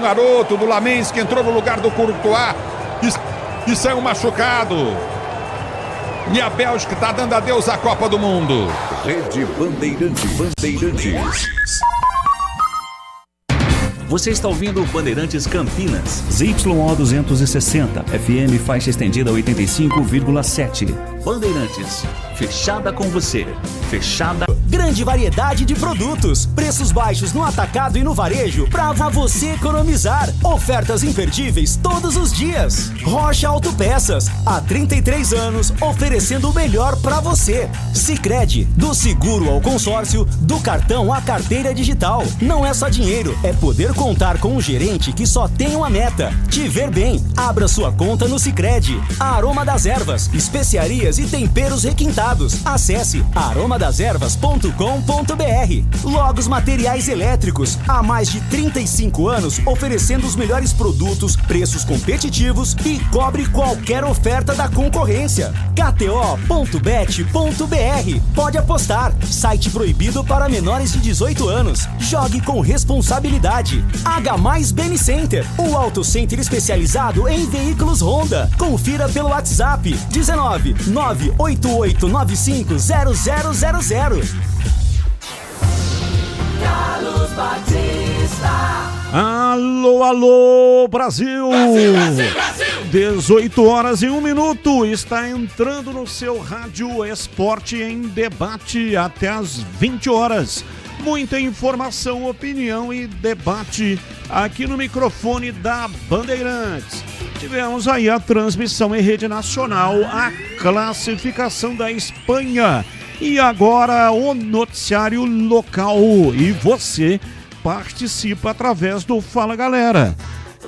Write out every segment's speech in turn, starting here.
um garoto do Lamens que entrou no lugar do Courtois e saiu machucado. E a Bélgica está dando adeus à Copa do Mundo. Rede Bandeirantes. Você está ouvindo Bandeirantes Campinas. ZYO 260, FM faixa estendida 85,7. Bandeirantes, fechada com você. Fechada. Grande variedade de produtos, preços baixos no atacado e no varejo para você economizar. Ofertas imperdíveis todos os dias. Rocha Autopeças, há 33 anos oferecendo o melhor para você. Sicredi, do seguro ao consórcio, do cartão à carteira digital. Não é só dinheiro, é poder contar com um gerente que só tem uma meta: te ver bem. Abra sua conta no Sicredi. Aroma das Ervas, especiarias e temperos requintados. Acesse aromadeservas.com.br. Logos Materiais Elétricos, há mais de 35 anos oferecendo os melhores produtos, preços competitivos e cobre qualquer oferta da concorrência. KTO.bet.br. Pode apostar. Site proibido para menores de 18 anos. Jogue com responsabilidade. H+ Beni Center, o auto center especializado em veículos Honda. Confira pelo WhatsApp 19 98895 0000. Carlos Batista. Alô, alô, Brasil! 18 horas e 1 minuto. Está entrando no seu rádio Esporte em Debate até as 20 horas. Muita informação, opinião e debate aqui no microfone da Bandeirantes. Tivemos aí a transmissão em rede nacional, a classificação da Espanha e agora o noticiário local. E você participa através do Fala Galera.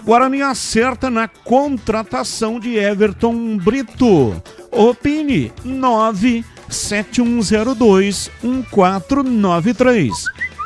Guarani acerta na contratação de Everton Brito. Opine 97102-1493.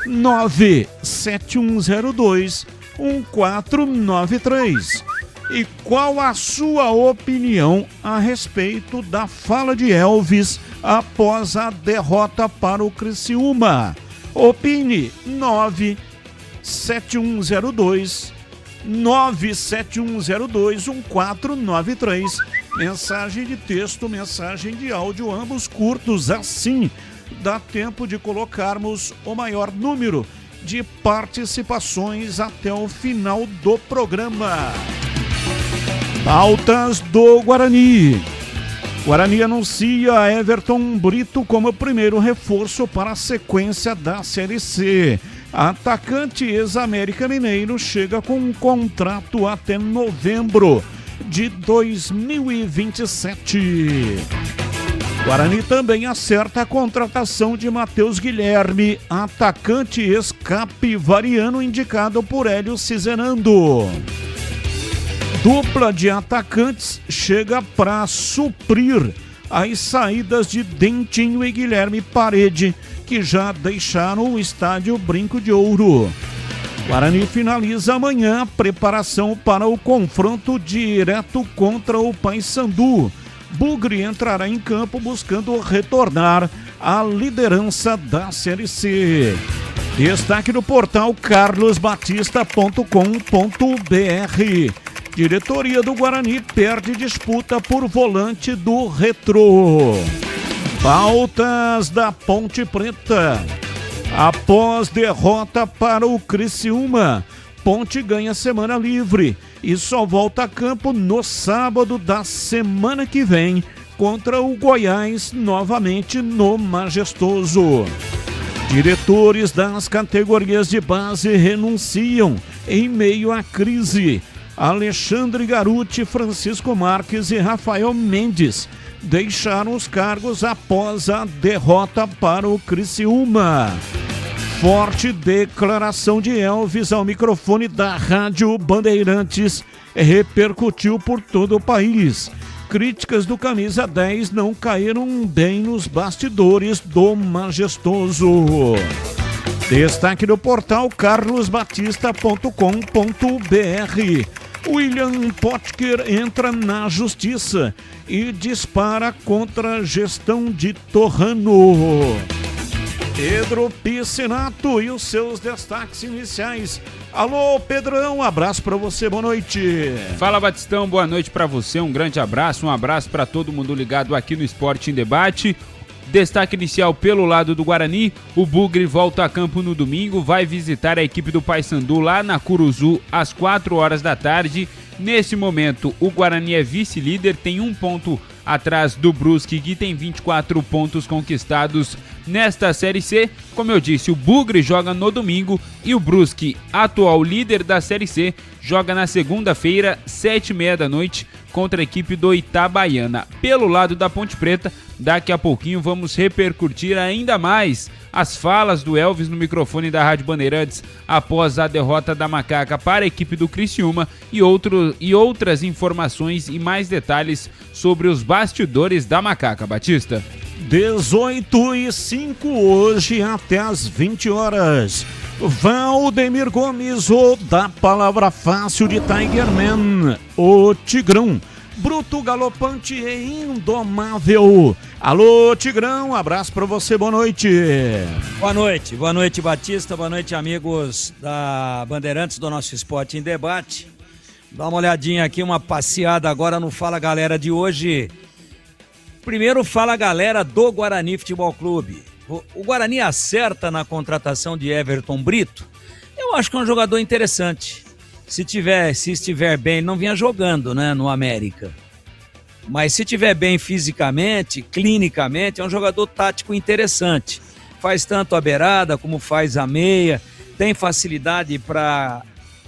97102-1493. E qual a sua opinião a respeito da fala de Elvis após a derrota para o Criciúma? Opine 97102-1493. Mensagem de texto, mensagem de áudio, ambos curtos, assim dá tempo de colocarmos o maior número de participações até o final do programa. Pautas do Guarani. Guarani anuncia Everton Brito como primeiro reforço para a sequência da Série C. Atacante ex-América Mineiro chega com um contrato até novembro de 2027. Guarani também acerta a contratação de Matheus Guilherme, atacante ex-capivariano indicado por Hélio Cizenando. Dupla de atacantes chega para suprir as saídas de Dentinho e Guilherme Parede, que já deixaram o estádio Brinco de Ouro. Guarani finaliza amanhã a preparação para o confronto direto contra o Paysandu. Bugre entrará em campo buscando retornar à liderança da Série C. Destaque no portal carlosbatista.com.br. Diretoria do Guarani perde disputa por volante do Retrô. Pautas da Ponte Preta. Após derrota para o Criciúma, Ponte ganha semana livre e só volta a campo no sábado da semana que vem contra o Goiás, novamente no Majestoso. Diretores das categorias de base renunciam em meio à crise. Alexandre Garuti, Francisco Marques e Rafael Mendes deixaram os cargos após a derrota para o Criciúma. Forte declaração de Elvis ao microfone da Rádio Bandeirantes repercutiu por todo o país. Críticas do Camisa 10 não caíram bem nos bastidores do Majestoso. Destaque do portal carlosbatista.com.br. William Potker entra na justiça e dispara contra a gestão de Torrano. Pedro Piscinato e os seus destaques iniciais. Alô, Pedrão, um abraço pra você, boa noite. Fala, Batistão, boa noite pra você, um grande abraço, pra todo mundo ligado aqui no Esporte em Debate. Destaque inicial pelo lado do Guarani, o Bugre volta a campo no domingo, vai visitar a equipe do Paysandu lá na Curuzu às 4 horas da tarde. Nesse momento, o Guarani é vice-líder, tem 1 ponto atrás do Brusque, que tem 24 pontos conquistados nesta Série C. Como eu disse, o Bugre joga no domingo e o Brusque, atual líder da Série C, joga na segunda-feira, 7h30 da noite, contra a equipe do Itabaiana. Pelo lado da Ponte Preta, daqui a pouquinho vamos repercutir ainda mais as falas do Elvis no microfone da Rádio Bandeirantes após a derrota da Macaca para a equipe do Criciúma e outras informações e mais detalhes sobre os bastidores da Macaca. Batista. 18h05 hoje até às 20 horas. Valdemir Gomes, o da palavra fácil de Tigerman, o Tigrão, bruto, galopante e indomável. Alô, Tigrão, abraço pra você, boa noite. Boa noite, Batista, boa noite, amigos da Bandeirantes do nosso Esporte em Debate. Dá uma olhadinha aqui, uma passeada agora no Fala Galera de hoje. Primeiro, Fala Galera do Guarani Futebol Clube. O Guarani acerta na contratação de Everton Brito. Eu acho que é um jogador interessante. Se estiver bem, ele não vinha jogando, né, no América. Mas se estiver bem fisicamente, clinicamente, é um jogador tático interessante. Faz tanto a beirada como faz a meia. Tem facilidade para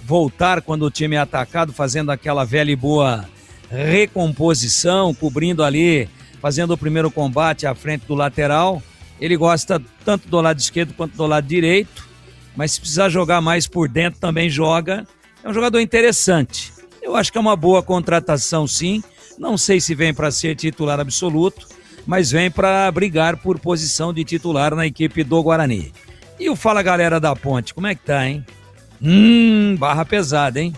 voltar quando o time é atacado, fazendo aquela velha e boa recomposição, cobrindo ali, fazendo o primeiro combate à frente do lateral. Ele gosta tanto do lado esquerdo quanto do lado direito, mas se precisar jogar mais por dentro também joga. É um jogador interessante. Eu acho que é uma boa contratação, sim. Não sei se vem para ser titular absoluto, mas vem para brigar por posição de titular na equipe do Guarani. E o Fala Galera da Ponte, como é que tá, hein? Barra pesada, hein?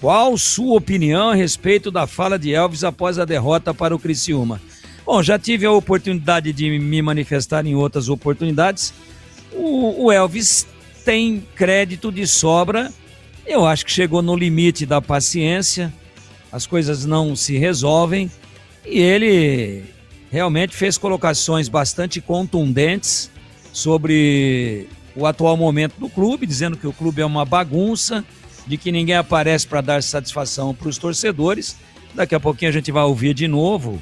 Qual sua opinião a respeito da fala de Elvis após a derrota para o Criciúma? Bom, já tive a oportunidade de me manifestar em outras oportunidades. O Elvis tem crédito de sobra. Eu acho que chegou no limite da paciência. As coisas não se resolvem. E ele realmente fez colocações bastante contundentes sobre o atual momento do clube, dizendo que o clube é uma bagunça, de que ninguém aparece para dar satisfação para os torcedores. Daqui a pouquinho a gente vai ouvir de novo,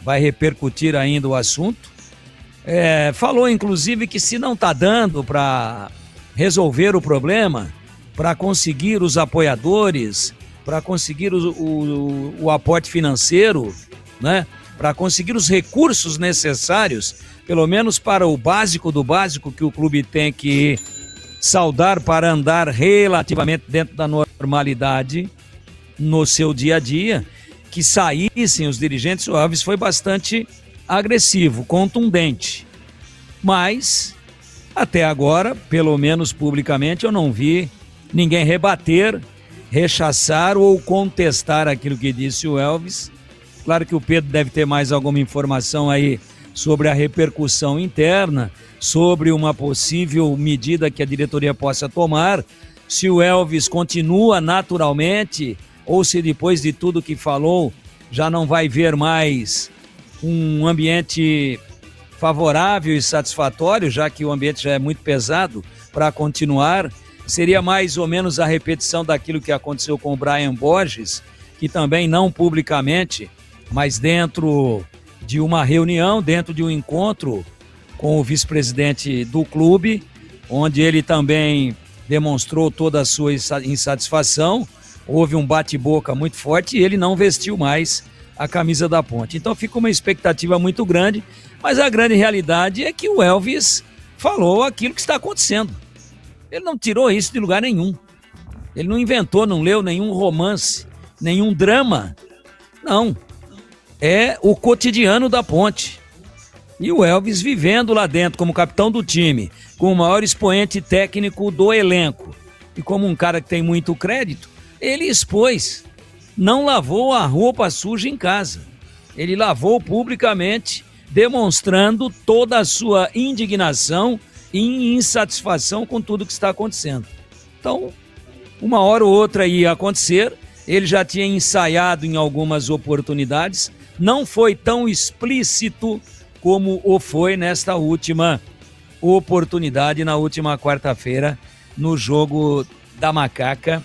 vai repercutir ainda o assunto. Falou, inclusive, que se não está dando para resolver o problema, para conseguir os apoiadores, para conseguir o aporte financeiro, né? Para conseguir os recursos necessários, pelo menos para o básico do básico que o clube tem que saudar para andar relativamente dentro da normalidade no seu dia a dia, que saíssem os dirigentes. O Elvis foi bastante agressivo, contundente, mas até agora, pelo menos publicamente, eu não vi ninguém rebater, rechaçar ou contestar aquilo que disse o Elvis. Claro que o Pedro deve ter mais alguma informação aí sobre a repercussão interna, sobre uma possível medida que a diretoria possa tomar, se o Elvis continua naturalmente ou se depois de tudo que falou já não vai ver mais um ambiente favorável e satisfatório, já que o ambiente já é muito pesado para continuar. Seria mais ou menos a repetição daquilo que aconteceu com o Brian Borges, que também não publicamente, mas dentro de uma reunião, dentro de um encontro com o vice-presidente do clube, onde ele também demonstrou toda a sua insatisfação. Houve um bate-boca muito forte e ele não vestiu mais a camisa da Ponte. Então fica uma expectativa muito grande, mas a grande realidade é que o Elvis falou aquilo que está acontecendo. Ele não tirou isso de lugar nenhum. Ele não inventou, não leu nenhum romance, nenhum drama. Não. É o cotidiano da Ponte. E o Elvis vivendo lá dentro como capitão do time, com o maior expoente técnico do elenco e como um cara que tem muito crédito, ele expôs. Não lavou a roupa suja em casa. Ele lavou publicamente, demonstrando toda a sua indignação em insatisfação com tudo que está acontecendo. Então, uma hora ou outra ia acontecer, ele já tinha ensaiado em algumas oportunidades, não foi tão explícito como o foi nesta última oportunidade, na última quarta-feira, no jogo da Macaca,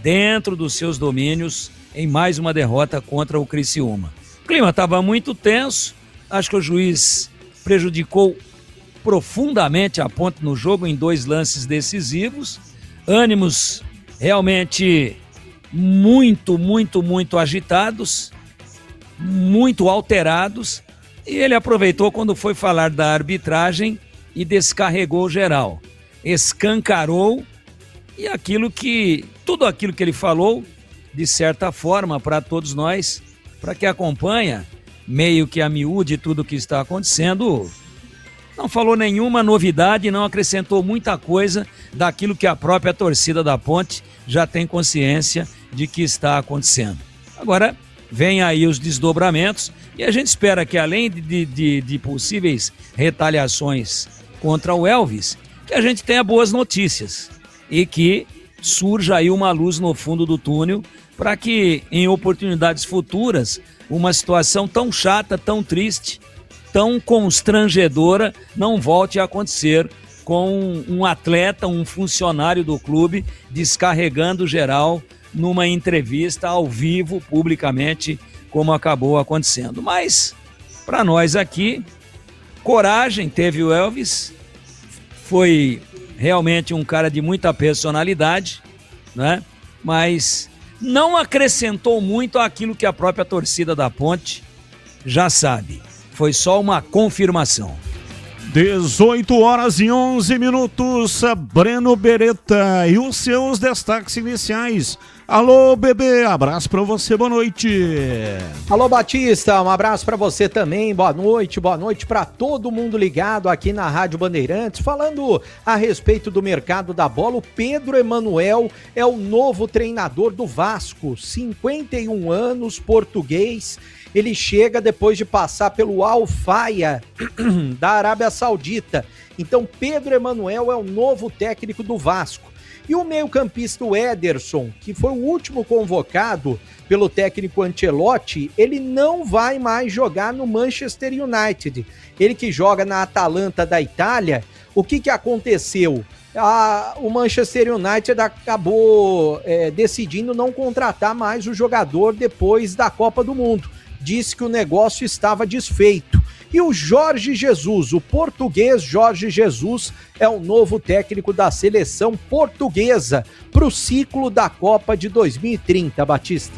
dentro dos seus domínios, em mais uma derrota contra o Criciúma. O clima estava muito tenso, acho que o juiz prejudicou profundamente a Ponte no jogo em 2 lances decisivos, ânimos realmente muito agitados, muito alterados, e ele aproveitou quando foi falar da arbitragem e descarregou geral, escancarou, e tudo aquilo que ele falou, de certa forma, para todos nós, para quem acompanha, meio que a miúde tudo que está acontecendo, não falou nenhuma novidade, não acrescentou muita coisa daquilo que a própria torcida da Ponte já tem consciência de que está acontecendo. Agora, vem aí os desdobramentos e a gente espera que, além de possíveis retaliações contra o Elvis, que a gente tenha boas notícias e que surja aí uma luz no fundo do túnel para que, em oportunidades futuras, uma situação tão chata, tão triste, tão constrangedora não volte a acontecer com um atleta, um funcionário do clube descarregando geral numa entrevista ao vivo, publicamente, como acabou acontecendo. Mas, para nós aqui, coragem teve o Elvis, foi realmente um cara de muita personalidade, né? Mas não acrescentou muito àquilo que a própria torcida da Ponte já sabe. Foi só uma confirmação. 18h11, Breno Beretta e os seus destaques iniciais. Alô, bebê, abraço pra você, boa noite. Alô, Batista, um abraço pra você também, boa noite pra todo mundo ligado aqui na Rádio Bandeirantes. Falando a respeito do mercado da bola, o Pedro Emanuel é o novo treinador do Vasco, 51 anos, português. Ele chega depois de passar pelo Al Faya da Arábia Saudita. Então, Pedro Emanuel é o novo técnico do Vasco. E o meio-campista Ederson, que foi o último convocado pelo técnico Ancelotti, ele não vai mais jogar no Manchester United. Ele que joga na Atalanta da Itália, o que aconteceu? O Manchester United acabou decidindo não contratar mais o jogador depois da Copa do Mundo. Disse que o negócio estava desfeito. E o Jorge Jesus, o português Jorge Jesus, é o novo técnico da seleção portuguesa para o ciclo da Copa de 2030, Batista.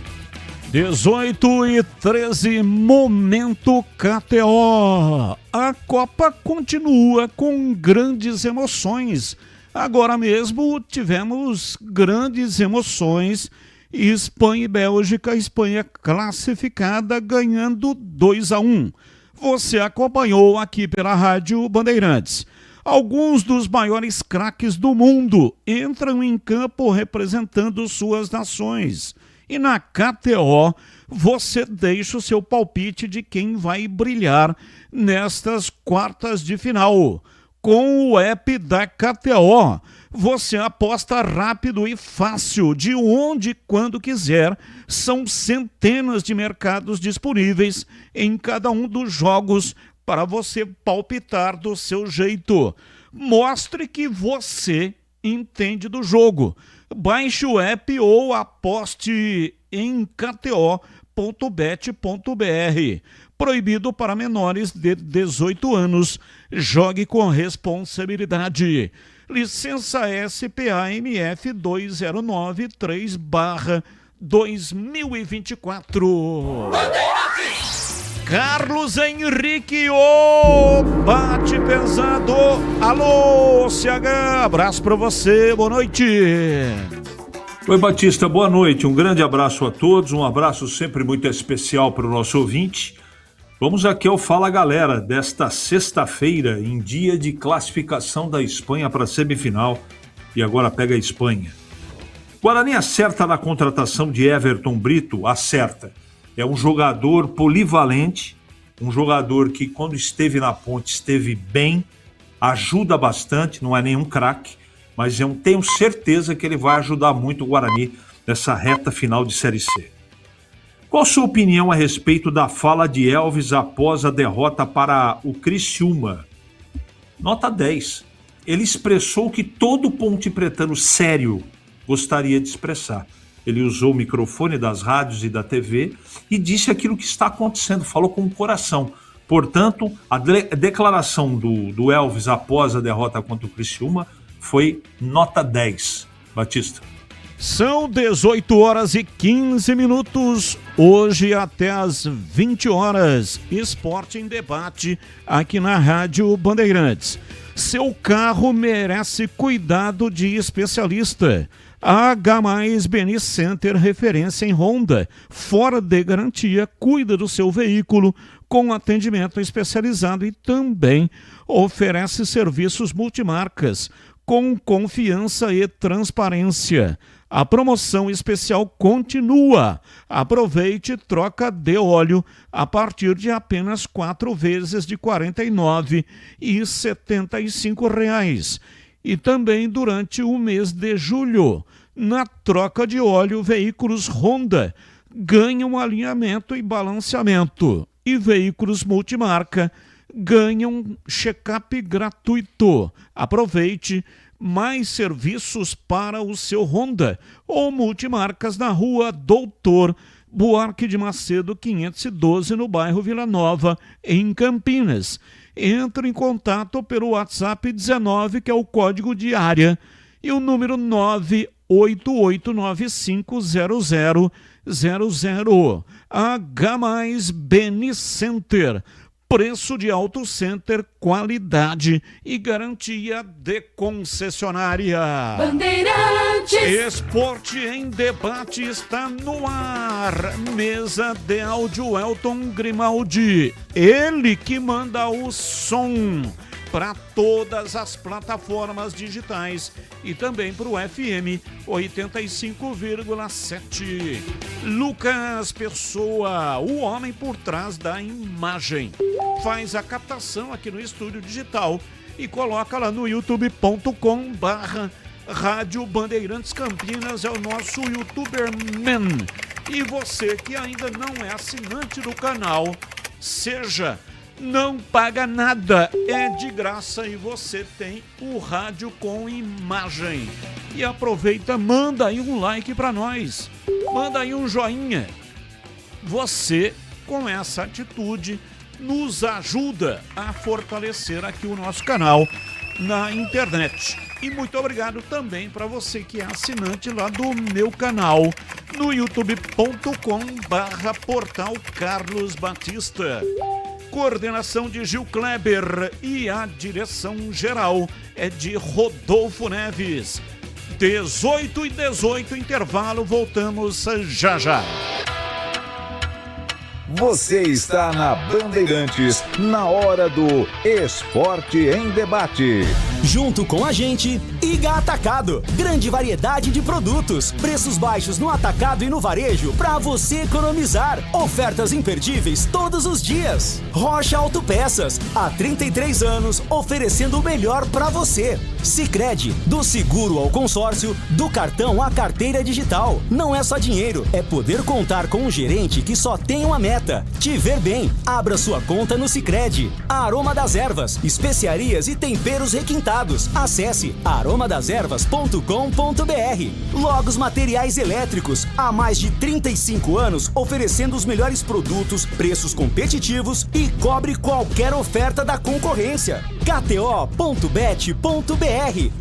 18h13, Momento KTO. A Copa continua com grandes emoções. Agora mesmo tivemos grandes emoções. Espanha e Bélgica, Espanha classificada ganhando 2-1. Você acompanhou aqui pela Rádio Bandeirantes. Alguns dos maiores craques do mundo entram em campo representando suas nações. E na KTO, você deixa o seu palpite de quem vai brilhar nestas quartas de final. Com o app da KTO, você aposta rápido e fácil, de onde e quando quiser. São centenas de mercados disponíveis em cada um dos jogos para você palpitar do seu jeito. Mostre que você entende do jogo. Baixe o app ou aposte em kto.bet.br. Proibido para menores de 18 anos. Jogue com responsabilidade. Licença SPA-MF 2093/2024. Carlos Henrique, o bate pesado. Alô, CH, abraço pra você, boa noite. Oi, Batista, boa noite, um grande abraço a todos, um abraço sempre muito especial para o nosso ouvinte. Vamos aqui ao Fala Galera desta sexta-feira, em dia de classificação da Espanha para a semifinal, e agora pega a Espanha. Guarani acerta na contratação de Everton Brito, acerta. É um jogador polivalente, um jogador que quando esteve na Ponte esteve bem, ajuda bastante, não é nenhum craque, mas eu tenho certeza que ele vai ajudar muito o Guarani nessa reta final de Série C. Qual a sua opinião a respeito da fala de Elvis após a derrota para o Criciúma? Nota 10. Ele expressou o que todo pontepretano sério gostaria de expressar. Ele usou o microfone das rádios e da TV e disse aquilo que está acontecendo, falou com o coração. Portanto, a declaração do Elvis após a derrota contra o Criciúma foi nota 10. Batista. São 18 horas e 15 minutos, hoje até às 20 horas, Esporte em Debate aqui na Rádio Bandeirantes. Seu carro merece cuidado de especialista. H+ Beni Center, referência em Honda, fora de garantia, cuida do seu veículo com atendimento especializado e também oferece serviços multimarcas com confiança e transparência. A promoção especial continua. Aproveite troca de óleo a partir de apenas 4 vezes de R$ 49,75. E também durante o mês de julho. Na troca de óleo, veículos Honda ganham alinhamento e balanceamento. E veículos multimarca ganham check-up gratuito. Aproveite mais serviços para o seu Honda ou multimarcas na rua Doutor Buarque de Macedo 512, no bairro Vila Nova, em Campinas. Entre em contato pelo WhatsApp 19, que é o código de área, e o número 988950000. H+ Beni Center. Preço de Auto Center, qualidade e garantia de concessionária. Bandeirantes. Esporte em Debate está no ar. Mesa de áudio Elton Grimaldi. Ele que manda o som para todas as plataformas digitais e também para o FM 85,7. Lucas Pessoa, o homem por trás da imagem, faz a captação aqui no estúdio digital e coloca lá no youtube.com/Rádio Bandeirantes Campinas, é o nosso YouTuberman. E você que ainda não é assinante do canal, seja. Não paga nada, é de graça e você tem o rádio com imagem. E aproveita, manda aí um like para nós, manda aí um joinha. Você, com essa atitude, nos ajuda a fortalecer aqui o nosso canal na internet. E muito obrigado também para você que é assinante lá do meu canal no youtube.com/portal Carlos Batista. Coordenação de Gil Kleber e a direção geral é de Rodolfo Neves. 18h18, intervalo, voltamos já já. Você está na Bandeirantes, na hora do Esporte em Debate. Junto com a gente, Iga Atacado. Grande variedade de produtos, preços baixos no atacado e no varejo para você economizar. Ofertas imperdíveis todos os dias. Rocha Autopeças, há 33 anos, oferecendo o melhor para você. Sicredi, do seguro ao consórcio, do cartão à carteira digital. Não é só dinheiro, é poder contar com um gerente que só tem uma meta: te ver bem. Abra sua conta no Sicredi. Aroma das Ervas, especiarias e temperos requintados. Acesse aromadeservas.com.br. Logos Materiais Elétricos, há mais de 35 anos oferecendo os melhores produtos, preços competitivos e cobre qualquer oferta da concorrência. KTO.bet.br.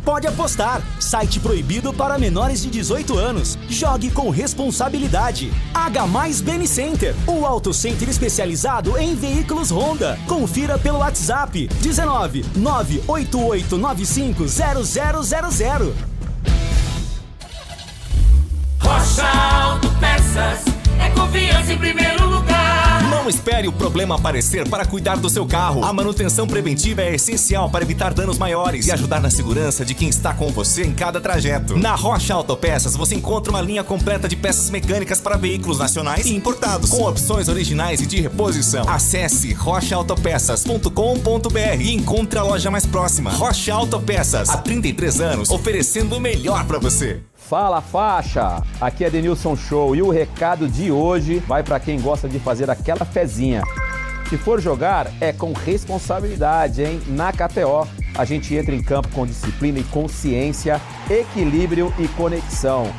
Pode apostar. Site proibido para menores de 18 anos. Jogue com responsabilidade. H+ Beni Center, o auto center especializado em veículos Honda. Confira pelo WhatsApp 19 988950000. Rocha Autopeças é confiança em primeiro lugar. Não espere o problema aparecer para cuidar do seu carro. A manutenção preventiva é essencial para evitar danos maiores e ajudar na segurança de quem está com você em cada trajeto. Na Rocha Autopeças você encontra uma linha completa de peças mecânicas para veículos nacionais e importados, com opções originais e de reposição. Acesse rochaautopeças.com.br e encontre a loja mais próxima. Rocha Autopeças, há 33 anos, oferecendo o melhor para você. Fala faixa, aqui é Denilson Show e o recado de hoje vai para quem gosta de fazer aquela fezinha. Se for jogar, é com responsabilidade, hein? Na KTO, a gente entra em campo com disciplina e consciência, equilíbrio e conexão.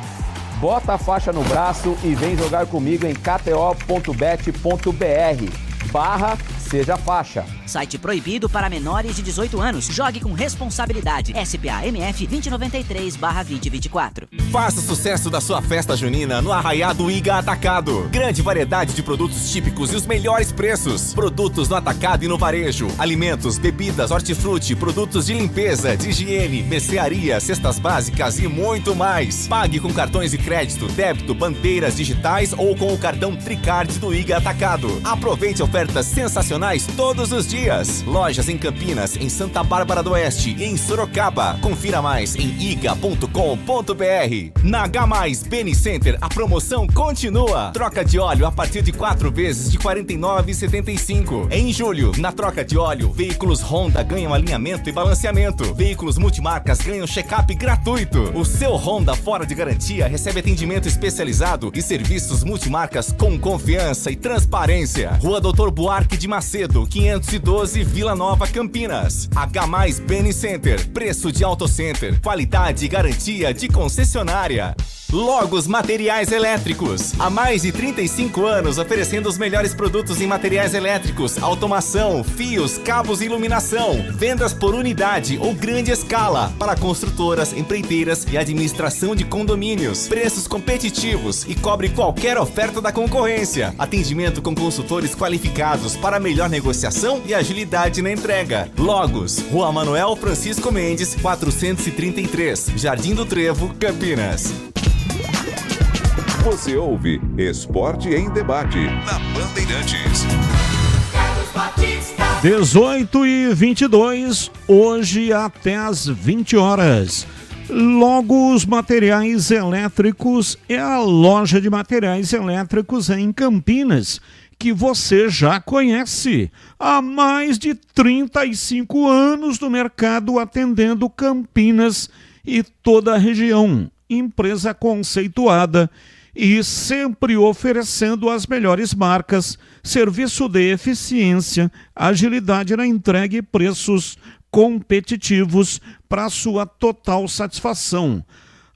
Bota a faixa no braço e vem jogar comigo em kto.bet.br/Seja Faixa. Site proibido para menores de 18 anos. Jogue com responsabilidade. SPA-MF 2093/2024. Faça o sucesso da sua festa junina no Arraiado Iga Atacado. Grande variedade de produtos típicos e os melhores preços. Produtos no atacado e no varejo. Alimentos, bebidas, hortifruti, produtos de limpeza, de higiene, mercearia, cestas básicas e muito mais. Pague com cartões de crédito, débito, bandeiras digitais ou com o cartão Tricard do Iga Atacado. Aproveite ofertas sensacionais todos os dias. Lojas em Campinas, em Santa Bárbara do Oeste e em Sorocaba. Confira mais em iga.com.br. Na H+, Beni Center, a promoção continua. Troca de óleo a partir de 4 vezes de R$ 49,75. Em julho, na troca de óleo, veículos Honda ganham alinhamento e balanceamento. Veículos multimarcas ganham check-up gratuito. O seu Honda fora de garantia recebe atendimento especializado e serviços multimarcas com confiança e transparência. Rua Doutor Buarque de Macedo, 512, Vila Nova, Campinas. H+ Beni Center, preço de Auto Center, qualidade e garantia de concessionária. Logos Materiais Elétricos, há mais de 35 anos oferecendo os melhores produtos em materiais elétricos, automação, fios, cabos e iluminação. Vendas por unidade ou grande escala para construtoras, empreiteiras e administração de condomínios. Preços competitivos e cobre qualquer oferta da concorrência. Atendimento com consultores qualificados para melhor negociação e agilidade na entrega. Logos, Rua Manuel Francisco Mendes, 433, Jardim do Trevo, Campinas. Você ouve Esporte em Debate na Bandeirantes. 18h22, hoje até às 20 horas. Logos Materiais Elétricos é a loja de materiais elétricos em Campinas, que você já conhece. Há mais de 35 anos no mercado, atendendo Campinas e toda a região. Empresa conceituada e sempre oferecendo as melhores marcas, serviço de eficiência, agilidade na entrega e preços competitivos para sua total satisfação.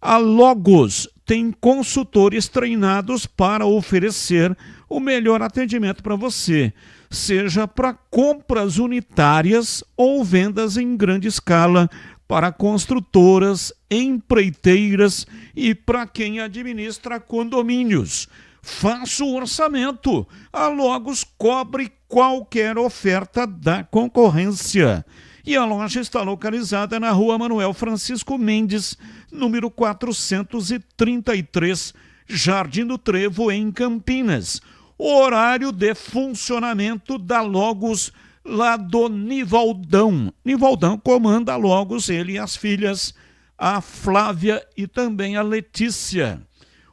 A Logos tem consultores treinados para oferecer o melhor atendimento para você, seja para compras unitárias ou vendas em grande escala, para construtoras, empreiteiras e para quem administra condomínios. Faça o orçamento. A Logos cobre qualquer oferta da concorrência. E a loja está localizada na Rua Manuel Francisco Mendes, número 433, Jardim do Trevo, em Campinas. O horário de funcionamento da Logos lá do Nivaldão. Nivaldão comanda Logos, ele e as filhas, a Flávia e também a Letícia.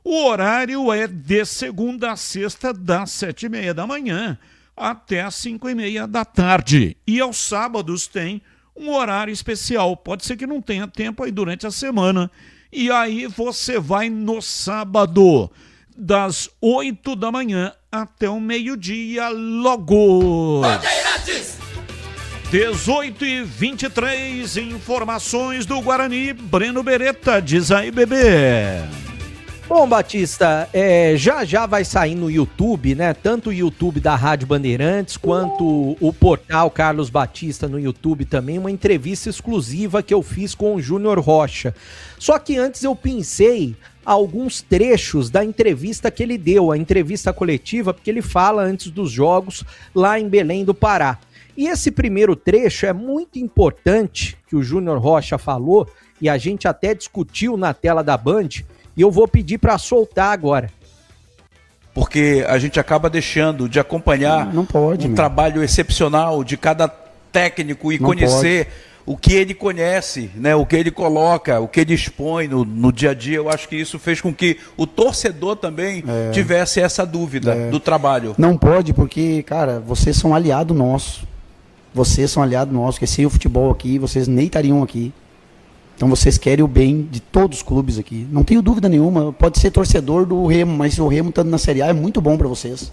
O horário é de segunda a sexta, das 7h30 da manhã até as 5h30 da tarde. E aos sábados tem um horário especial. Pode ser que não tenha tempo aí durante a semana. E aí você vai no sábado, das 8 da manhã até o meio-dia, Logos. 18h23, informações do Guarani, Breno Beretta, diz aí, bebê. Bom, Batista, já vai sair no YouTube, né? Tanto o YouTube da Rádio Bandeirantes, quanto o portal Carlos Batista no YouTube também, uma entrevista exclusiva que eu fiz com o Júnior Rocha. Só que antes eu pensei alguns trechos da entrevista que ele deu, a entrevista coletiva, porque ele fala antes dos jogos lá em Belém do Pará. E esse primeiro trecho é muito importante, que o Júnior Rocha falou, e a gente até discutiu na tela da Band, e eu vou pedir para soltar agora. porque a gente acaba deixando de acompanhar um trabalho excepcional de cada técnico e conhecer o que ele conhece, né? O que ele coloca, o que ele expõe no dia a dia. Eu acho que isso fez com que o torcedor também tivesse essa dúvida do trabalho. Não pode, porque, cara, vocês são aliado nosso. Vocês são aliado nosso, porque sem o futebol aqui, vocês nem estariam aqui. Então vocês querem o bem de todos os clubes aqui. Não tenho dúvida nenhuma. Pode ser torcedor do Remo, mas o Remo estando na Série A é muito bom para vocês.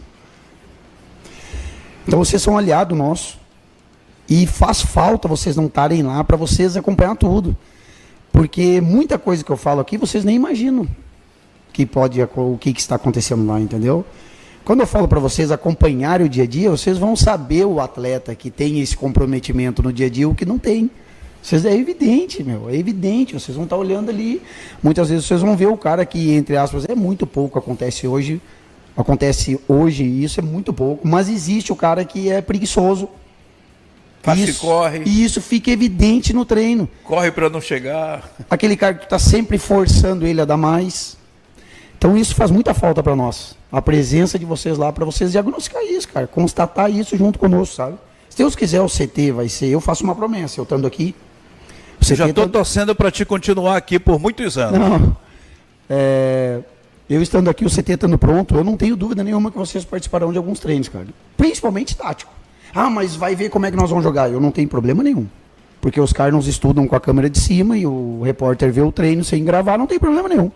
Então vocês são aliado nosso. E faz falta vocês não estarem lá para vocês acompanhar tudo. Porque muita coisa que eu falo aqui, vocês nem imaginam o que está acontecendo lá, entendeu? Quando eu falo para vocês acompanharem o dia a dia, vocês vão saber o atleta que tem esse comprometimento no dia a dia, o que não tem. É evidente, é evidente. Vocês vão estar olhando ali. Muitas vezes vocês vão ver o cara que, entre aspas, é muito pouco, acontece hoje e isso é muito pouco, mas existe o cara que é preguiçoso. Corre. E isso fica evidente no treino. Corre para não chegar. Aquele cara que está sempre forçando ele a dar mais. Então isso faz muita falta para nós. A presença de vocês lá, para vocês diagnosticar isso, cara. Constatar isso junto conosco, sabe? Se Deus quiser, o CT vai ser... Eu faço uma promessa, eu estando aqui... Já estou torcendo para te continuar aqui por muitos anos. Não. Eu estando aqui, o CT estando pronto, eu não tenho dúvida nenhuma que vocês participarão de alguns treinos, cara. Principalmente tático. Ah, mas vai ver como é que nós vamos jogar. Eu não tenho problema nenhum. Porque os caras nos estudam com a câmera de cima e o repórter vê o treino sem gravar, não tem problema nenhum.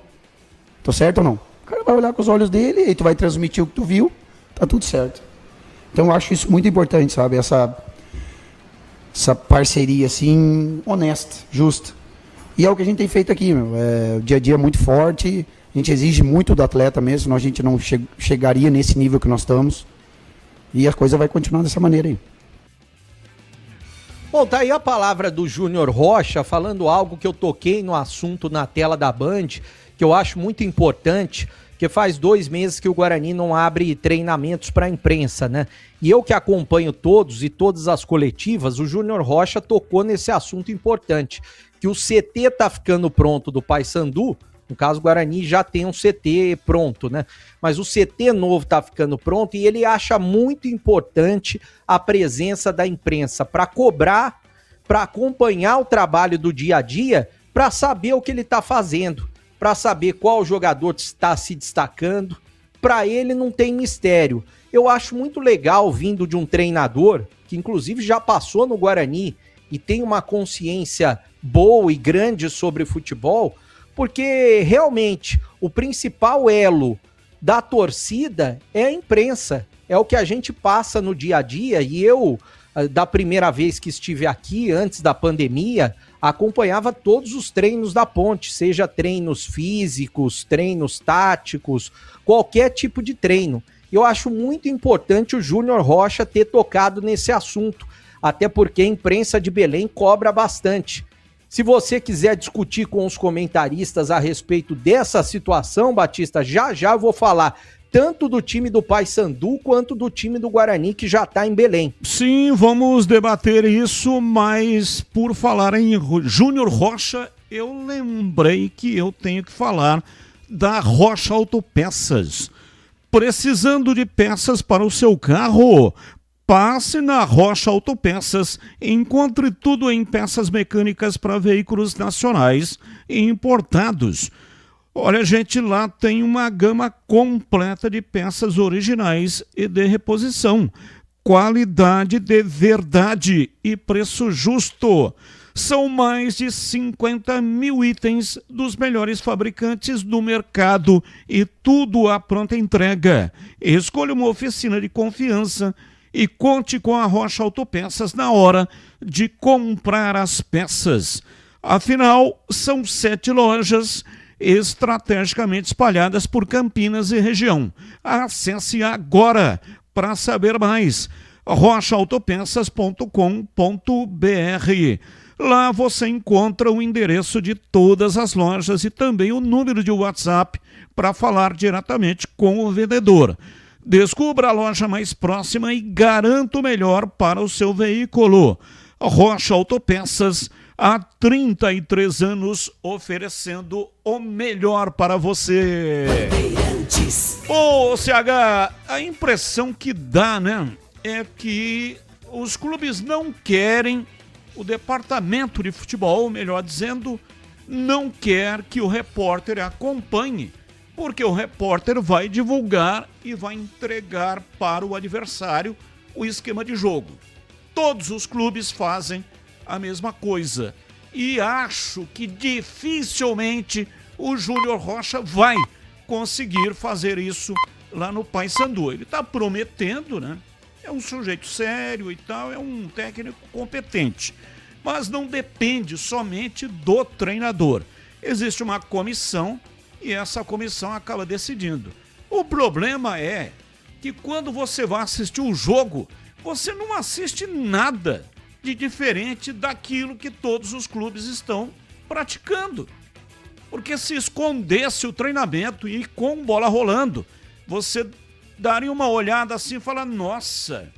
Tô certo ou não? O cara vai olhar com os olhos dele, aí tu vai transmitir o que tu viu, tá tudo certo. Então eu acho isso muito importante, sabe? Essa parceria, assim, honesta, justa. E é o que a gente tem feito aqui, o dia a dia é muito forte, a gente exige muito do atleta mesmo, senão a gente não chegaria nesse nível que nós estamos. E a coisa vai continuar dessa maneira aí. Bom, tá aí a palavra do Júnior Rocha, falando algo que eu toquei no assunto na tela da Band, que eu acho muito importante, que faz 2 meses que o Guarani não abre treinamentos para a imprensa, né? E eu que acompanho todos e todas as coletivas, o Júnior Rocha tocou nesse assunto importante, que o CT tá ficando pronto do Paysandu. No caso, o Guarani já tem um CT pronto, né? Mas o CT novo tá ficando pronto e ele acha muito importante a presença da imprensa para cobrar, para acompanhar o trabalho do dia a dia, para saber o que ele tá fazendo, para saber qual jogador está se destacando. Para ele não tem mistério. Eu acho muito legal, vindo de um treinador que inclusive já passou no Guarani e tem uma consciência boa e grande sobre futebol, porque realmente o principal elo da torcida é a imprensa, é o que a gente passa no dia a dia. E eu, da primeira vez que estive aqui, antes da pandemia, acompanhava todos os treinos da Ponte, seja treinos físicos, treinos táticos, qualquer tipo de treino. Eu acho muito importante o Júnior Rocha ter tocado nesse assunto, até porque a imprensa de Belém cobra bastante. Se você quiser discutir com os comentaristas a respeito dessa situação, Batista, já eu vou falar tanto do time do Paysandu quanto do time do Guarani, que já está em Belém. Sim, vamos debater isso, mas por falar em Júnior Rocha, eu lembrei que eu tenho que falar da Rocha Autopeças. Precisando de peças para o seu carro? Passe na Rocha Autopeças e encontre tudo em peças mecânicas para veículos nacionais e importados. Olha, gente, lá tem uma gama completa de peças originais e de reposição. Qualidade de verdade e preço justo. São mais de 50 mil itens dos melhores fabricantes do mercado e tudo à pronta entrega. Escolha uma oficina de confiança e conte com a Rocha Autopeças na hora de comprar as peças. Afinal, são 7 lojas estrategicamente espalhadas por Campinas e região. Acesse agora para saber mais. rochaautopeças.com.br. Lá você encontra o endereço de todas as lojas e também o número de WhatsApp para falar diretamente com o vendedor. Descubra a loja mais próxima e garanta o melhor para o seu veículo. Rocha Autopeças, há 33 anos oferecendo o melhor para você. Ô, CH, a impressão que dá, né, é que os clubes não querem, o departamento de futebol, melhor dizendo, não quer que o repórter acompanhe, porque o repórter vai divulgar e vai entregar para o adversário o esquema de jogo. Todos os clubes fazem a mesma coisa. E acho que dificilmente o Júnior Rocha vai conseguir fazer isso lá no Paysandu. Ele está prometendo, né? É um sujeito sério e tal, é um técnico competente. Mas não depende somente do treinador. Existe uma comissão e essa comissão acaba decidindo. O problema é que quando você vai assistir o jogo, você não assiste nada de diferente daquilo que todos os clubes estão praticando. Porque se escondesse o treinamento e com bola rolando, você daria uma olhada assim e falar, nossa,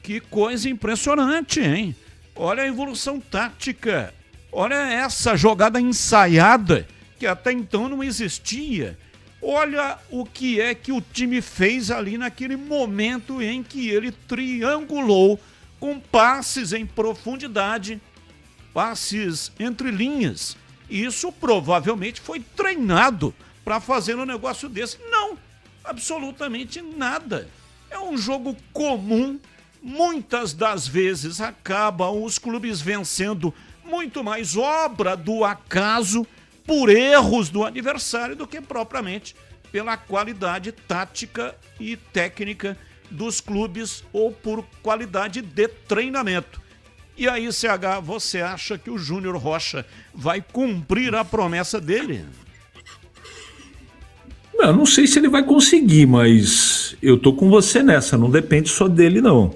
que coisa impressionante, hein? Olha a evolução tática, olha essa jogada ensaiada que até então não existia. Olha o que é que o time fez ali naquele momento em que ele triangulou com passes em profundidade, passes entre linhas. Isso provavelmente foi treinado para fazer um negócio desse. Não, absolutamente nada. É um jogo comum. Muitas das vezes acabam os clubes vencendo muito mais obra do acaso, por erros do adversário, do que propriamente pela qualidade tática e técnica dos clubes ou por qualidade de treinamento. E aí, CH, você acha que o Júnior Rocha vai cumprir a promessa dele? Eu não sei se ele vai conseguir, mas eu tô com você nessa, não depende só dele, não.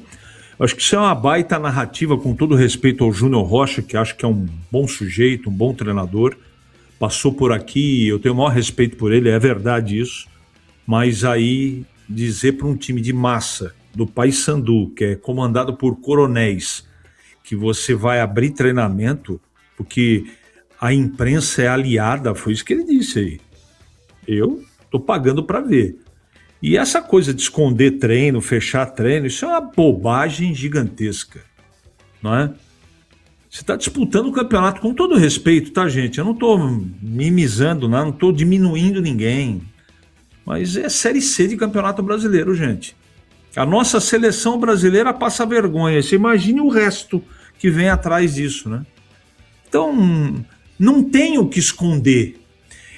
Acho que isso é uma baita narrativa, com todo respeito ao Júnior Rocha, que acho que é um bom sujeito, um bom treinador. Passou por aqui, eu tenho o maior respeito por ele, é verdade isso. Mas aí, dizer para um time de massa, do Paysandu, que é comandado por coronéis, que você vai abrir treinamento, porque a imprensa é aliada, foi isso que ele disse aí. Eu tô pagando para ver. E essa coisa de esconder treino, fechar treino, isso é uma bobagem gigantesca, não é? Você está disputando o campeonato, com todo respeito, tá, gente? Eu não estou mimizando, não estou diminuindo ninguém. Mas é Série C de Campeonato Brasileiro, gente. A nossa seleção brasileira passa vergonha. Você imagine o resto que vem atrás disso, né? Então, não tem o que esconder.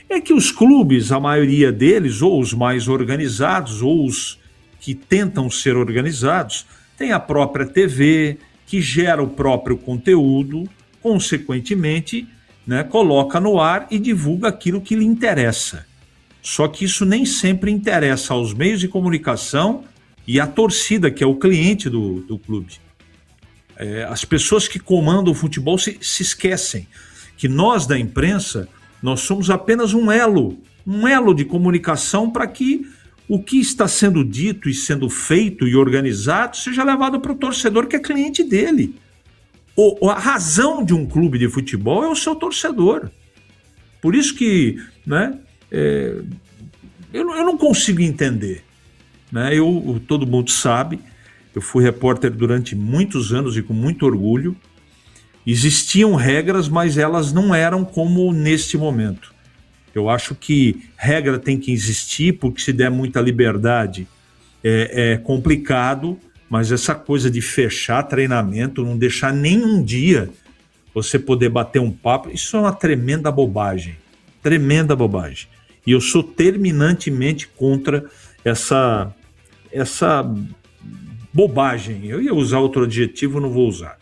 É que os clubes, a maioria deles, ou os mais organizados, ou os que tentam ser organizados, tem a própria TV, que gera o próprio conteúdo, consequentemente, né, coloca no ar e divulga aquilo que lhe interessa. Só que isso nem sempre interessa aos meios de comunicação e à torcida, que é o cliente do clube. As pessoas que comandam o futebol se esquecem que nós da imprensa, nós somos apenas um elo de comunicação para que o que está sendo dito e sendo feito e organizado seja levado para o torcedor, que é cliente dele. A razão de um clube de futebol é o seu torcedor. Por isso que, né, eu não consigo entender. Né? Todo mundo sabe, eu fui repórter durante muitos anos e com muito orgulho. Existiam regras, mas elas não eram como neste momento. Eu acho que regra tem que existir, porque se der muita liberdade é complicado, mas essa coisa de fechar treinamento, não deixar nem um dia você poder bater um papo, isso é uma tremenda bobagem. Tremenda bobagem. E eu sou terminantemente contra essa bobagem. Eu ia usar outro adjetivo, não vou usar.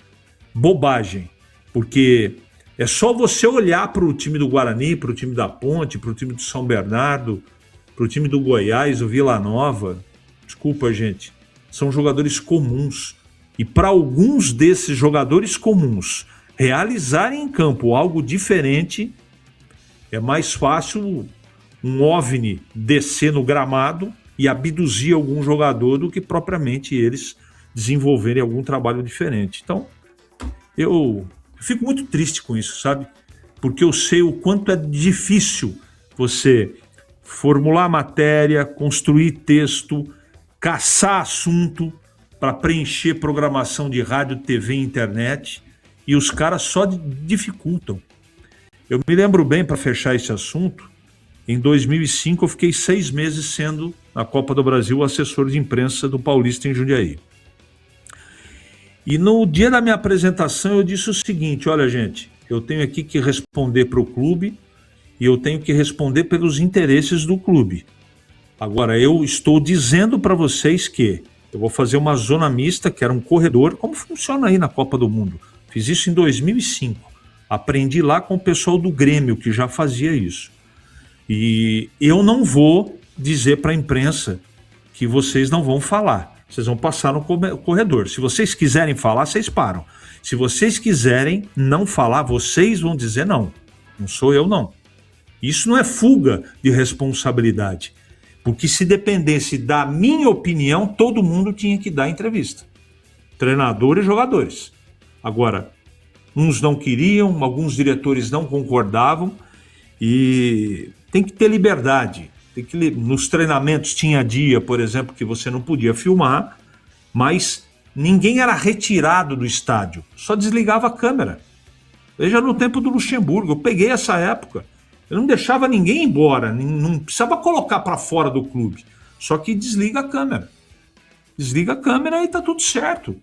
Bobagem. Porque é só você olhar para o time do Guarani, para o time da Ponte, para o time do São Bernardo, para o time do Goiás, o Vila Nova. Desculpa, gente. São jogadores comuns. E para alguns desses jogadores comuns realizarem em campo algo diferente, é mais fácil um OVNI descer no gramado e abduzir algum jogador do que propriamente eles desenvolverem algum trabalho diferente. Então, eu fico muito triste com isso, sabe? Porque eu sei o quanto é difícil você formular matéria, construir texto, caçar assunto para preencher programação de rádio, TV e internet, e os caras só dificultam. Eu me lembro bem, para fechar esse assunto, em 2005 eu fiquei 6 meses sendo, na Copa do Brasil, assessor de imprensa do Paulista em Jundiaí. E no dia da minha apresentação eu disse o seguinte: olha, gente, eu tenho aqui que responder para o clube e eu tenho que responder pelos interesses do clube. Agora, eu estou dizendo para vocês que eu vou fazer uma zona mista, que era um corredor, como funciona aí na Copa do Mundo. Fiz isso em 2005. Aprendi lá com o pessoal do Grêmio, que já fazia isso. E eu não vou dizer para a imprensa que vocês não vão falar. Vocês vão passar no corredor. Se vocês quiserem falar, vocês param. Se vocês quiserem não falar, vocês vão dizer não. Não sou eu, não. Isso não é fuga de responsabilidade. Porque se dependesse da minha opinião, todo mundo tinha que dar entrevista. Treinador e jogadores. Agora, uns não queriam, alguns diretores não concordavam, e tem que ter liberdade. Nos treinamentos tinha dia, por exemplo, que você não podia filmar, mas ninguém era retirado do estádio, só desligava a câmera. Veja no tempo do Luxemburgo, eu peguei essa época. Eu não deixava ninguém embora, não precisava colocar para fora do clube, só que desliga a câmera. Desliga a câmera e tá tudo certo.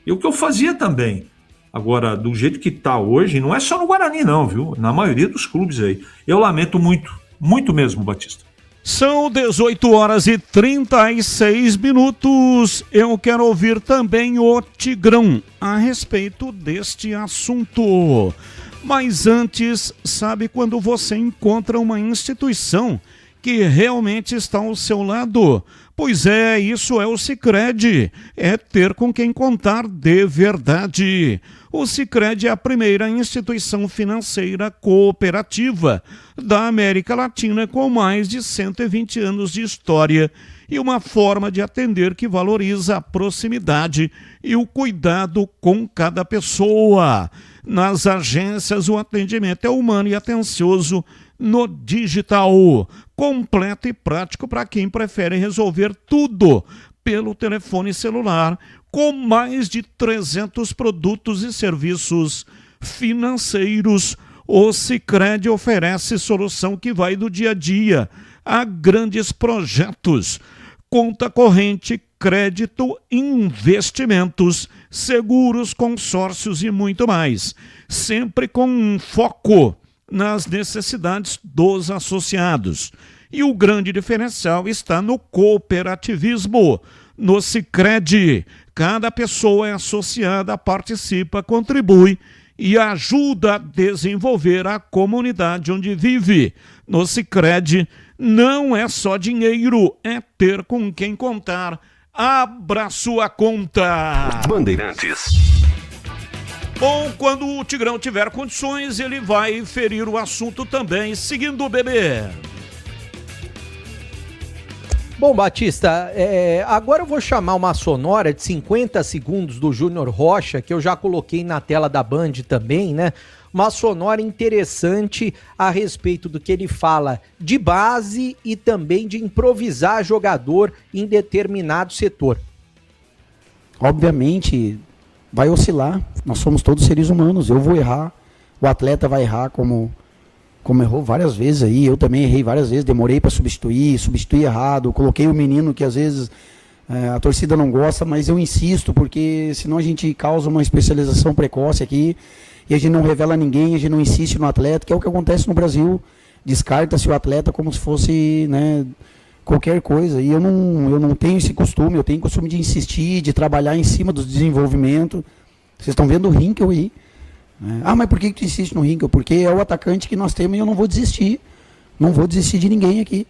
E o que eu fazia também. Agora, do jeito que tá hoje, não é só no Guarani não, viu? Na maioria dos clubes aí. Eu lamento muito, muito mesmo, Batista. São 18 horas e 36 minutos. Eu quero ouvir também o Tigrão a respeito deste assunto. Mas antes, sabe quando você encontra uma instituição que realmente está ao seu lado? Pois é, isso é o Sicredi, é ter com quem contar de verdade. O Sicredi é a primeira instituição financeira cooperativa da América Latina com mais de 120 anos de história e uma forma de atender que valoriza a proximidade e o cuidado com cada pessoa. Nas agências, o atendimento é humano e atencioso no digital, completo e prático para quem prefere resolver tudo pelo telefone celular, com mais de 300 produtos e serviços financeiros. O Sicredi oferece solução que vai do dia a dia a grandes projetos, conta corrente, crédito, investimentos, seguros, consórcios e muito mais, sempre com um foco nas necessidades dos associados. E o grande diferencial está no cooperativismo. No Sicredi, cada pessoa é associada, participa, contribui e ajuda a desenvolver a comunidade onde vive. No Sicredi, não é só dinheiro, é ter com quem contar. Abra sua conta. Bandeirantes. Bom, quando o Tigrão tiver condições, ele vai ferir o assunto também, seguindo o bebê. Bom, Batista, agora eu vou chamar uma sonora de 50 segundos do Júnior Rocha, que eu já coloquei na tela da Band também, né? Uma sonora interessante a respeito do que ele fala de base e também de improvisar jogador em determinado setor. Obviamente, vai oscilar. Nós somos todos seres humanos. Eu vou errar, o atleta vai errar como errou várias vezes aí. Eu também errei várias vezes, demorei para substituir errado, coloquei o menino que às vezes a torcida não gosta, mas eu insisto, porque senão a gente causa uma especialização precoce aqui e a gente não revela ninguém, a gente não insiste no atleta, que é o que acontece no Brasil. Descarta-se o atleta como se fosse, né, qualquer coisa. E eu não tenho esse costume, eu tenho costume de insistir, de trabalhar em cima do desenvolvimento. Vocês estão vendo o Hinkel aí. Mas por que tu insiste no Hinkel? Porque é o atacante que nós temos e eu não vou desistir. Não vou desistir de ninguém aqui.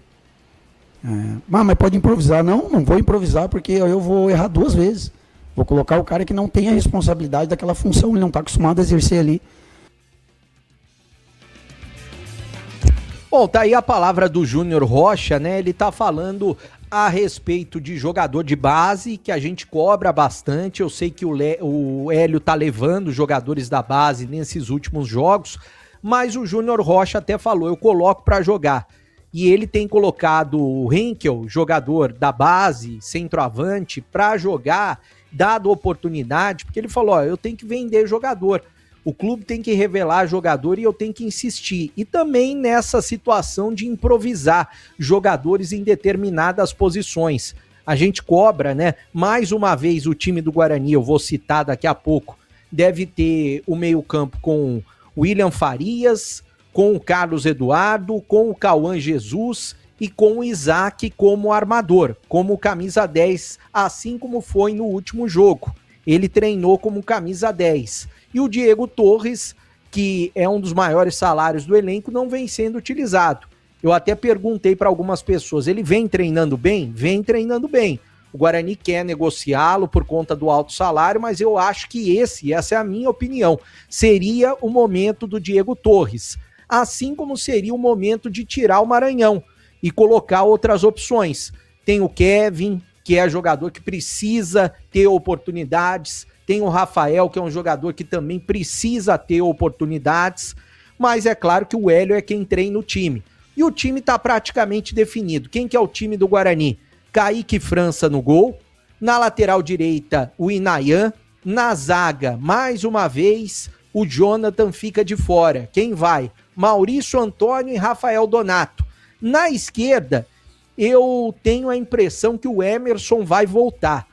Mas pode improvisar. Não vou improvisar porque eu vou errar 2 vezes. Vou colocar o cara que não tem a responsabilidade daquela função, ele não está acostumado a exercer ali. Bom, tá aí a palavra do Júnior Rocha, né? Ele tá falando a respeito de jogador de base, que a gente cobra bastante. Eu sei que o Hélio tá levando jogadores da base nesses últimos jogos, mas o Júnior Rocha até falou, eu coloco para jogar. e ele tem colocado o Henkel, jogador da base, centroavante, para jogar, dado oportunidade, porque ele falou, eu tenho que vender jogador, o clube tem que revelar jogador e eu tenho que insistir. E também nessa situação de improvisar jogadores em determinadas posições. A gente cobra, né? Mais uma vez o time do Guarani, eu vou citar daqui a pouco, deve ter o meio-campo com o William Farias, com o Carlos Eduardo, com o Cauã Jesus e com o Isaac como armador, como camisa 10, assim como foi no último jogo. Ele treinou como camisa 10. E o Diego Torres, que é um dos maiores salários do elenco, não vem sendo utilizado. Eu até perguntei para algumas pessoas, ele vem treinando bem? Vem treinando bem. O Guarani quer negociá-lo por conta do alto salário, mas eu acho que essa é a minha opinião, seria o momento do Diego Torres. Assim como seria o momento de tirar o Maranhão e colocar outras opções. Tem o Kevin, que é jogador que precisa ter oportunidades. Tem o Rafael, que é um jogador que também precisa ter oportunidades, mas é claro que o Hélio é quem treina o time. E o time está praticamente definido. Quem que é o time do Guarani? Kaique França no gol, na lateral direita o Inayan, na zaga, mais uma vez, o Jonathan fica de fora. Quem vai? Maurício Antônio e Rafael Donato. Na esquerda, eu tenho a impressão que o Emerson vai voltar.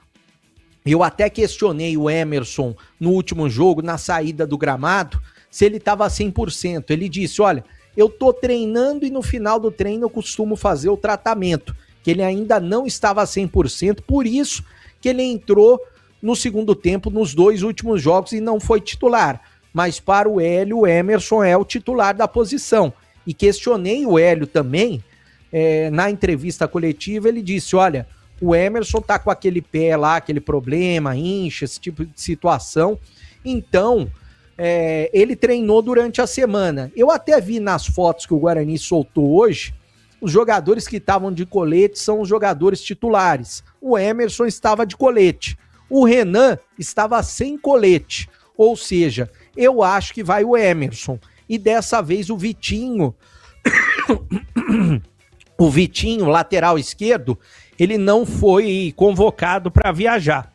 Eu até questionei o Emerson no último jogo, na saída do gramado, se ele estava 100%. Ele disse, olha, eu tô treinando e no final do treino eu costumo fazer o tratamento, que ele ainda não estava 100%, por isso que ele entrou no segundo tempo nos 2 últimos jogos e não foi titular. Mas para o Hélio, o Emerson é o titular da posição. E questionei o Hélio também, na entrevista coletiva, ele disse, olha, o Emerson tá com aquele pé lá, aquele problema, incha, esse tipo de situação. Então, ele treinou durante a semana. Eu até vi nas fotos que o Guarani soltou hoje, os jogadores que estavam de colete são os jogadores titulares. O Emerson estava de colete. O Renan estava sem colete. Ou seja, eu acho que vai o Emerson. E dessa vez o Vitinho, o Vitinho, lateral esquerdo, ele não foi convocado para viajar.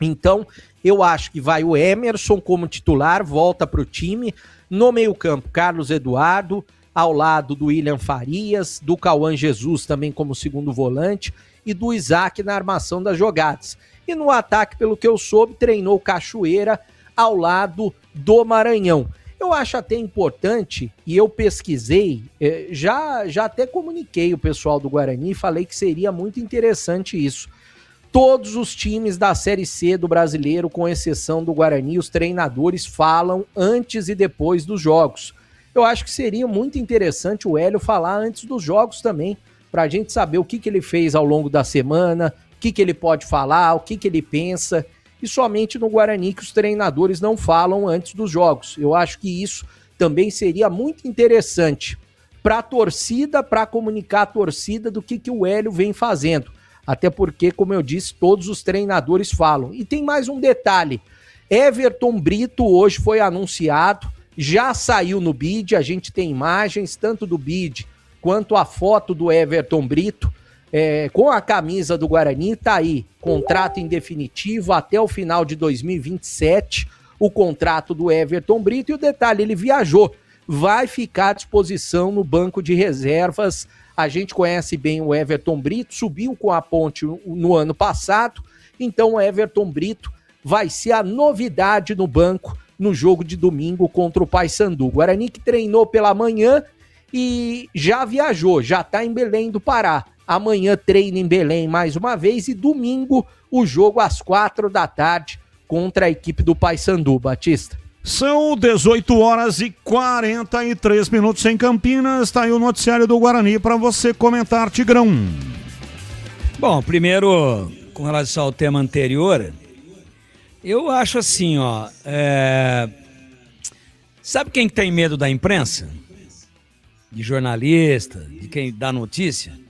Então, eu acho que vai o Emerson como titular, volta para o time. No meio-campo, Carlos Eduardo, ao lado do William Farias, do Cauã Jesus também como segundo volante e do Isaac na armação das jogadas. E no ataque, pelo que eu soube, treinou Cachoeira ao lado do Maranhão. Eu acho até importante, e eu pesquisei, já até comuniquei o pessoal do Guarani e falei que seria muito interessante isso. Todos os times da Série C do Brasileiro, com exceção do Guarani, os treinadores falam antes e depois dos jogos. Eu acho que seria muito interessante o Hélio falar antes dos jogos também, para a gente saber o que ele fez ao longo da semana, o que ele pode falar, o que ele pensa. E somente no Guarani que os treinadores não falam antes dos jogos. Eu acho que isso também seria muito interessante para a torcida, para comunicar a torcida do que o Hélio vem fazendo. Até porque, como eu disse, todos os treinadores falam. E tem mais um detalhe. Everton Brito hoje foi anunciado, já saiu no bid, a gente tem imagens tanto do bid quanto a foto do Everton Brito. Com a camisa do Guarani, tá aí, contrato em definitivo até o final de 2027, o contrato do Everton Brito, e o detalhe, ele viajou, vai ficar à disposição no banco de reservas. A gente conhece bem o Everton Brito, subiu com a Ponte no ano passado, então o Everton Brito vai ser a novidade no banco no jogo de domingo contra o Paysandu. Guarani que treinou pela manhã e já viajou, já tá em Belém do Pará. Amanhã treina em Belém mais uma vez e domingo o jogo às 4h contra a equipe do Paysandu, Batista. São 18h43 em Campinas. Tá aí o noticiário do Guarani para você comentar, Tigrão. Bom, primeiro, com relação ao tema anterior, eu acho assim, ó. Sabe quem tem medo da imprensa? De jornalista, de quem dá notícia?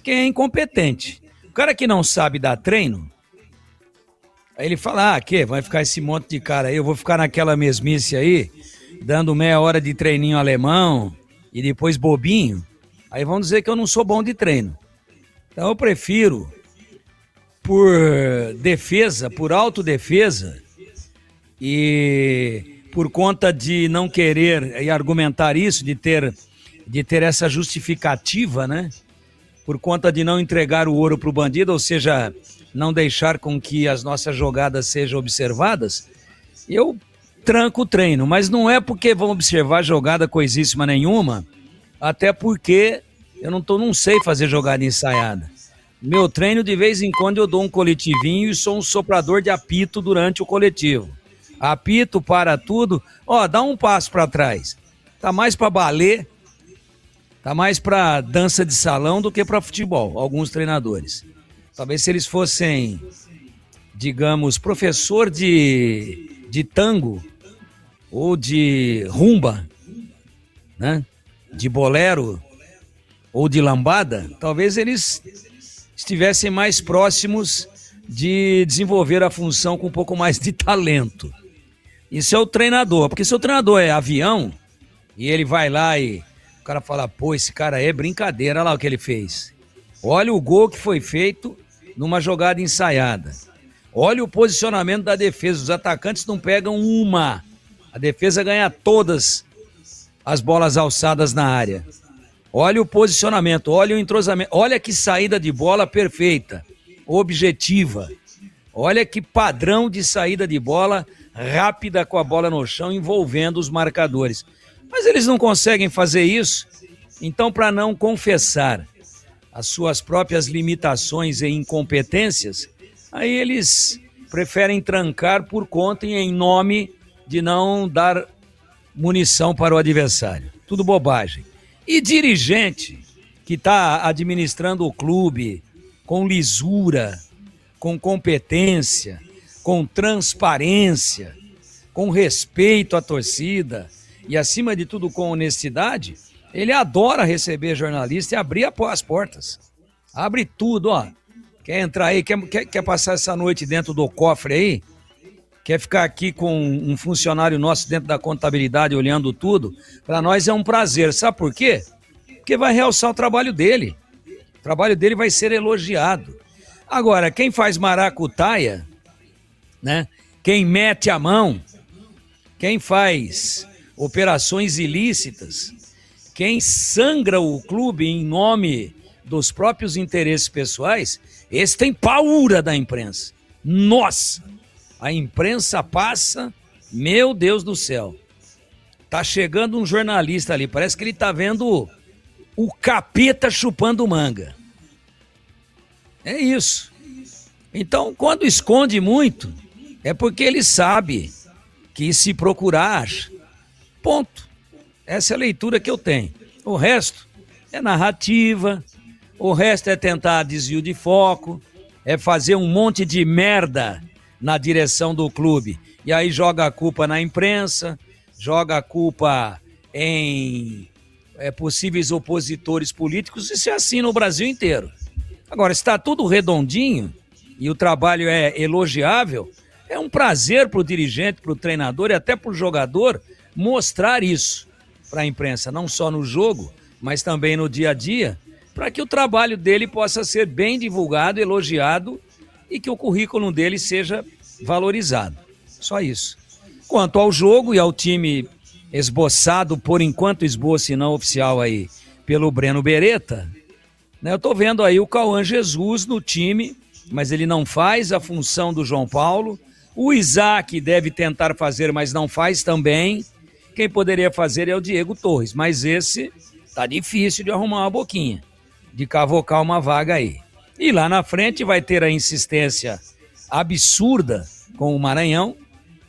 Quem é incompetente. O cara que não sabe dar treino, aí ele fala, vai ficar esse monte de cara aí, eu vou ficar naquela mesmice aí, dando meia hora de treininho alemão e depois bobinho. Aí vão dizer que eu não sou bom de treino. Então eu prefiro, por defesa, por autodefesa, e por conta de não querer e argumentar isso, de ter essa justificativa, né? Por conta de não entregar o ouro para o bandido, ou seja, não deixar com que as nossas jogadas sejam observadas, eu tranco o treino. Mas não é porque vão observar jogada coisíssima nenhuma, até porque eu não sei fazer jogada ensaiada. Meu treino, de vez em quando, eu dou um coletivinho e sou um soprador de apito durante o coletivo. Apito para tudo. Dá um passo para trás. Tá mais para balé, tá mais para dança de salão do que para futebol, alguns treinadores. Talvez se eles fossem, digamos, professor de tango ou de rumba, né? De bolero ou de lambada, talvez eles estivessem mais próximos de desenvolver a função com um pouco mais de talento. Isso é o treinador, porque se o treinador é avião e ele vai lá e o cara fala, pô, esse cara é brincadeira, olha lá o que ele fez. Olha o gol que foi feito numa jogada ensaiada. Olha o posicionamento da defesa, os atacantes não pegam uma, a defesa ganha todas as bolas alçadas na área. Olha o posicionamento, olha o entrosamento, olha que saída de bola perfeita, objetiva. Olha que padrão de saída de bola rápida com a bola no chão, envolvendo os marcadores. Mas eles não conseguem fazer isso, então, para não confessar as suas próprias limitações e incompetências, aí eles preferem trancar por conta e em nome de não dar munição para o adversário. Tudo bobagem. E dirigente que está administrando o clube com lisura, com competência, com transparência, com respeito à torcida e, acima de tudo, com honestidade, ele adora receber jornalista e abrir as portas. Abre tudo, Quer entrar aí, quer passar essa noite dentro do cofre aí? Quer ficar aqui com um funcionário nosso dentro da contabilidade olhando tudo? Para nós é um prazer. Sabe por quê? Porque vai realçar o trabalho dele. O trabalho dele vai ser elogiado. Agora, quem faz maracutaia, né? Quem mete a mão, quem faz operações ilícitas, quem sangra o clube em nome dos próprios interesses pessoais, esse tem paura da imprensa. Nossa! A imprensa passa, meu Deus do céu. Tá chegando um jornalista ali, parece que ele tá vendo o capeta chupando manga. É isso. Então, quando esconde muito, é porque ele sabe que se procurar, ponto. Essa é a leitura que eu tenho. O resto é narrativa, o resto é tentar desvio de foco, é fazer um monte de merda na direção do clube. E aí joga a culpa na imprensa, joga a culpa em possíveis opositores políticos. Isso é assim no Brasil inteiro. Agora, está tudo redondinho e o trabalho é elogiável, é um prazer para o dirigente, para o treinador e até para o jogador mostrar isso para a imprensa, não só no jogo, mas também no dia a dia, para que o trabalho dele possa ser bem divulgado, elogiado e que o currículo dele seja valorizado. Só isso. Quanto ao jogo e ao time esboçado, por enquanto esboço e não oficial aí, pelo Breno Beretta, né, eu estou vendo aí o Cauã Jesus no time, mas ele não faz a função do João Paulo. O Isaac deve tentar fazer, mas não faz também. Quem poderia fazer é o Diego Torres, mas esse tá difícil de arrumar uma boquinha, de cavocar uma vaga aí. E lá na frente vai ter a insistência absurda com o Maranhão,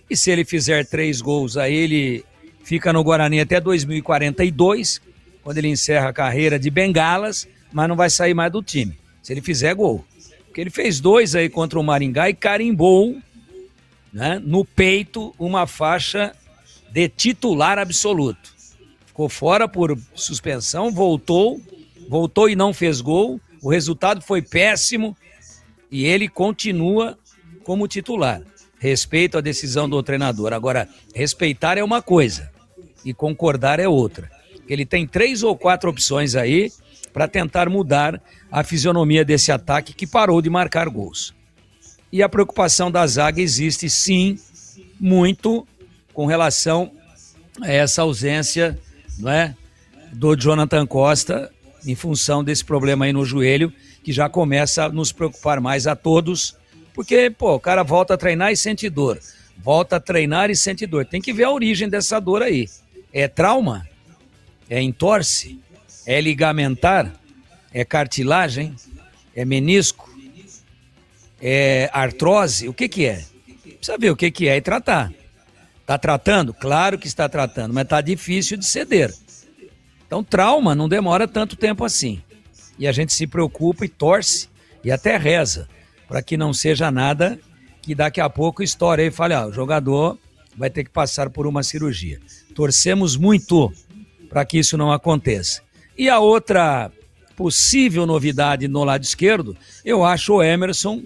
e se ele fizer 3 gols aí, ele fica no Guarani até 2042, quando ele encerra a carreira de bengalas, mas não vai sair mais do time, se ele fizer gol. Porque ele fez 2 aí contra o Maringá e carimbou, né, no peito uma faixa de titular absoluto. Ficou fora por suspensão, voltou e não fez gol, o resultado foi péssimo e ele continua como titular. Respeito à decisão do treinador. Agora, respeitar é uma coisa e concordar é outra. Ele tem 3 ou 4 opções aí para tentar mudar a fisionomia desse ataque que parou de marcar gols. E a preocupação da zaga existe sim, muito, com relação a essa ausência, não é, do Jonathan Costa, em função desse problema aí no joelho, que já começa a nos preocupar mais a todos, porque, o cara volta a treinar e sente dor, volta a treinar e sente dor. Tem que ver a origem dessa dor aí. É trauma? É entorse? É ligamentar? É cartilagem? É menisco? É artrose? O que é? Precisa ver o que é e tratar. Está tratando? Claro que está tratando, mas está difícil de ceder. Então, trauma não demora tanto tempo assim. E a gente se preocupa e torce e até reza para que não seja nada que daqui a pouco estoure e fale, o jogador vai ter que passar por uma cirurgia. Torcemos muito para que isso não aconteça. E a outra possível novidade no lado esquerdo, eu acho o Emerson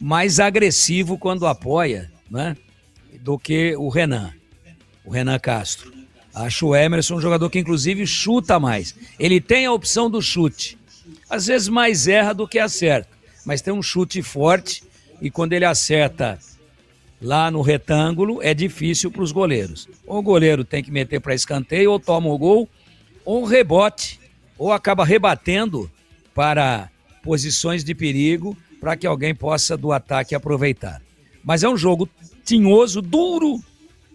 mais agressivo quando apoia, né, do que o Renan Castro. Acho o Emerson um jogador que inclusive chuta mais. Ele tem a opção do chute. Às vezes mais erra do que acerta, mas tem um chute forte e quando ele acerta lá no retângulo é difícil para os goleiros. Ou o goleiro tem que meter para escanteio, ou toma o gol, ou rebote, ou acaba rebatendo para posições de perigo para que alguém possa do ataque aproveitar. Mas é um jogo tinhoso, duro,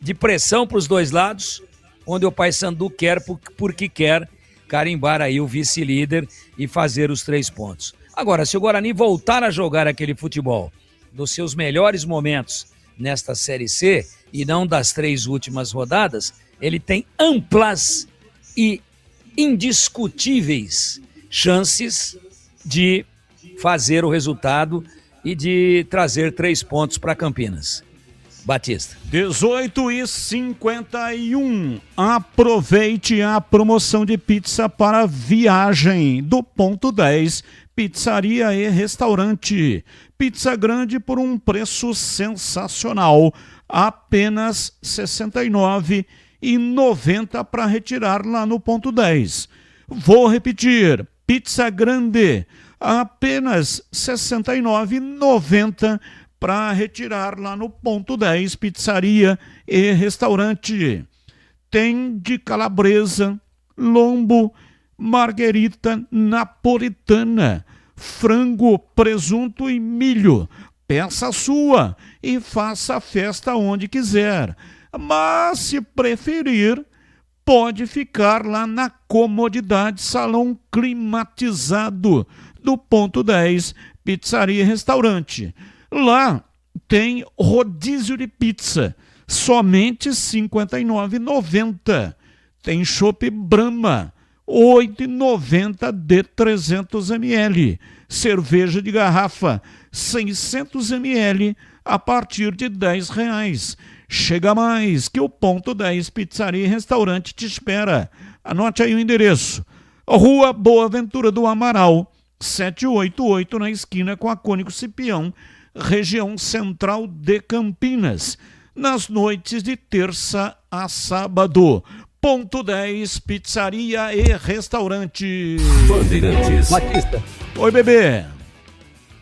de pressão para os dois lados, onde o Paysandu quer porque quer carimbar aí o vice-líder e fazer os 3 pontos. Agora, se o Guarani voltar a jogar aquele futebol dos seus melhores momentos nesta Série C e não das 3 últimas rodadas, ele tem amplas e indiscutíveis chances de fazer o resultado e de trazer 3 pontos para Campinas. Batista. 18h51. Aproveite a promoção de pizza para viagem do Ponto 10, Pizzaria e Restaurante. Pizza grande por um preço sensacional, apenas R$ 69,90 para retirar lá no Ponto 10. Vou repetir, pizza grande, apenas R$ 69,90 para retirar lá no Ponto 10, Pizzaria e Restaurante. Tem de calabresa, lombo, marguerita napolitana, frango, presunto e milho. Peça a sua e faça a festa onde quiser. Mas, se preferir, pode ficar lá na comodidade, salão climatizado do Ponto 10, Pizzaria e Restaurante. Lá tem rodízio de pizza, somente R$ 59,90. Tem chopp Brahma, R$ 8,90 de 300 ml. Cerveja de garrafa, 600 ml, a partir de R$ 10,00. Chega mais, que o Ponto 10 Pizzaria e Restaurante te espera. Anote aí o endereço. Rua Boa Ventura do Amaral, 788, na esquina com a Cônigo Cipião, região central de Campinas, nas noites de terça a sábado. Ponto 10, Pizzaria e Restaurante. Bandeirantes. Batista. Oi, bebê.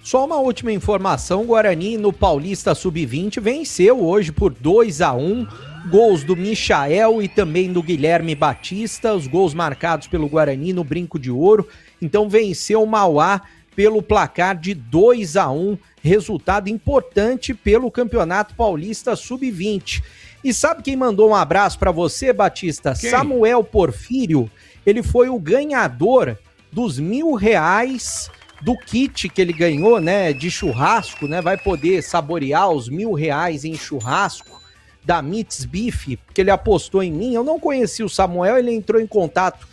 Só uma última informação, Guarani no Paulista Sub-20 venceu hoje por 2-1, gols do Michael e também do Guilherme Batista, os gols marcados pelo Guarani no Brinco de Ouro, então venceu o Mauá pelo placar de 2-1, resultado importante pelo Campeonato Paulista Sub-20. E sabe quem mandou um abraço para você, Batista? Quem? Samuel Porfírio, ele foi o ganhador dos R$1.000 do kit que ele ganhou, né, de churrasco, né, vai poder saborear os R$1.000 em churrasco da Meats Beef, porque ele apostou em mim. Eu não conheci o Samuel, ele entrou em contato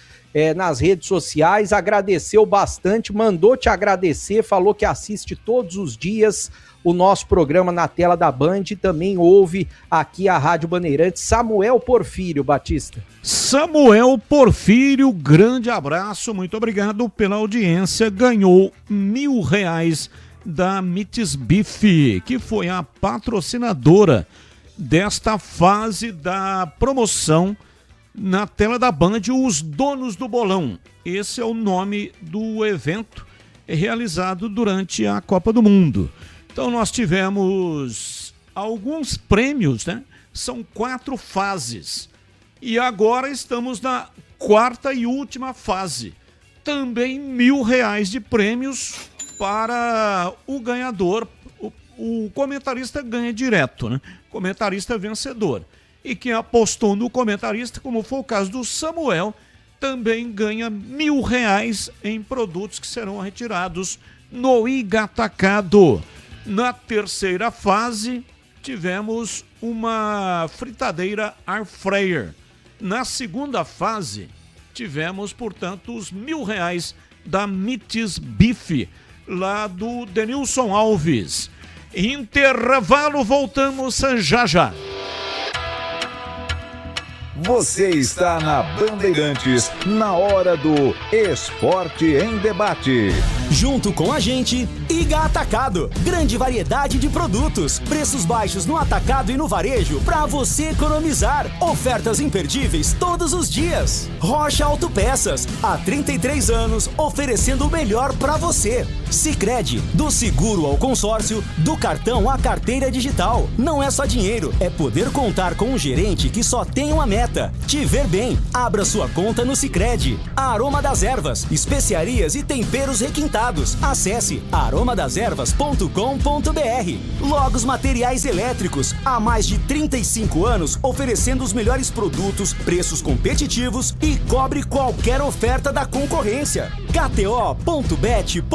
nas redes sociais, agradeceu bastante, mandou te agradecer, falou que assiste todos os dias o nosso programa na tela da Band e também ouve aqui a Rádio Bandeirantes. Samuel Porfírio, Batista. Samuel Porfírio, grande abraço, muito obrigado pela audiência, ganhou R$1.000 da Meats Beef, que foi a patrocinadora desta fase da promoção na tela da Band, os donos do bolão. esse é o nome do evento realizado durante a Copa do Mundo. Então nós tivemos alguns prêmios, né? São 4 fases. E agora estamos na 4ª e última fase. Também R$1.000 de prêmios para o ganhador. O comentarista ganha direto, né? Comentarista vencedor. E quem apostou no comentarista, como foi o caso do Samuel, também ganha R$1.000 em produtos que serão retirados no Iga Atacado. Na 3ª fase, tivemos uma fritadeira Air Fryer. Na 2ª fase, tivemos, portanto, os R$1.000 da Mites Beef, lá do Denilson Alves. Intervalo, voltamos já já. Você está na Bandeirantes, na hora do Esporte em Debate. Junto com a gente, Iga Atacado. Grande variedade de produtos, preços baixos no atacado e no varejo para você economizar. Ofertas imperdíveis todos os dias. Rocha Autopeças, há 33 anos, oferecendo o melhor para você. Sicredi, do seguro ao consórcio, do cartão à carteira digital. Não é só dinheiro, é poder contar com um gerente que só tem uma meta: te ver bem. Abra sua conta no Sicredi. Aroma das Ervas, especiarias e temperos requintados. Acesse aromadeservas.com.br. Logos Materiais Elétricos, há mais de 35 anos oferecendo os melhores produtos, preços competitivos e cobre qualquer oferta da concorrência. KTO.bet.br.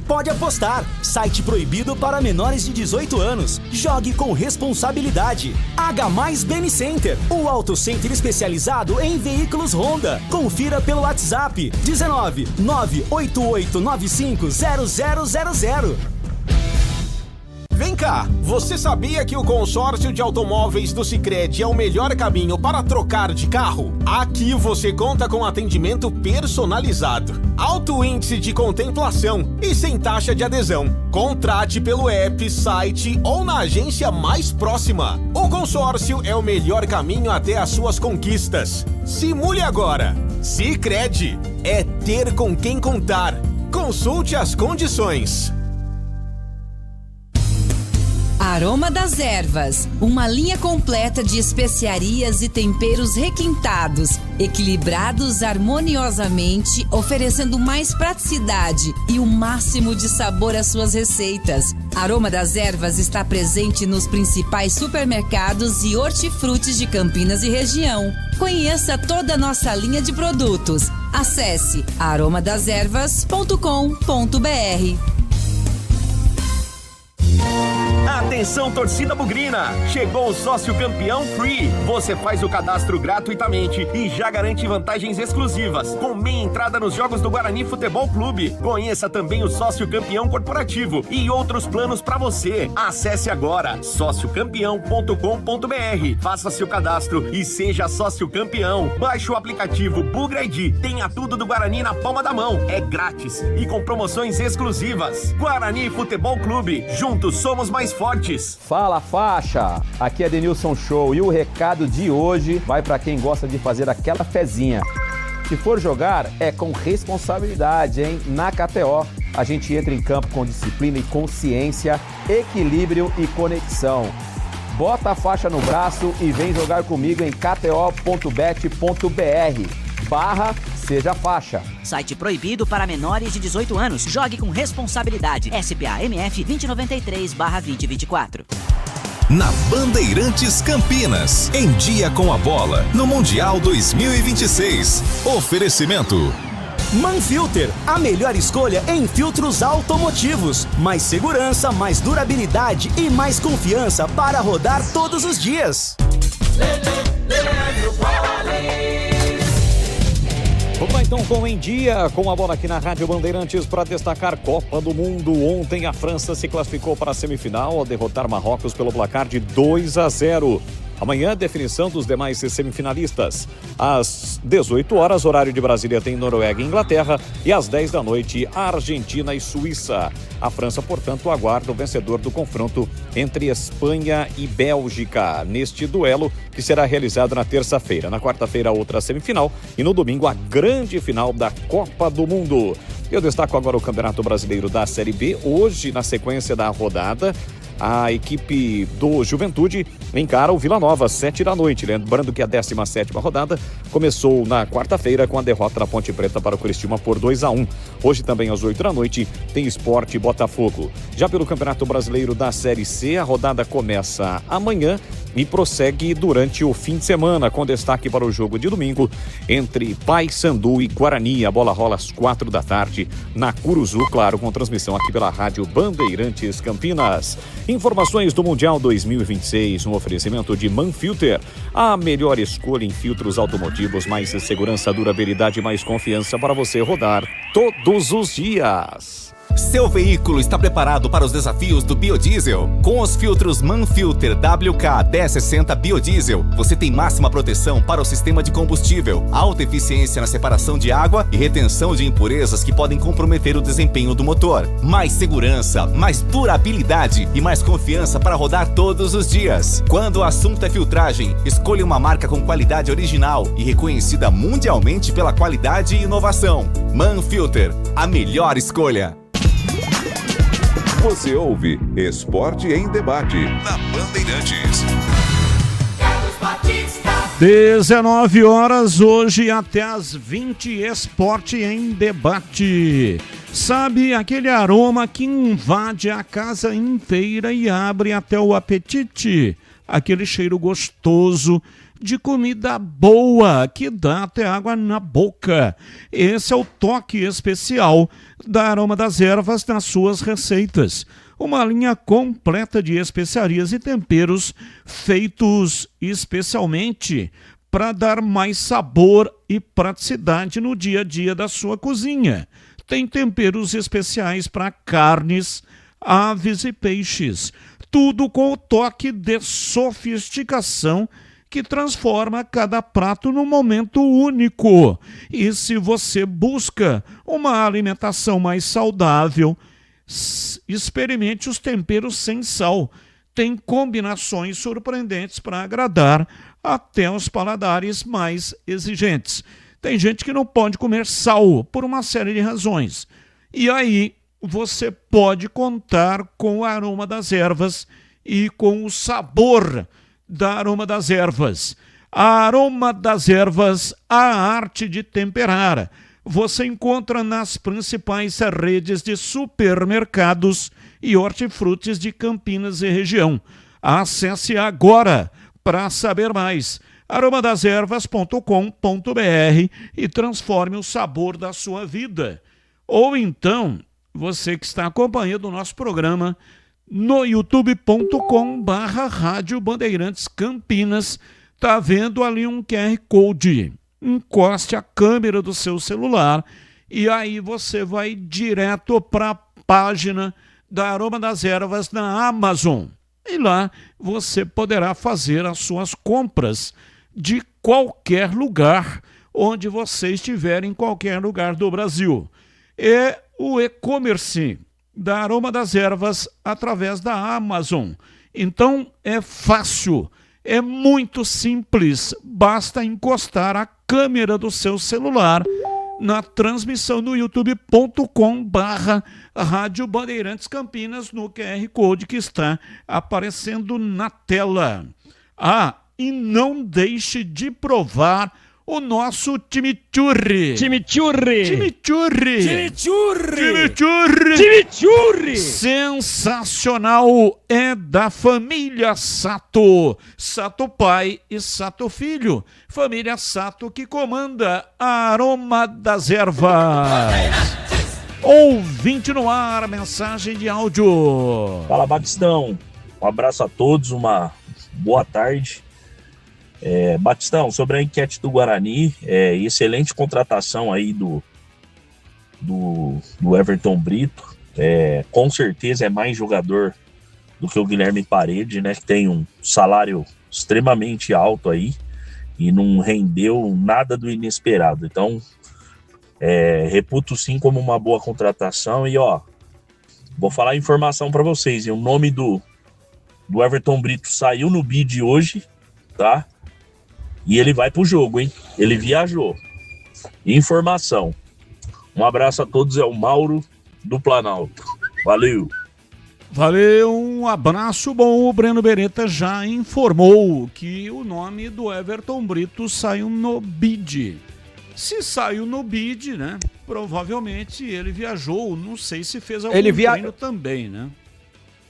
Pode apostar. Site proibido para menores de 18 anos. Jogue com responsabilidade. H+ Beni Center, o auto center especializado em veículos Honda. Confira pelo WhatsApp 19 988950000. Vem cá, você sabia que o consórcio de automóveis do Sicredi é o melhor caminho para trocar de carro? Aqui você conta com atendimento personalizado, alto índice de contemplação e sem taxa de adesão. Contrate pelo app, site ou na agência mais próxima. O consórcio é o melhor caminho até as suas conquistas. Simule agora. Sicredi é ter com quem contar. Consulte as condições. Aroma das Ervas, uma linha completa de especiarias e temperos requintados, equilibrados harmoniosamente, oferecendo mais praticidade e o máximo de sabor às suas receitas. Aroma das Ervas está presente nos principais supermercados e hortifrutis de Campinas e região. Conheça toda a nossa linha de produtos. Acesse aromadeservas.com.br. Atenção, torcida bugrina! Chegou o Sócio Campeão Free. Você faz o cadastro gratuitamente e já garante vantagens exclusivas, com meia entrada nos jogos do Guarani Futebol Clube. Conheça também o Sócio Campeão Corporativo e outros planos para você. Acesse agora sociocampeão.com.br. Faça seu cadastro e seja sócio campeão. Baixe o aplicativo Bugra ID. Tenha tudo do Guarani na palma da mão. É grátis e com promoções exclusivas. Guarani Futebol Clube. Juntos somos mais fortes. Fala, faixa! Aqui é Denilson Show e o recado de hoje vai para quem gosta de fazer aquela fezinha. Se for jogar, é com responsabilidade, hein? Na KTO, a gente entra em campo com disciplina e consciência, equilíbrio e conexão. Bota a faixa no braço e vem jogar comigo em kto.bet.br/Seja Faixa. Site proibido para menores de 18 anos. Jogue com responsabilidade. SPA MF 2093/2024. Na Bandeirantes Campinas, em dia com a bola, no Mundial 2026. Oferecimento Manfilter, a melhor escolha em filtros automotivos. Mais segurança, mais durabilidade e mais confiança para rodar todos os dias. Vamos lá então com Em Dia, com a bola aqui na Rádio Bandeirantes para destacar Copa do Mundo. Ontem a França se classificou para a semifinal ao derrotar Marrocos pelo placar de 2-0. Amanhã, definição dos demais semifinalistas. Às 18 horas, horário de Brasília, tem Noruega e Inglaterra. E às 10 da noite, Argentina e Suíça. A França, portanto, aguarda o vencedor do confronto entre Espanha e Bélgica. Neste duelo, que será realizado na terça-feira. Na quarta-feira, outra semifinal. E no domingo, a grande final da Copa do Mundo. Eu destaco agora o Campeonato Brasileiro da Série B. Hoje, na sequência da rodada, a equipe do Juventude encara o Vila Nova, 7 da noite. Lembrando que a 17ª rodada começou na quarta-feira com a derrota da Ponte Preta para o Criciúma por 2-1. Hoje também às 8 da noite tem Sport e Botafogo. Já pelo Campeonato Brasileiro da Série C, a rodada começa amanhã e prossegue durante o fim de semana, com destaque para o jogo de domingo entre Paysandu e Guarani. A bola rola às 4 da tarde na Curuzu, claro, com transmissão aqui pela Rádio Bandeirantes Campinas. Informações do Mundial 2026, um oferecimento de Manfilter, a melhor escolha em filtros automotivos, mais segurança, durabilidade e mais confiança para você rodar todos os dias. Seu veículo está preparado para os desafios do biodiesel? Com os filtros Manfilter WK1060 Biodiesel, você tem máxima proteção para o sistema de combustível, alta eficiência na separação de água e retenção de impurezas que podem comprometer o desempenho do motor. Mais segurança, mais durabilidade e mais confiança para rodar todos os dias. Quando o assunto é filtragem, escolha uma marca com qualidade original e reconhecida mundialmente pela qualidade e inovação. Manfilter, a melhor escolha. Você ouve Esporte em Debate na Bandeirantes. 19 horas, hoje até às 20, Esporte em Debate. Sabe aquele aroma que invade a casa inteira e abre até o apetite? Aquele cheiro gostoso de comida boa que dá até água na boca. Esse é o toque especial da Aroma das Ervas nas suas receitas. Uma linha completa de especiarias e temperos feitos especialmente para dar mais sabor e praticidade no dia a dia da sua cozinha. Tem temperos especiais para carnes, aves e peixes. Tudo com o toque de sofisticação que transforma cada prato num momento único. E se você busca uma alimentação mais saudável, experimente os temperos sem sal. Tem combinações surpreendentes para agradar até os paladares mais exigentes. Tem gente que não pode comer sal por uma série de razões. E aí você pode contar com o Aroma das Ervas e com o sabor da Aroma das Ervas. A Aroma das Ervas, a arte de temperar. Você encontra nas principais redes de supermercados e hortifrutis de Campinas e região. Acesse agora para saber mais. aromadeservas.com.br e transforme o sabor da sua vida. Ou então, você que está acompanhando o nosso programa no youtube.com/Rádio Bandeirantes Campinas, tá vendo ali um QR Code. Encoste a câmera do seu celular e aí você vai direto para a página da Aroma das Ervas na Amazon. E lá você poderá fazer as suas compras de qualquer lugar, onde você estiver, em qualquer lugar do Brasil. É o e-commerce da Aroma das Ervas através da Amazon. Então é fácil, é muito simples, basta encostar a câmera do seu celular na transmissão no youtube.com/Rádio Bandeirantes Campinas no QR Code que está aparecendo na tela. Ah, e não deixe de provar o nosso chimichurri. Chimichurri. Chimichurri. Chimichurri. Chimichurri. Chimichurri. Sensacional, é da família Sato. Sato pai e Sato filho. Família Sato que comanda a Aroma das Ervas. Ouvinte no ar, mensagem de áudio. Fala, Batistão. Um abraço a todos, uma boa tarde. Batistão, sobre a enquete do Guarani, excelente contratação aí do Everton Brito. Com certeza é mais jogador do que o Guilherme Parede, né? Que tem um salário extremamente alto aí e não rendeu nada do inesperado. Então, reputo sim como uma boa contratação. E ó, vou falar a informação para vocês. O nome do Everton Brito saiu no bid hoje, tá? E ele vai pro jogo, hein? Ele viajou. Informação. Um abraço a todos, é o Mauro do Planalto. Valeu! Valeu, um abraço bom. O Breno Beretta já informou que o nome do Everton Brito saiu no bid. Se saiu no bid, né? Provavelmente ele viajou. Não sei se fez algum treino também, né?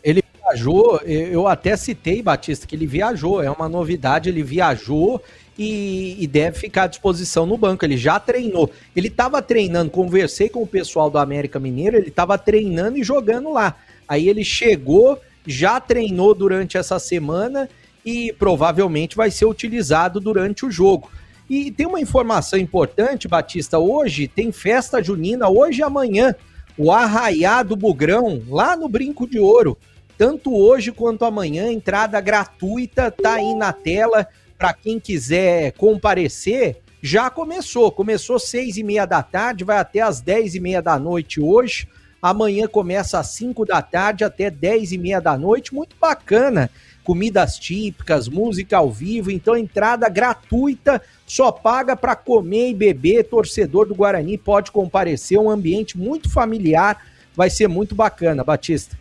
Ele viajou, eu até citei, Batista, que ele viajou. É uma novidade, ele viajou e deve ficar à disposição no banco. Ele já treinou. Ele estava treinando, conversei com o pessoal do América Mineiro, ele estava treinando e jogando lá. Aí ele chegou, já treinou durante essa semana e provavelmente vai ser utilizado durante o jogo. E tem uma informação importante, Batista, hoje tem festa junina, hoje e amanhã, o Arraiá do Bugrão, lá no Brinco de Ouro. Tanto hoje quanto amanhã, entrada gratuita, tá aí na tela, para quem quiser comparecer, já começou 6h30 da tarde, vai até às 10h30 da noite hoje. Amanhã começa às 5 da tarde até 10h30 da noite, muito bacana. Comidas típicas, música ao vivo, então entrada gratuita, só paga para comer e beber. Torcedor do Guarani pode comparecer, um ambiente muito familiar, vai ser muito bacana, Batista.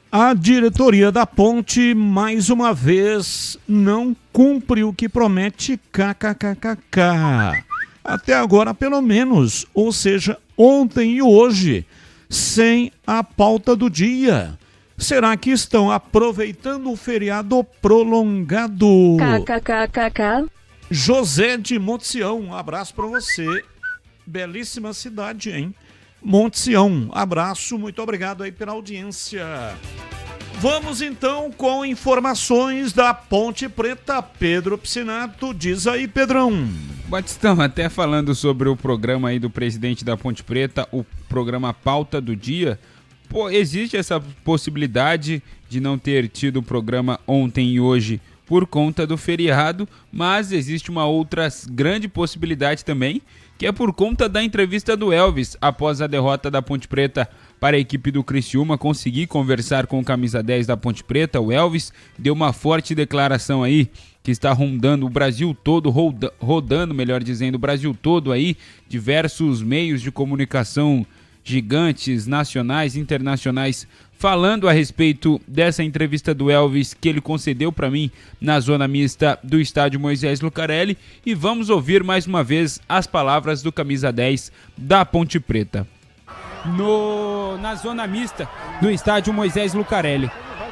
A diretoria da Ponte, mais uma vez, não cumpre o que promete, kkkk. Até agora, pelo menos, ou seja, ontem e hoje, sem a pauta do dia. Será que estão aproveitando o feriado prolongado? KKKKK. José de Monte Sião, um abraço para você. Belíssima cidade, hein? Monte Sião, abraço, muito obrigado aí pela audiência. Vamos então com informações da Ponte Preta. Pedro Piscinato, diz aí, Pedrão. Batistão, até falando sobre o programa aí do presidente da Ponte Preta, o programa Pauta do Dia, existe essa possibilidade de não ter tido o programa ontem e hoje por conta do feriado, mas existe uma outra grande possibilidade também, que é por conta da entrevista do Elvis após a derrota da Ponte Preta para a equipe do Criciúma. Consegui conversar com o camisa 10 da Ponte Preta, o Elvis, deu uma forte declaração aí, que está rondando o Brasil todo, rodando, melhor dizendo, o Brasil todo aí, diversos meios de comunicação gigantes, nacionais, internacionais, falando a respeito dessa entrevista do Elvis que ele concedeu para mim na zona mista do estádio Moisés Lucarelli, e vamos ouvir mais uma vez as palavras do camisa 10 da Ponte Preta. Na zona mista do estádio Moisés Lucarelli,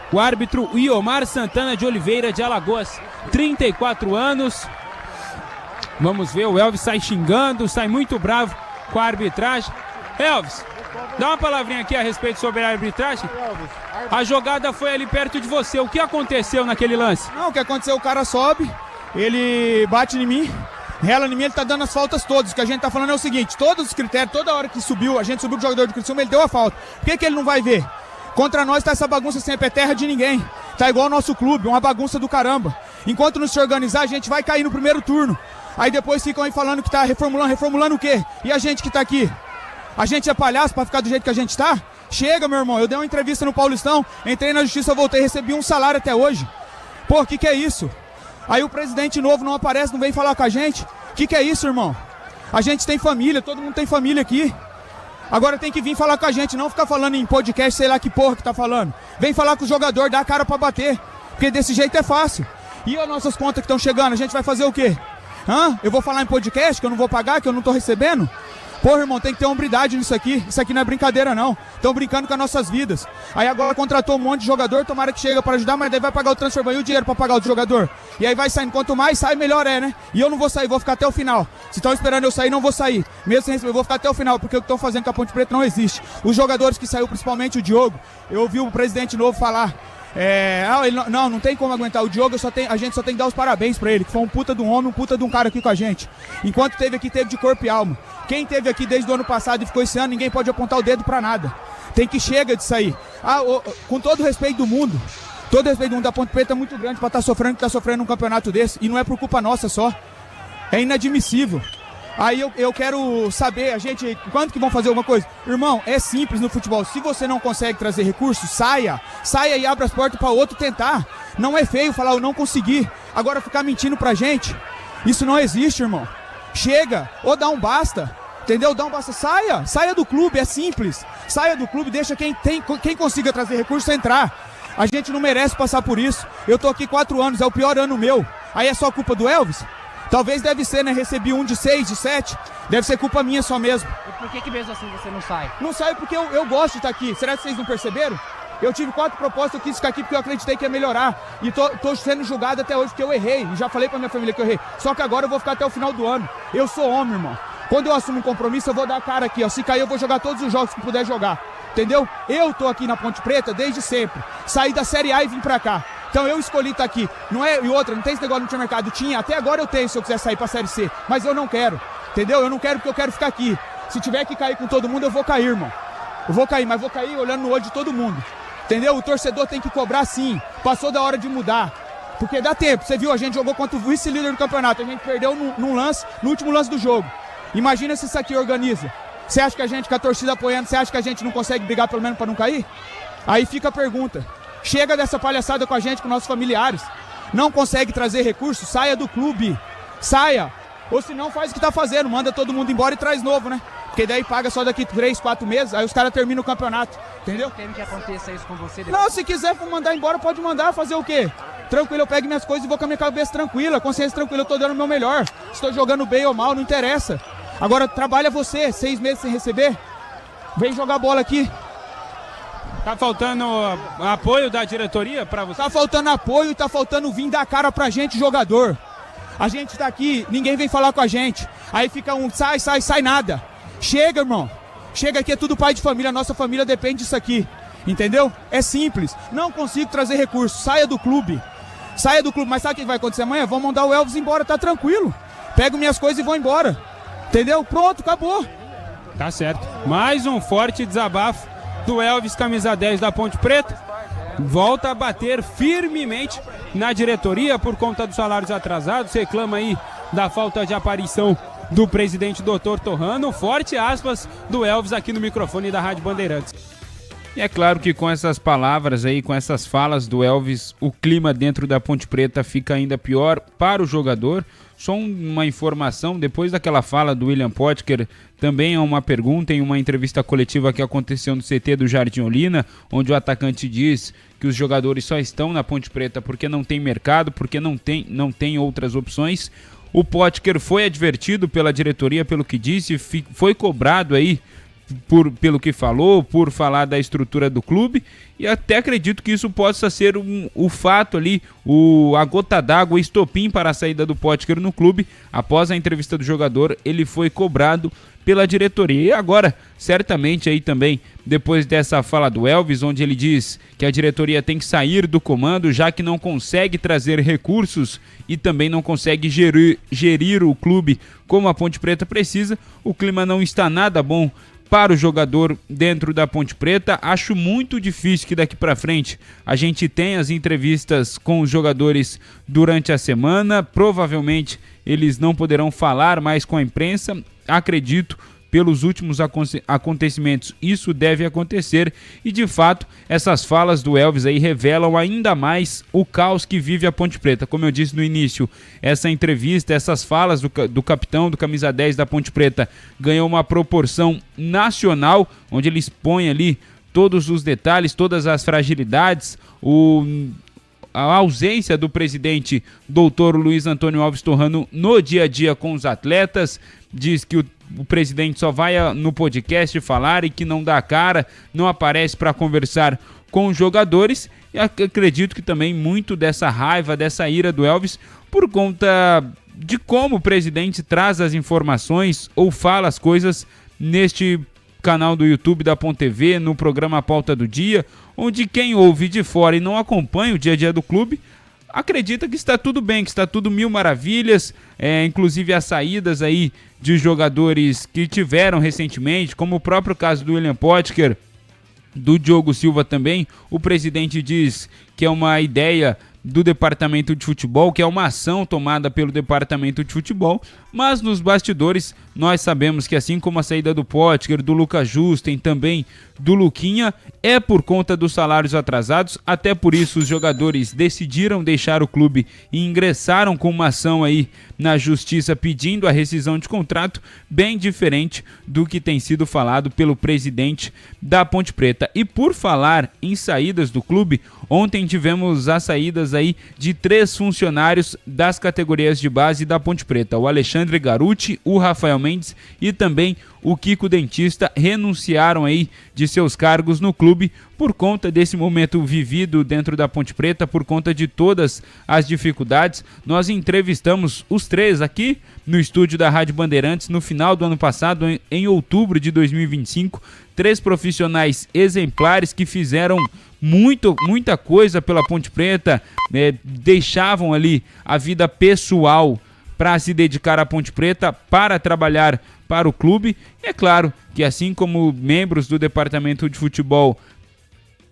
o árbitro Iomar Santana de Oliveira de Alagoas, 34 anos. Vamos ver, o Elvis sai xingando, sai muito bravo com a arbitragem. Elvis, dá uma palavrinha aqui a respeito sobre a arbitragem. A jogada foi ali perto de você, o que aconteceu naquele lance? Não, o que aconteceu, o cara sobe, ele bate em mim, rela em mim, ele tá dando as faltas todas. O que a gente tá falando é o seguinte, todos os critérios, toda hora que subiu, a gente subiu com o jogador do Criciúma, ele deu a falta. Por que ele não vai ver? Contra nós tá essa bagunça sempre, é terra de ninguém. Tá igual o nosso clube, uma bagunça do caramba. Enquanto não se organizar, a gente vai cair no primeiro turno. Aí depois ficam aí falando que tá reformulando o quê? E a gente que tá aqui? A gente é palhaço pra ficar do jeito que a gente tá? Chega, meu irmão, eu dei uma entrevista no Paulistão, entrei na justiça, voltei, recebi um salário até hoje. Pô, que é isso? Aí o presidente novo não aparece, não vem falar com a gente. Que é isso, irmão? A gente tem família, todo mundo tem família aqui. Agora tem que vir falar com a gente, não ficar falando em podcast, sei lá que porra que tá falando. Vem falar com o jogador, dá a cara pra bater, porque desse jeito é fácil. E as nossas contas que estão chegando, a gente vai fazer o quê? Eu vou falar em podcast que eu não vou pagar, que eu não tô recebendo? Porra, irmão, tem que ter hombridade nisso aqui. Isso aqui não é brincadeira, não. Estão brincando com as nossas vidas. Aí agora contratou um monte de jogador, tomara que chega para ajudar, mas daí vai pagar o transfer e o dinheiro para pagar o jogador. E aí vai saindo. Quanto mais sai, melhor é, né? E eu não vou sair, vou ficar até o final. Se estão esperando eu sair, não vou sair. Mesmo sem receber, eu vou ficar até o final, porque o que estão fazendo com a Ponte Preta não existe. Os jogadores que saiu, principalmente o Diogo, eu ouvi o presidente novo falar... não tem como aguentar o Diogo, a gente só tem que dar os parabéns pra ele, que foi um puta de um homem, um puta de um cara aqui com a gente. Enquanto teve aqui, teve de corpo e alma. Quem teve aqui desde o ano passado e ficou esse ano, ninguém pode apontar o dedo pra nada. Tem que chega disso aí. Com todo o respeito do mundo, Todo respeito do mundo da Ponte Preta é muito grande pra estar sofrendo o que tá sofrendo num campeonato desse. E não é por culpa nossa só. É inadmissível. Aí eu quero saber, quando que vão fazer alguma coisa? Irmão, é simples no futebol. Se você não consegue trazer recursos, saia e abra as portas para outro tentar. Não é feio falar eu não consegui. Agora ficar mentindo pra gente, isso não existe, irmão. Chega, ou dá um basta, entendeu? Dá um basta, saia do clube, é simples. Saia do clube, deixa quem consiga trazer recursos entrar. A gente não merece passar por isso. Eu tô aqui 4 anos, é o pior ano meu. Aí é só culpa do Elvis? Talvez deve ser, né? Recebi um de 6, de 7. Deve ser culpa minha só mesmo. E por que mesmo assim você não sai? Não saio porque eu gosto de estar aqui. Será que vocês não perceberam? Eu tive 4 propostas, eu quis ficar aqui porque eu acreditei que ia melhorar. E tô sendo julgado até hoje porque eu errei. E já falei pra minha família que eu errei. Só que agora eu vou ficar até o final do ano. Eu sou homem, irmão. Quando eu assumo um compromisso, eu vou dar a cara aqui, ó. Se cair, eu vou jogar todos os jogos que puder jogar. Entendeu? Eu tô aqui na Ponte Preta desde sempre. Saí da Série A e vim pra cá. Então eu escolhi estar aqui. Não é, e outra, não tem esse negócio, não tinha mercado. Tinha, até agora eu tenho se eu quiser sair pra Série C. Mas eu não quero. Entendeu? Eu não quero porque eu quero ficar aqui. Se tiver que cair com todo mundo, eu vou cair, irmão. Eu vou cair, mas vou cair olhando no olho de todo mundo. Entendeu? O torcedor tem que cobrar sim. Passou da hora de mudar. Porque dá tempo. Você viu, a gente jogou contra o vice-líder do campeonato. A gente perdeu no último lance do jogo. Imagina se isso aqui organiza. Você acha que a gente, com a torcida apoiando, você acha que a gente não consegue brigar pelo menos pra não cair? Aí fica a pergunta. Chega dessa palhaçada com a gente, com nossos familiares. Não consegue trazer recursos? Saia do clube. Saia. Ou se não, faz o que tá fazendo. Manda todo mundo embora e traz novo, né? Porque daí paga só daqui 3, 4 meses, aí os caras terminam o campeonato. Entendeu? Tem que aconteça isso com você depois. Não, se quiser mandar embora, pode mandar. Fazer o quê? Tranquilo, eu pego minhas coisas e vou com a minha cabeça tranquila, consciência tranquila. Eu tô dando o meu melhor. Estou jogando bem ou mal, não interessa. Agora, trabalha você, 6 meses sem receber. Vem jogar bola aqui. Tá faltando apoio da diretoria pra você? Tá faltando apoio e tá faltando vir dar cara pra gente, jogador. A gente tá aqui, ninguém vem falar com a gente. Aí fica um sai nada. Chega, irmão. Chega aqui, é tudo pai de família. Nossa família depende disso aqui. Entendeu? É simples. Não consigo trazer recursos. Saia do clube. Saia do clube. Mas sabe o que vai acontecer amanhã? Vão mandar o Elvis embora, tá tranquilo. Pego minhas coisas e vou embora. Entendeu? Pronto, acabou. Tá certo. Mais um forte desabafo do Elvis, camisa 10 da Ponte Preta. Volta a bater firmemente na diretoria por conta dos salários atrasados. Reclama aí da falta de aparição do presidente Dr. Torrano. Forte aspas do Elvis aqui no microfone da Rádio Bandeirantes. E é claro que com essas palavras aí, com essas falas do Elvis, o clima dentro da Ponte Preta fica ainda pior para o jogador. Só uma informação, depois daquela fala do William Potker, também há uma pergunta em uma entrevista coletiva que aconteceu no CT do Jardim Olina, onde o atacante diz que os jogadores só estão na Ponte Preta porque não tem mercado, porque não tem outras opções. O Potker foi advertido pela diretoria pelo que disse, foi cobrado aí pelo que falou, por falar da estrutura do clube, e até acredito que isso possa ser o fato ali, a gota d'água, o estopim para a saída do Potker no clube. Após a entrevista do jogador, ele foi cobrado pela diretoria. E agora, certamente aí também, depois dessa fala do Elvis, onde ele diz que a diretoria tem que sair do comando, já que não consegue trazer recursos e também não consegue gerir o clube como a Ponte Preta precisa, o clima não está nada bom para o jogador dentro da Ponte Preta. Acho muito difícil que daqui para frente a gente tenha as entrevistas com os jogadores durante a semana. Provavelmente eles não poderão falar mais com a imprensa. Acredito, pelos últimos acontecimentos, isso deve acontecer. E de fato, essas falas do Elvis aí revelam ainda mais o caos que vive a Ponte Preta. Como eu disse no início, essa entrevista, essas falas do capitão, do camisa 10 da Ponte Preta, ganhou uma proporção nacional, onde ele expõe ali todos os detalhes, todas as fragilidades, a ausência do presidente Dr. Luiz Antônio Alves Torrano no dia a dia com os atletas. Diz que o presidente só vai no podcast falar e que não dá a cara, não aparece para conversar com os jogadores. E acredito que também muito dessa raiva, dessa ira do Elvis, por conta de como o presidente traz as informações ou fala as coisas neste canal do YouTube da Ponte TV, no programa Pauta do Dia, onde quem ouve de fora e não acompanha o dia a dia do clube acredita que está tudo bem, que está tudo mil maravilhas, inclusive as saídas aí de jogadores que tiveram recentemente, como o próprio caso do William Potker, do Diogo Silva também. O presidente diz que é uma ideia do departamento de futebol, que é uma ação tomada pelo departamento de futebol, mas nos bastidores nós sabemos que assim como a saída do Potker, do Lucas Justen, também do Luquinha, é por conta dos salários atrasados. Até por isso os jogadores decidiram deixar o clube e ingressaram com uma ação aí na justiça pedindo a rescisão de contrato, bem diferente do que tem sido falado pelo presidente da Ponte Preta. E por falar em saídas do clube, ontem tivemos as saídas aí de 3 funcionários das categorias de base da Ponte Preta: o Alexandre Garuti, o Rafael Mendes e também o Kiko Dentista renunciaram aí de seus cargos no clube por conta desse momento vivido dentro da Ponte Preta, por conta de todas as dificuldades. Nós entrevistamos os 3 aqui no estúdio da Rádio Bandeirantes no final do ano passado, em outubro de 2025, 3 profissionais exemplares que fizeram muita coisa pela Ponte Preta, deixavam ali a vida pessoal para se dedicar à Ponte Preta, para trabalhar para o clube. E é claro que assim como membros do departamento de futebol,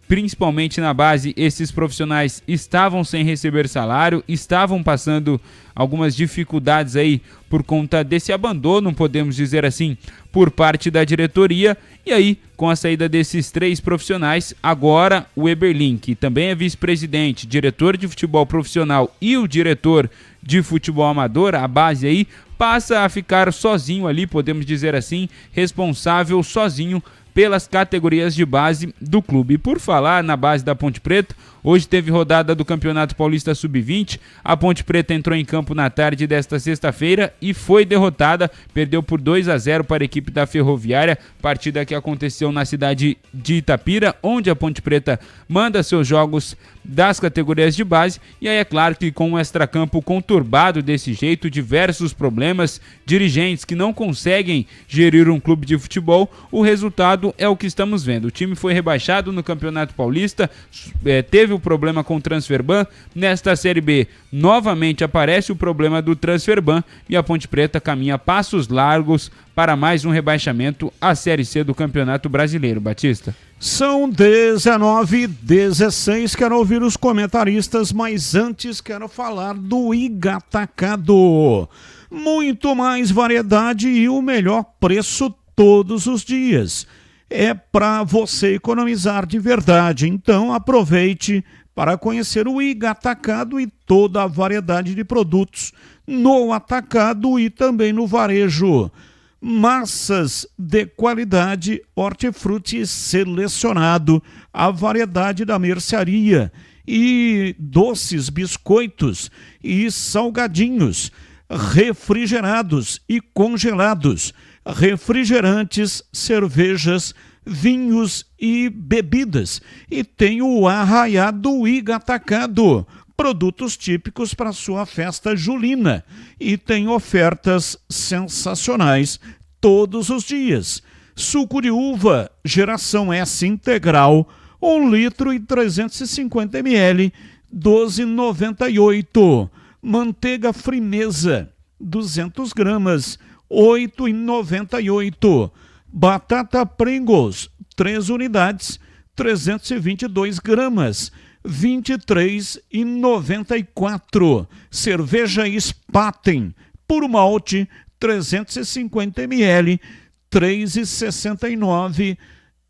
principalmente na base, esses profissionais estavam sem receber salário, estavam passando algumas dificuldades aí por conta desse abandono, podemos dizer assim, por parte da diretoria. E aí, com a saída desses 3 profissionais, agora o Eberlin, que também é vice-presidente, diretor de futebol profissional e o diretor de futebol amador, a base aí, passa a ficar sozinho ali, podemos dizer assim, responsável sozinho pelas categorias de base do clube. E por falar na base da Ponte Preta, hoje teve rodada do Campeonato Paulista Sub-20. A Ponte Preta entrou em campo na tarde desta sexta-feira e foi derrotada, perdeu por 2-0 para a equipe da Ferroviária, partida que aconteceu na cidade de Itapira, onde a Ponte Preta manda seus jogos das categorias de base. E aí é claro que com um extracampo conturbado desse jeito, diversos problemas, dirigentes que não conseguem gerir um clube de futebol, o resultado é o que estamos vendo. O time foi rebaixado no Campeonato Paulista, teve o problema com o Transferban. Nesta Série B, novamente aparece o problema do Transferban e a Ponte Preta caminha passos largos para mais um rebaixamento à Série C do Campeonato Brasileiro. Batista. São 19h16, quero ouvir os comentaristas, mas antes quero falar do Iga Atacado. Muito mais variedade e o melhor preço todos os dias. É para você economizar de verdade, então aproveite para conhecer o Iga Atacado e toda a variedade de produtos no atacado e também no varejo. Massas de qualidade, hortifruti selecionado, a variedade da mercearia e doces, biscoitos e salgadinhos, refrigerados e congelados, refrigerantes, cervejas, vinhos e bebidas. E tem o Arraiá do Iga Atacado, produtos típicos para sua festa julina, e tem ofertas sensacionais todos os dias. Suco de uva, geração S integral, 1 litro e 350 ml, 12,98. Manteiga Frimeza, 200 gramas, 8,98. Batata Pringles, 3 unidades, 322 gramas, 23,94. Cerveja Spaten, puro malte, 350 ml, 3,69.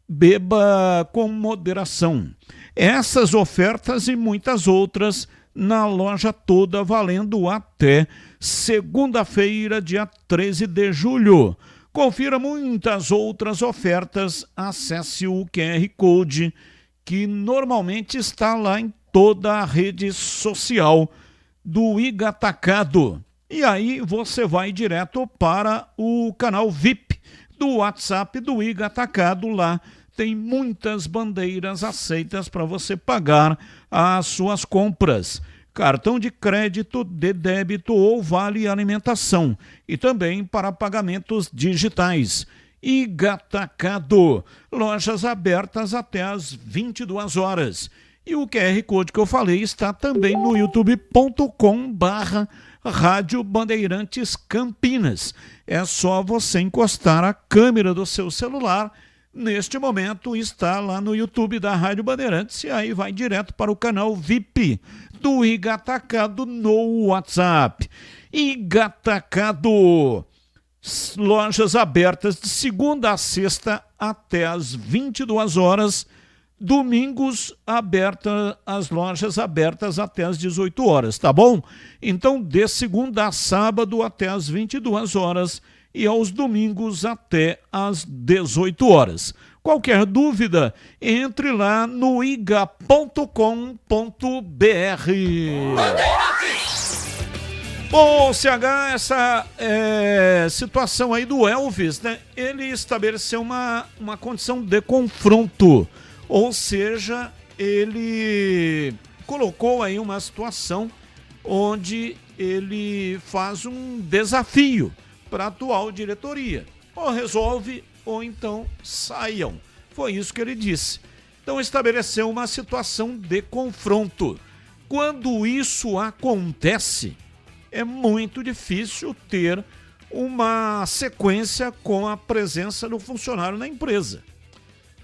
Beba com moderação. Essas ofertas e muitas outras na loja toda, valendo até segunda-feira, dia 13 de julho. Confira muitas outras ofertas, acesse o QR Code que normalmente está lá em toda a rede social do Iga Atacado. E aí você vai direto para o canal VIP do WhatsApp do Iga Atacado. Lá tem muitas bandeiras aceitas para você pagar as suas compras. Cartão de crédito, de débito ou vale alimentação. E também para pagamentos digitais. Iga Atacado, lojas abertas até às 22 horas. E o QR Code que eu falei está também no youtube.com/Rádio Bandeirantes Campinas. É só você encostar a câmera do seu celular neste momento está lá no YouTube da Rádio Bandeirantes e aí vai direto para o canal VIP do Iga Atacado no WhatsApp. Iga Atacado, lojas abertas de segunda a sexta até às 22 horas, domingos as lojas abertas até às 18 horas, tá bom? Então, de segunda a sábado até às 22 horas e aos domingos até às 18 horas. Qualquer dúvida, entre lá no iga.com.br. Bom, CH, essa situação aí do Elvis, né? Ele estabeleceu uma condição de confronto, ou seja, ele colocou aí uma situação onde ele faz um desafio para a atual diretoria. Ou resolve, ou então saiam. Foi isso que ele disse. Então estabeleceu uma situação de confronto. Quando isso acontece, é muito difícil ter uma sequência com a presença do funcionário na empresa.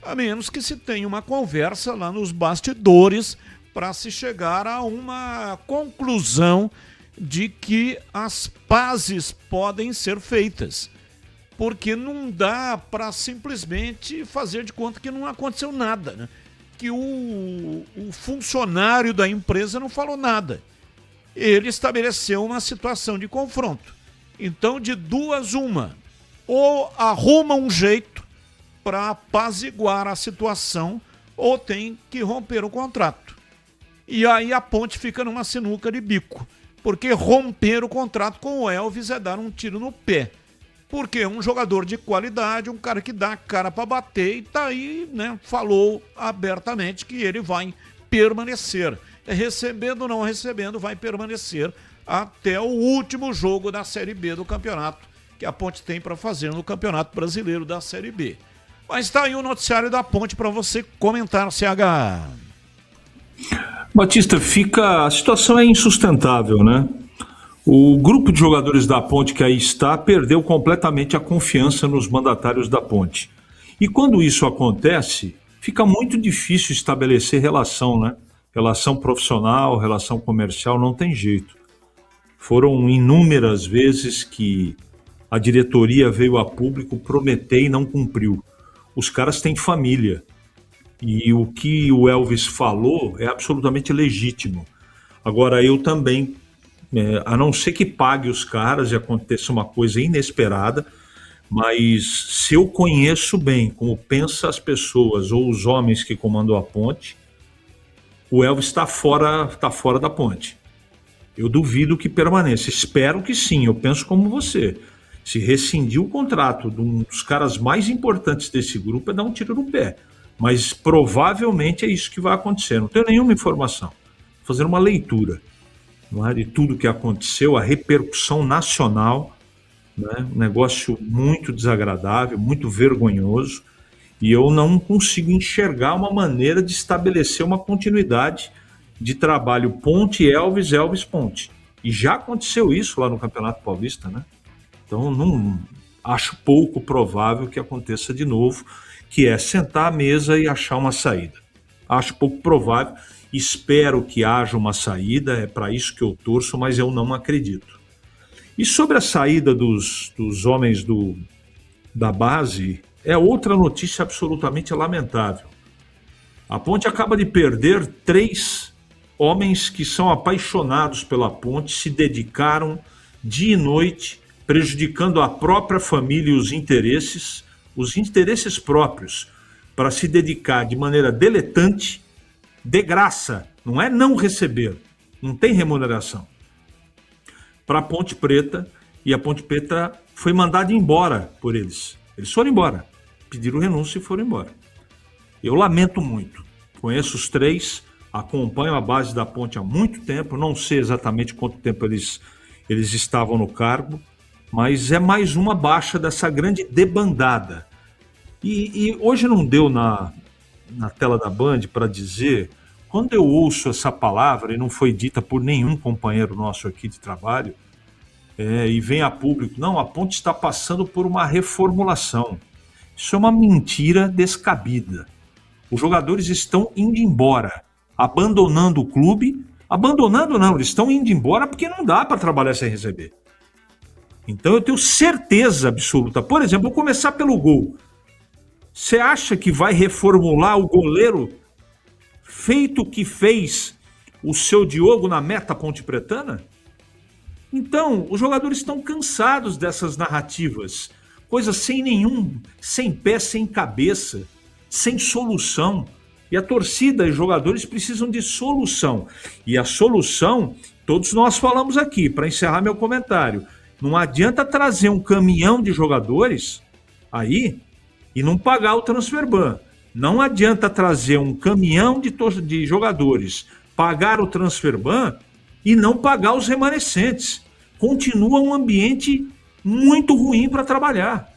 A menos que se tenha uma conversa lá nos bastidores para se chegar a uma conclusão de que as pazes podem ser feitas. Porque não dá para simplesmente fazer de conta que não aconteceu nada, né? Que o funcionário da empresa não falou nada. Ele estabeleceu uma situação de confronto. Então, de duas, uma. Ou arruma um jeito para apaziguar a situação, ou tem que romper o contrato. E aí a Ponte fica numa sinuca de bico. Porque romper o contrato com o Elvis é dar um tiro no pé. Porque é um jogador de qualidade, um cara que dá a cara para bater e tá aí, né, falou abertamente que ele vai permanecer. Recebendo ou não recebendo, vai permanecer até o último jogo da Série B do campeonato, que a Ponte tem para fazer no Campeonato Brasileiro da Série B. Mas tá aí o noticiário da Ponte para você comentar, CH. Batista, a situação é insustentável, né? O grupo de jogadores da Ponte que aí está perdeu completamente a confiança nos mandatários da Ponte. E quando isso acontece, fica muito difícil estabelecer relação, né? Relação profissional, relação comercial, não tem jeito. Foram inúmeras vezes que a diretoria veio a público prometer e não cumpriu. Os caras têm família. E o que o Elvis falou é absolutamente legítimo. Agora, eu também, a não ser que pague os caras e aconteça uma coisa inesperada, mas se eu conheço bem como pensam as pessoas ou os homens que comandam a Ponte, o Elvis está fora da Ponte. Eu duvido que permaneça. Espero que sim, eu penso como você. Se rescindir o contrato de um dos caras mais importantes desse grupo é dar um tiro no pé. Mas provavelmente é isso que vai acontecer. Não tenho nenhuma informação. Vou fazer uma leitura, não é, de tudo que aconteceu, a repercussão nacional, né, um negócio muito desagradável, muito vergonhoso, e eu não consigo enxergar uma maneira de estabelecer uma continuidade de trabalho Ponte-Elvis, Elvis-Ponte. E já aconteceu isso lá no Campeonato Paulista, né? Então não acho pouco provável que aconteça de novo, que é sentar à mesa e achar uma saída. Acho pouco provável, espero que haja uma saída, é para isso que eu torço, mas eu não acredito. E sobre a saída dos homens da base, é outra notícia absolutamente lamentável. A Ponte acaba de perder 3 homens que são apaixonados pela Ponte, se dedicaram dia e noite, prejudicando a própria família e os interesses próprios, para se dedicar de maneira diletante, de graça, não é não receber, não tem remuneração, para a Ponte Preta, e a Ponte Preta foi mandada embora por eles. Eles foram embora, pediram renúncia e foram embora. Eu lamento muito, conheço os 3, acompanho a base da Ponte há muito tempo, não sei exatamente quanto tempo eles estavam no cargo, mas é mais uma baixa dessa grande debandada. E hoje não deu na tela da Band para dizer, quando eu ouço essa palavra, e não foi dita por nenhum companheiro nosso aqui de trabalho, e vem a público, não, a Ponte está passando por uma reformulação. Isso é uma mentira descabida. Os jogadores estão indo embora, abandonando o clube. Abandonando não, eles estão indo embora porque não dá para trabalhar sem receber. Então eu tenho certeza absoluta. Por exemplo, vou começar pelo gol. Você acha que vai reformular o goleiro feito o que fez o seu Diogo na meta pontepretana? Então, os jogadores estão cansados dessas narrativas. Coisas sem pé, sem cabeça, sem solução. E a torcida e os jogadores precisam de solução. E a solução, todos nós falamos aqui, para encerrar meu comentário, não adianta trazer um caminhão de jogadores aí e não pagar o transfer ban. Não adianta trazer um caminhão de jogadores, pagar o transfer ban e não pagar os remanescentes. Continua um ambiente muito ruim para trabalhar.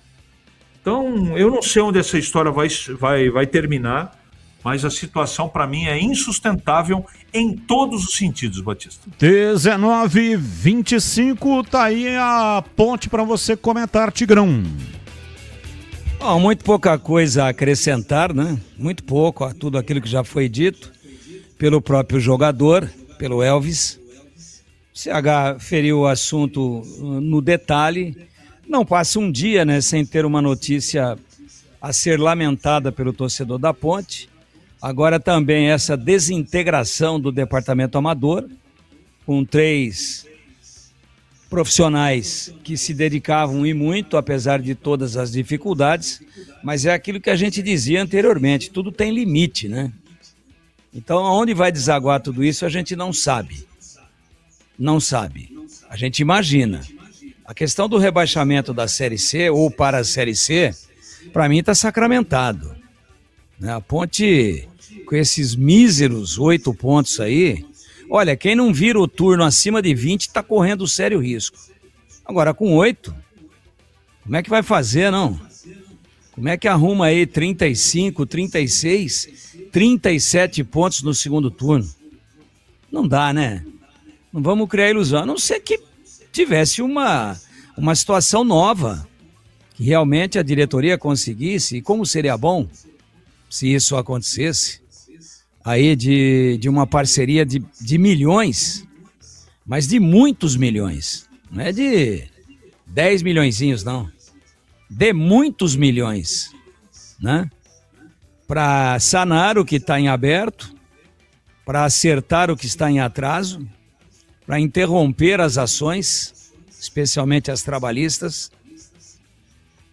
Então, eu não sei onde essa história vai terminar, mas a situação para mim é insustentável em todos os sentidos, Batista. 19h25, tá aí a ponte para você comentar, Tigrão. Muito pouca coisa a acrescentar, né? Muito pouco a tudo aquilo que já foi dito pelo próprio jogador, pelo Elvis. CH feriu o assunto no detalhe. Não passa um dia, né, sem ter uma notícia a ser lamentada pelo torcedor da Ponte. Agora também essa desintegração do departamento amador, com 3 profissionais que se dedicavam e muito, apesar de todas as dificuldades, mas é aquilo que a gente dizia anteriormente, tudo tem limite, né? Então, aonde vai desaguar tudo isso, a gente não sabe. Não sabe. A gente imagina. A questão do rebaixamento da Série C ou para a Série C, para mim está sacramentado. A Ponte, com esses míseros 8 pontos aí, olha, quem não vira o turno acima de 20 está correndo sério risco. Agora, com 8, como é que vai fazer, não? Como é que arruma aí 35, 36, 37 pontos no segundo turno? Não dá, né? Não vamos criar ilusão, a não ser que tivesse uma situação nova, que realmente a diretoria conseguisse, e como seria bom se isso acontecesse, aí de uma parceria de milhões, mas de muitos milhões, não é de 10 milhõezinhos, não, de muitos milhões, né? Para sanar o que está em aberto, para acertar o que está em atraso, para interromper as ações, especialmente as trabalhistas,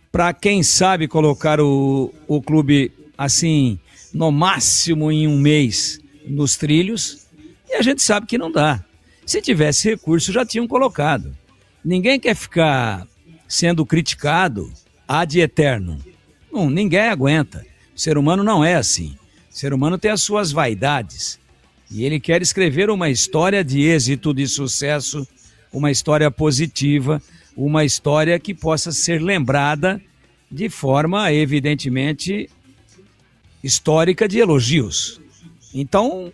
para quem sabe colocar o clube assim, no máximo em um mês nos trilhos, e a gente sabe que não dá. Se tivesse recurso, já tinham colocado. Ninguém quer ficar sendo criticado ad eterno. Não, ninguém aguenta. O ser humano não é assim. O ser humano tem as suas vaidades. E ele quer escrever uma história de êxito, de sucesso, uma história positiva, uma história que possa ser lembrada de forma, evidentemente, histórica de elogios. Então,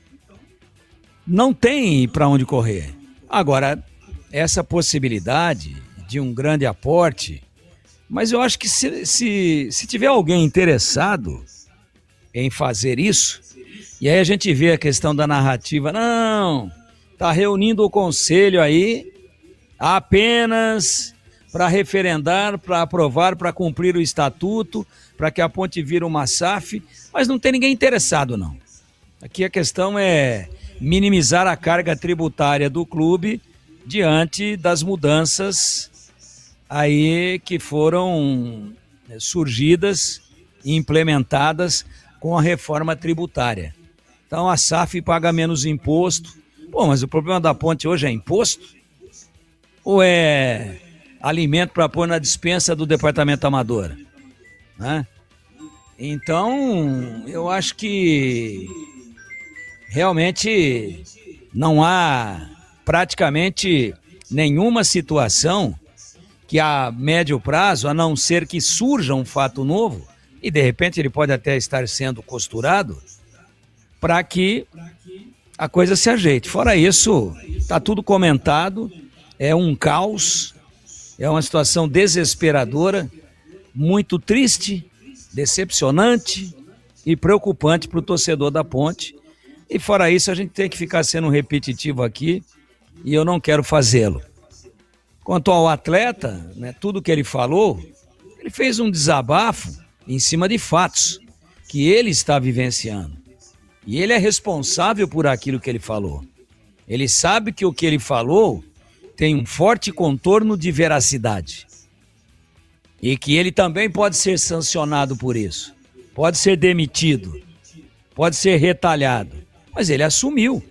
não tem para onde correr. Agora, essa possibilidade de um grande aporte, mas eu acho que se tiver alguém interessado em fazer isso, e aí a gente vê a questão da narrativa, não, está reunindo o conselho aí apenas para referendar, para aprovar, para cumprir o estatuto, para que a Ponte vire uma SAF, mas não tem ninguém interessado, não. Aqui a questão é minimizar a carga tributária do clube diante das mudanças aí que foram surgidas e implementadas com a reforma tributária. Então a SAF paga menos imposto. Pô, mas o problema da Ponte hoje é imposto? Ou é alimento para pôr na despensa do departamento amador? Né? Então, eu acho que realmente não há praticamente nenhuma situação que a médio prazo, a não ser que surja um fato novo, e de repente ele pode até estar sendo costurado, para que a coisa se ajeite. Fora isso, está tudo comentado, é um caos, é uma situação desesperadora, muito triste, decepcionante e preocupante para o torcedor da Ponte. E fora isso, a gente tem que ficar sendo repetitivo aqui e eu não quero fazê-lo. Quanto ao atleta, né, tudo que ele falou, ele fez um desabafo em cima de fatos que ele está vivenciando. E ele é responsável por aquilo que ele falou. Ele sabe que o que ele falou tem um forte contorno de veracidade. E que ele também pode ser sancionado por isso. Pode ser demitido. Pode ser retalhado. Mas ele assumiu,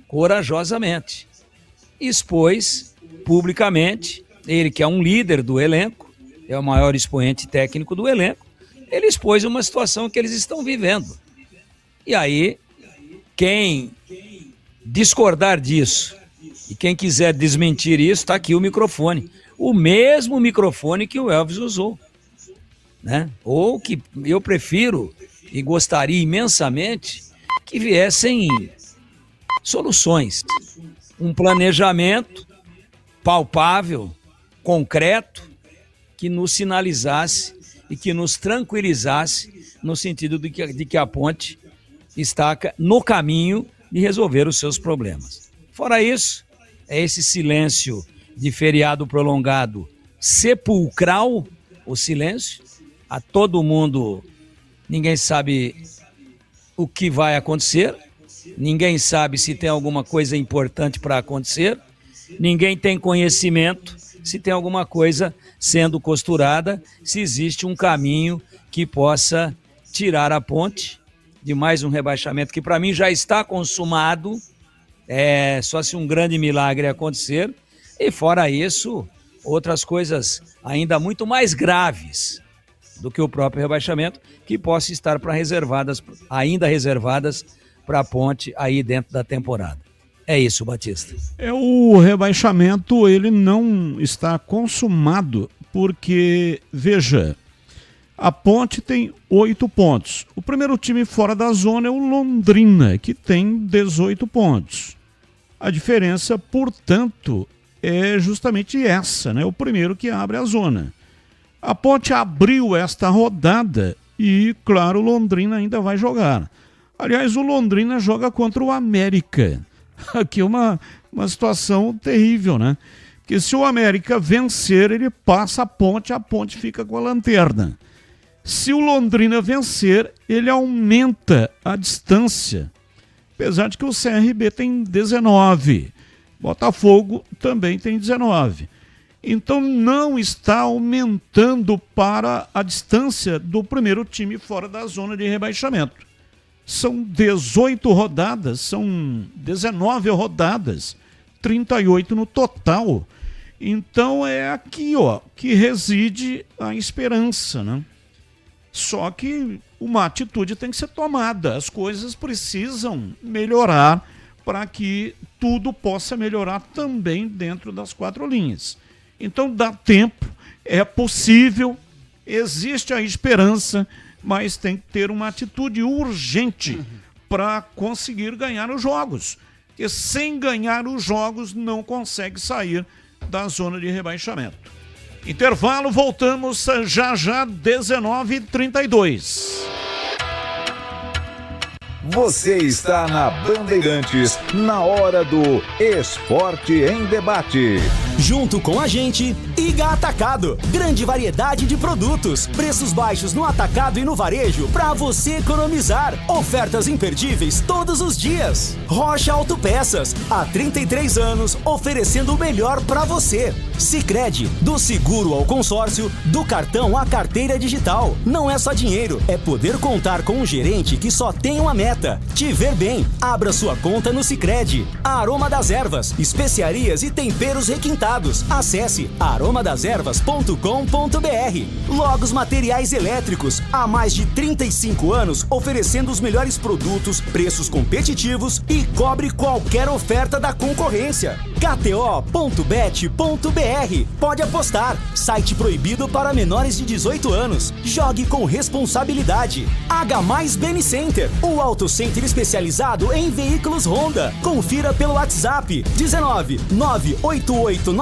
corajosamente. Expôs publicamente, ele que é um líder do elenco, é o maior expoente técnico do elenco, ele expôs uma situação que eles estão vivendo. E aí, quem discordar disso e quem quiser desmentir isso, está aqui o microfone. O mesmo microfone que o Elvis usou, né? Ou que eu prefiro e gostaria imensamente que viessem soluções, um planejamento palpável, concreto, que nos sinalizasse e que nos tranquilizasse no sentido de que a Ponte está no caminho de resolver os seus problemas. Fora isso, é esse silêncio de feriado prolongado, sepulcral, o silêncio, a todo mundo, ninguém sabe o que vai acontecer, ninguém sabe se tem alguma coisa importante para acontecer, ninguém tem conhecimento se tem alguma coisa sendo costurada, se existe um caminho que possa tirar a Ponte de mais um rebaixamento que para mim já está consumado, só se um grande milagre acontecer, e fora isso, outras coisas ainda muito mais graves do que o próprio rebaixamento, que possam estar ainda reservadas para a Ponte aí dentro da temporada. É isso, Batista. O rebaixamento, ele não está consumado, porque, veja, a Ponte tem 8 pontos. O primeiro time fora da zona é o Londrina, que tem 18 pontos. A diferença, portanto, é justamente essa, né? O primeiro que abre a zona. A Ponte abriu esta rodada e, claro, o Londrina ainda vai jogar. Aliás, o Londrina joga contra o América. Aqui é uma situação terrível, né? Porque se o América vencer, ele passa a Ponte fica com a lanterna. Se o Londrina vencer, ele aumenta a distância. Apesar de que o CRB tem 19. Botafogo também tem 19. Então não está aumentando para a distância do primeiro time fora da zona de rebaixamento. São 18 rodadas, são 19 rodadas, 38 no total. Então é aqui, que reside a esperança, né? Só que uma atitude tem que ser tomada, as coisas precisam melhorar para que tudo possa melhorar também dentro das 4 linhas. Então dá tempo, é possível, existe a esperança, mas tem que ter uma atitude urgente para conseguir ganhar os jogos. Porque sem ganhar os jogos não consegue sair da zona de rebaixamento. Intervalo, voltamos já 19h32. Você está na Bandeirantes, na hora do Esporte em Debate. Junto com a gente, Iga Atacado. Grande variedade de produtos, preços baixos no atacado e no varejo para você economizar. Ofertas imperdíveis todos os dias. Rocha Autopeças, há 33 anos, oferecendo o melhor para você. Sicredi, do seguro ao consórcio, do cartão à carteira digital. Não é só dinheiro, é poder contar com um gerente que só tem uma meta: te ver bem. Abra sua conta no Sicredi. Aroma das Ervas, especiarias e temperos requintados. Acesse aromadeservas.com.br. Logos Materiais Elétricos, há mais de 35 anos oferecendo os melhores produtos, preços competitivos e cobre qualquer oferta da concorrência. KTO.bet.br. Pode apostar. Site proibido para menores de 18 anos. Jogue com responsabilidade. H+ Beni Center, o auto center especializado em veículos Honda. Confira pelo WhatsApp 19 988950000.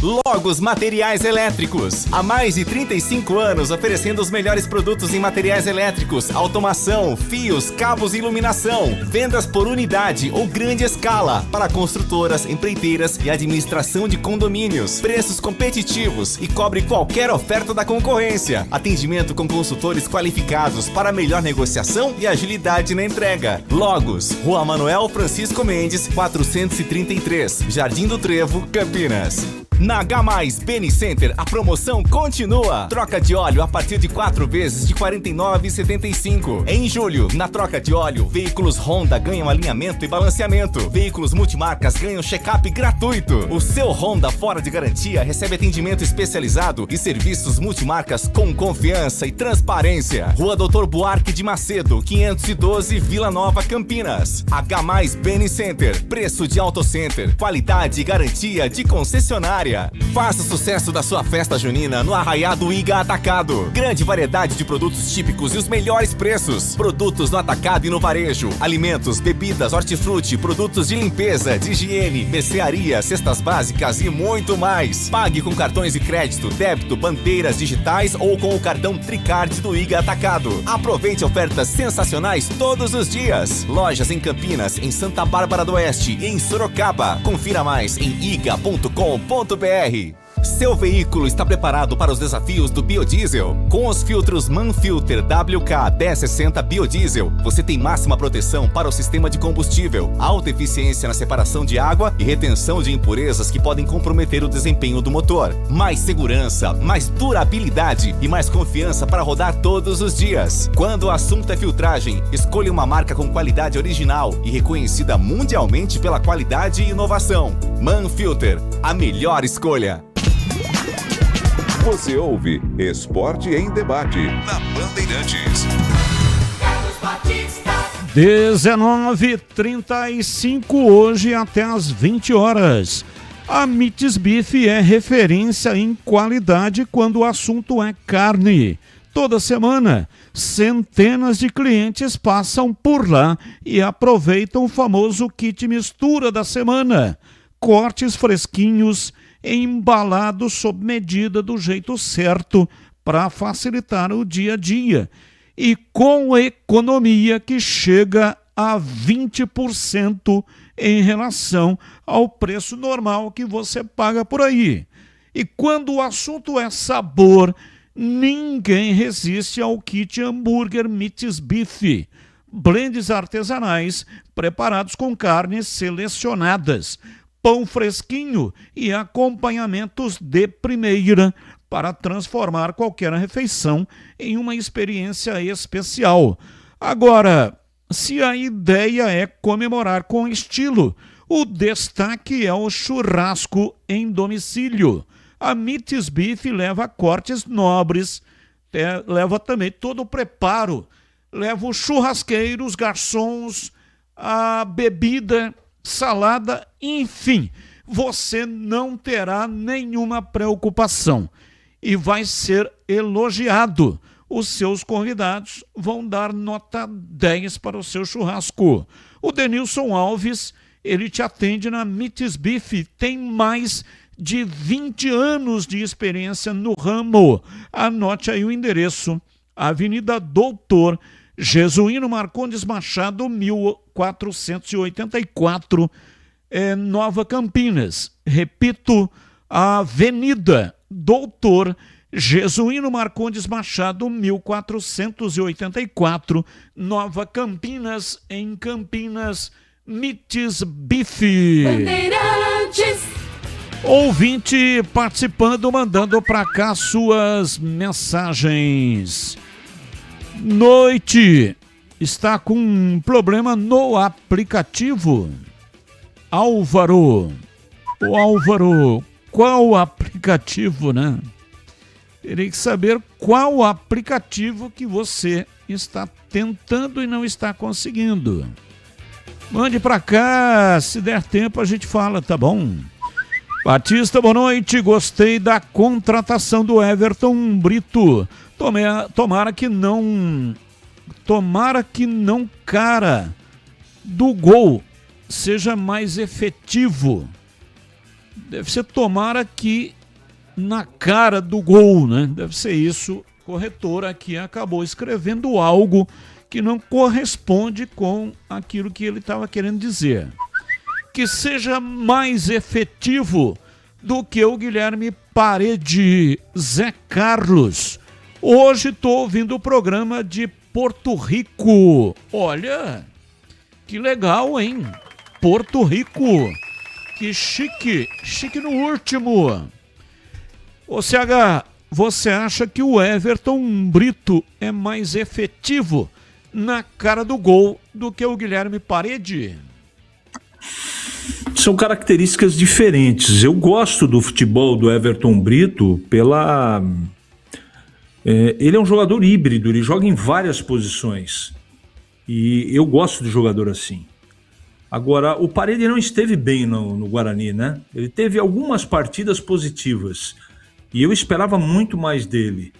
Logos Materiais Elétricos. Há mais de 35 anos oferecendo os melhores produtos em materiais elétricos, automação, fios, cabos e iluminação. Vendas por unidade ou grande escala para construtoras, empreiteiras e administração de condomínios. Preços competitivos e cobre qualquer oferta da concorrência. Atendimento com consultores qualificados para melhor negociação e agilidade na entrega. Logos, Rua Manuel Francisco Mendes, 433, Jardim do Trevo, Campinas. Na H+ Beni Center, a promoção continua. Troca de óleo a partir de 4 vezes de R$ 49,75. Em julho, na troca de óleo, veículos Honda ganham alinhamento e balanceamento. Veículos multimarcas ganham check-up gratuito. O seu Honda fora de garantia recebe atendimento especializado e serviços multimarcas com confiança e transparência. Rua Doutor Buarque de Macedo, 512, Vila Nova, Campinas. H+ Beni Center, preço de Auto Center, qualidade e garantia de concessionária. Faça o sucesso da sua festa junina no Arraiado Iga Atacado. Grande variedade de produtos típicos e os melhores preços. Produtos no atacado e no varejo. Alimentos, bebidas, hortifruti, produtos de limpeza, de higiene, mercearia, cestas básicas e muito mais. Pague com cartões de crédito, débito, bandeiras digitais ou com o cartão Tricard do Iga Atacado. Aproveite ofertas sensacionais todos os dias. Lojas em Campinas, em Santa Bárbara do Oeste e em Sorocaba. Confira mais em iga.com.br. Seu veículo está preparado para os desafios do biodiesel? Com os filtros Manfilter WK 1060 Biodiesel, você tem máxima proteção para o sistema de combustível, alta eficiência na separação de água e retenção de impurezas que podem comprometer o desempenho do motor. Mais segurança, mais durabilidade e mais confiança para rodar todos os dias. Quando o assunto é filtragem, escolha uma marca com qualidade original e reconhecida mundialmente pela qualidade e inovação. Manfilter, a melhor escolha. Você ouve Esporte em Debate na Bandeirantes. 19h35 hoje até às 20 horas. A Mites Beef é referência em qualidade quando o assunto é carne. Toda semana, centenas de clientes passam por lá e aproveitam o famoso kit mistura da semana. Cortes fresquinhos, embalados sob medida do jeito certo para facilitar o dia a dia e com economia que chega a 20% em relação ao preço normal que você paga por aí. E quando o assunto é sabor, ninguém resiste ao kit hambúrguer Mites Beef. Blends artesanais preparados com carnes selecionadas, pão fresquinho e acompanhamentos de primeira para transformar qualquer refeição em uma experiência especial. Agora, se a ideia é comemorar com estilo, o destaque é o churrasco em domicílio. A Mites Beef leva cortes nobres, leva também todo o preparo, leva os churrasqueiros, os garçons, a bebida, salada, enfim, você não terá nenhuma preocupação e vai ser elogiado. Os seus convidados vão dar nota 10 para o seu churrasco. O Denilson Alves, ele te atende na Mites Beef, tem mais de 20 anos de experiência no ramo. Anote aí o endereço: Avenida Doutor Jesuíno Marcondes Machado, 1484, Nova Campinas. Repito, a Avenida Doutor Jesuíno Marcondes Machado, 1484, Nova Campinas, em Campinas. Mites Beef. Bandeirantes. Ouvinte participando, mandando para cá suas mensagens. Noite, está com um problema no aplicativo. Álvaro, qual aplicativo, né? Terei que saber qual aplicativo que você está tentando e não está conseguindo. Mande para cá, se der tempo a gente fala, tá bom? Batista, boa noite, gostei da contratação do Everton Brito. Tomara que não cara do gol seja mais efetivo. Deve ser tomar aqui na cara do gol, né? Deve ser isso. O corretor aqui acabou escrevendo algo que não corresponde com aquilo que ele estava querendo dizer. Que seja mais efetivo do que o Guilherme Parede. Zé Carlos. Hoje estou ouvindo o programa de Porto Rico. Olha, que legal, hein? Porto Rico. Que chique. Chique no último. Ô CH, você acha que o Everton Brito é mais efetivo na cara do gol do que o Guilherme Parede? São características diferentes. Eu gosto do futebol do Everton Brito pela... ele é um jogador híbrido, ele joga em várias posições. E eu gosto de jogador assim. Agora, o Parede não esteve bem no Guarani, né? Ele teve algumas partidas positivas. E eu esperava muito mais dele.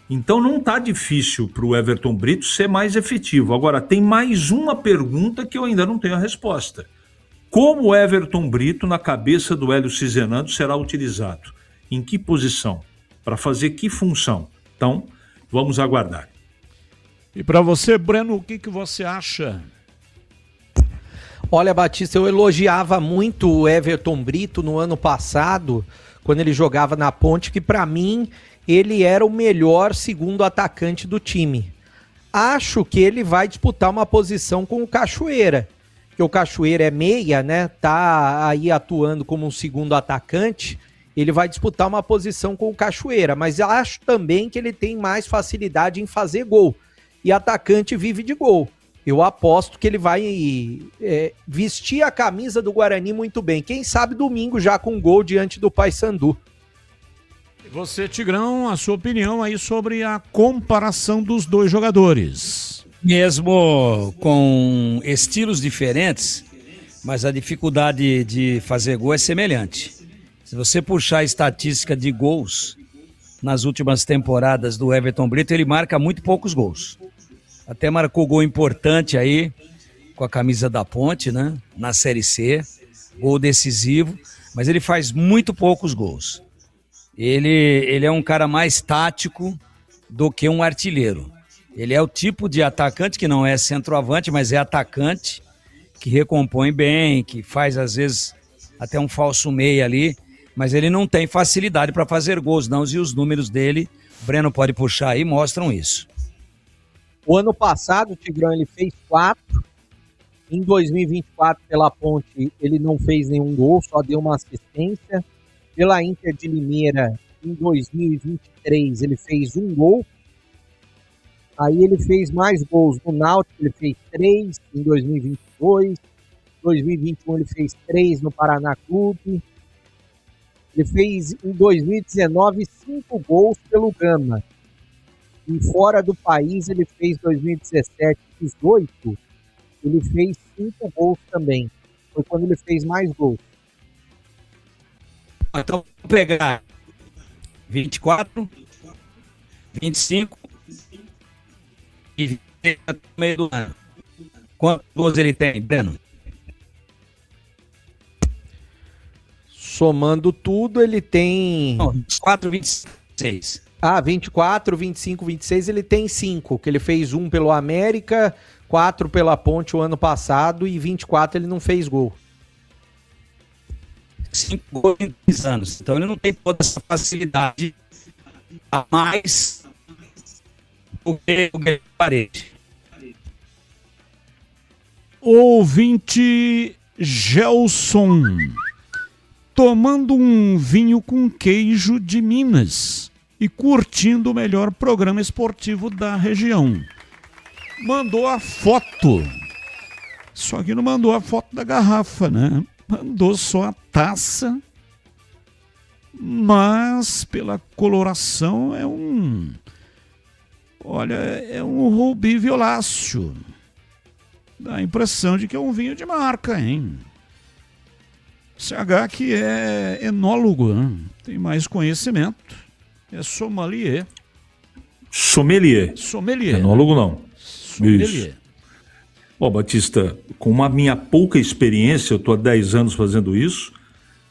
Então não tá difícil para o Everton Brito ser mais efetivo. Agora, tem mais uma pergunta que eu ainda não tenho a resposta. Como o Everton Brito, na cabeça do Hélio Cizenando, será utilizado? Em que posição? Para fazer que função? Então, vamos aguardar. E para você, Breno, o que você acha? Olha, Batista, eu elogiava muito o Everton Brito no ano passado, quando ele jogava na Ponte, que para mim ele era o melhor segundo atacante do time. Acho que ele vai disputar uma posição com o Cachoeira, que o Cachoeira é meia, né? Tá aí atuando como um segundo atacante. Ele vai disputar uma posição com o Cachoeira, mas acho também que ele tem mais facilidade em fazer gol. E atacante vive de gol. Eu aposto que ele vai vestir a camisa do Guarani muito bem. Quem sabe domingo já com gol diante do Paysandu. E você, Tigrão, a sua opinião aí sobre a comparação dos dois jogadores? Mesmo com estilos diferentes, mas a dificuldade de fazer gol é semelhante. Se você puxar a estatística de gols nas últimas temporadas do Everton Brito, ele marca muito poucos gols. Até marcou gol importante aí com a camisa da Ponte, né? Na Série C, gol decisivo, mas ele faz muito poucos gols. Ele é um cara mais tático do que um artilheiro. Ele é o tipo de atacante que não é centroavante, mas é atacante, que recompõe bem, que faz às vezes até um falso meia ali, mas ele não tem facilidade para fazer gols, não, e os números dele, o Breno pode puxar aí, mostram isso. O ano passado, o Tigrão, ele fez 4. Em 2024, pela Ponte, ele não fez nenhum gol, só deu uma assistência. Pela Inter de Limeira, em 2023, ele fez 1 gol. Aí ele fez mais gols no Náutico, ele fez 3 em 2022. 2021 ele fez 3 no Paraná Clube. Ele fez em 2019 5 gols pelo Gama. E fora do país ele fez 2017 18. Ele fez 5 gols também. Foi quando ele fez mais gols. Então vamos pegar 24, 25 e 20 no meio do ano. Quantos gols ele tem, Breno? Somando tudo, ele tem... Não, 24, 26. Ah, 24, 25, 26, ele tem 5. Que ele fez 1 pelo América, 4 pela Ponte o ano passado e 24 ele não fez gol. 5 gols em 10 anos. Então ele não tem toda essa facilidade a mais do que o Parede. Ouvinte Gelson, tomando um vinho com queijo de Minas e curtindo o melhor programa esportivo da região. Mandou a foto. Só que não mandou a foto da garrafa, né? Mandou só a taça. Mas pela coloração é um... Olha, é um rubi violáceo. Dá a impressão de que é um vinho de marca, hein? CH que é enólogo, né? Tem mais conhecimento. É sommelier. Sommelier. Enólogo não. Sommelier. Isso. Ó, Batista, com a minha pouca experiência, eu estou há 10 anos fazendo isso,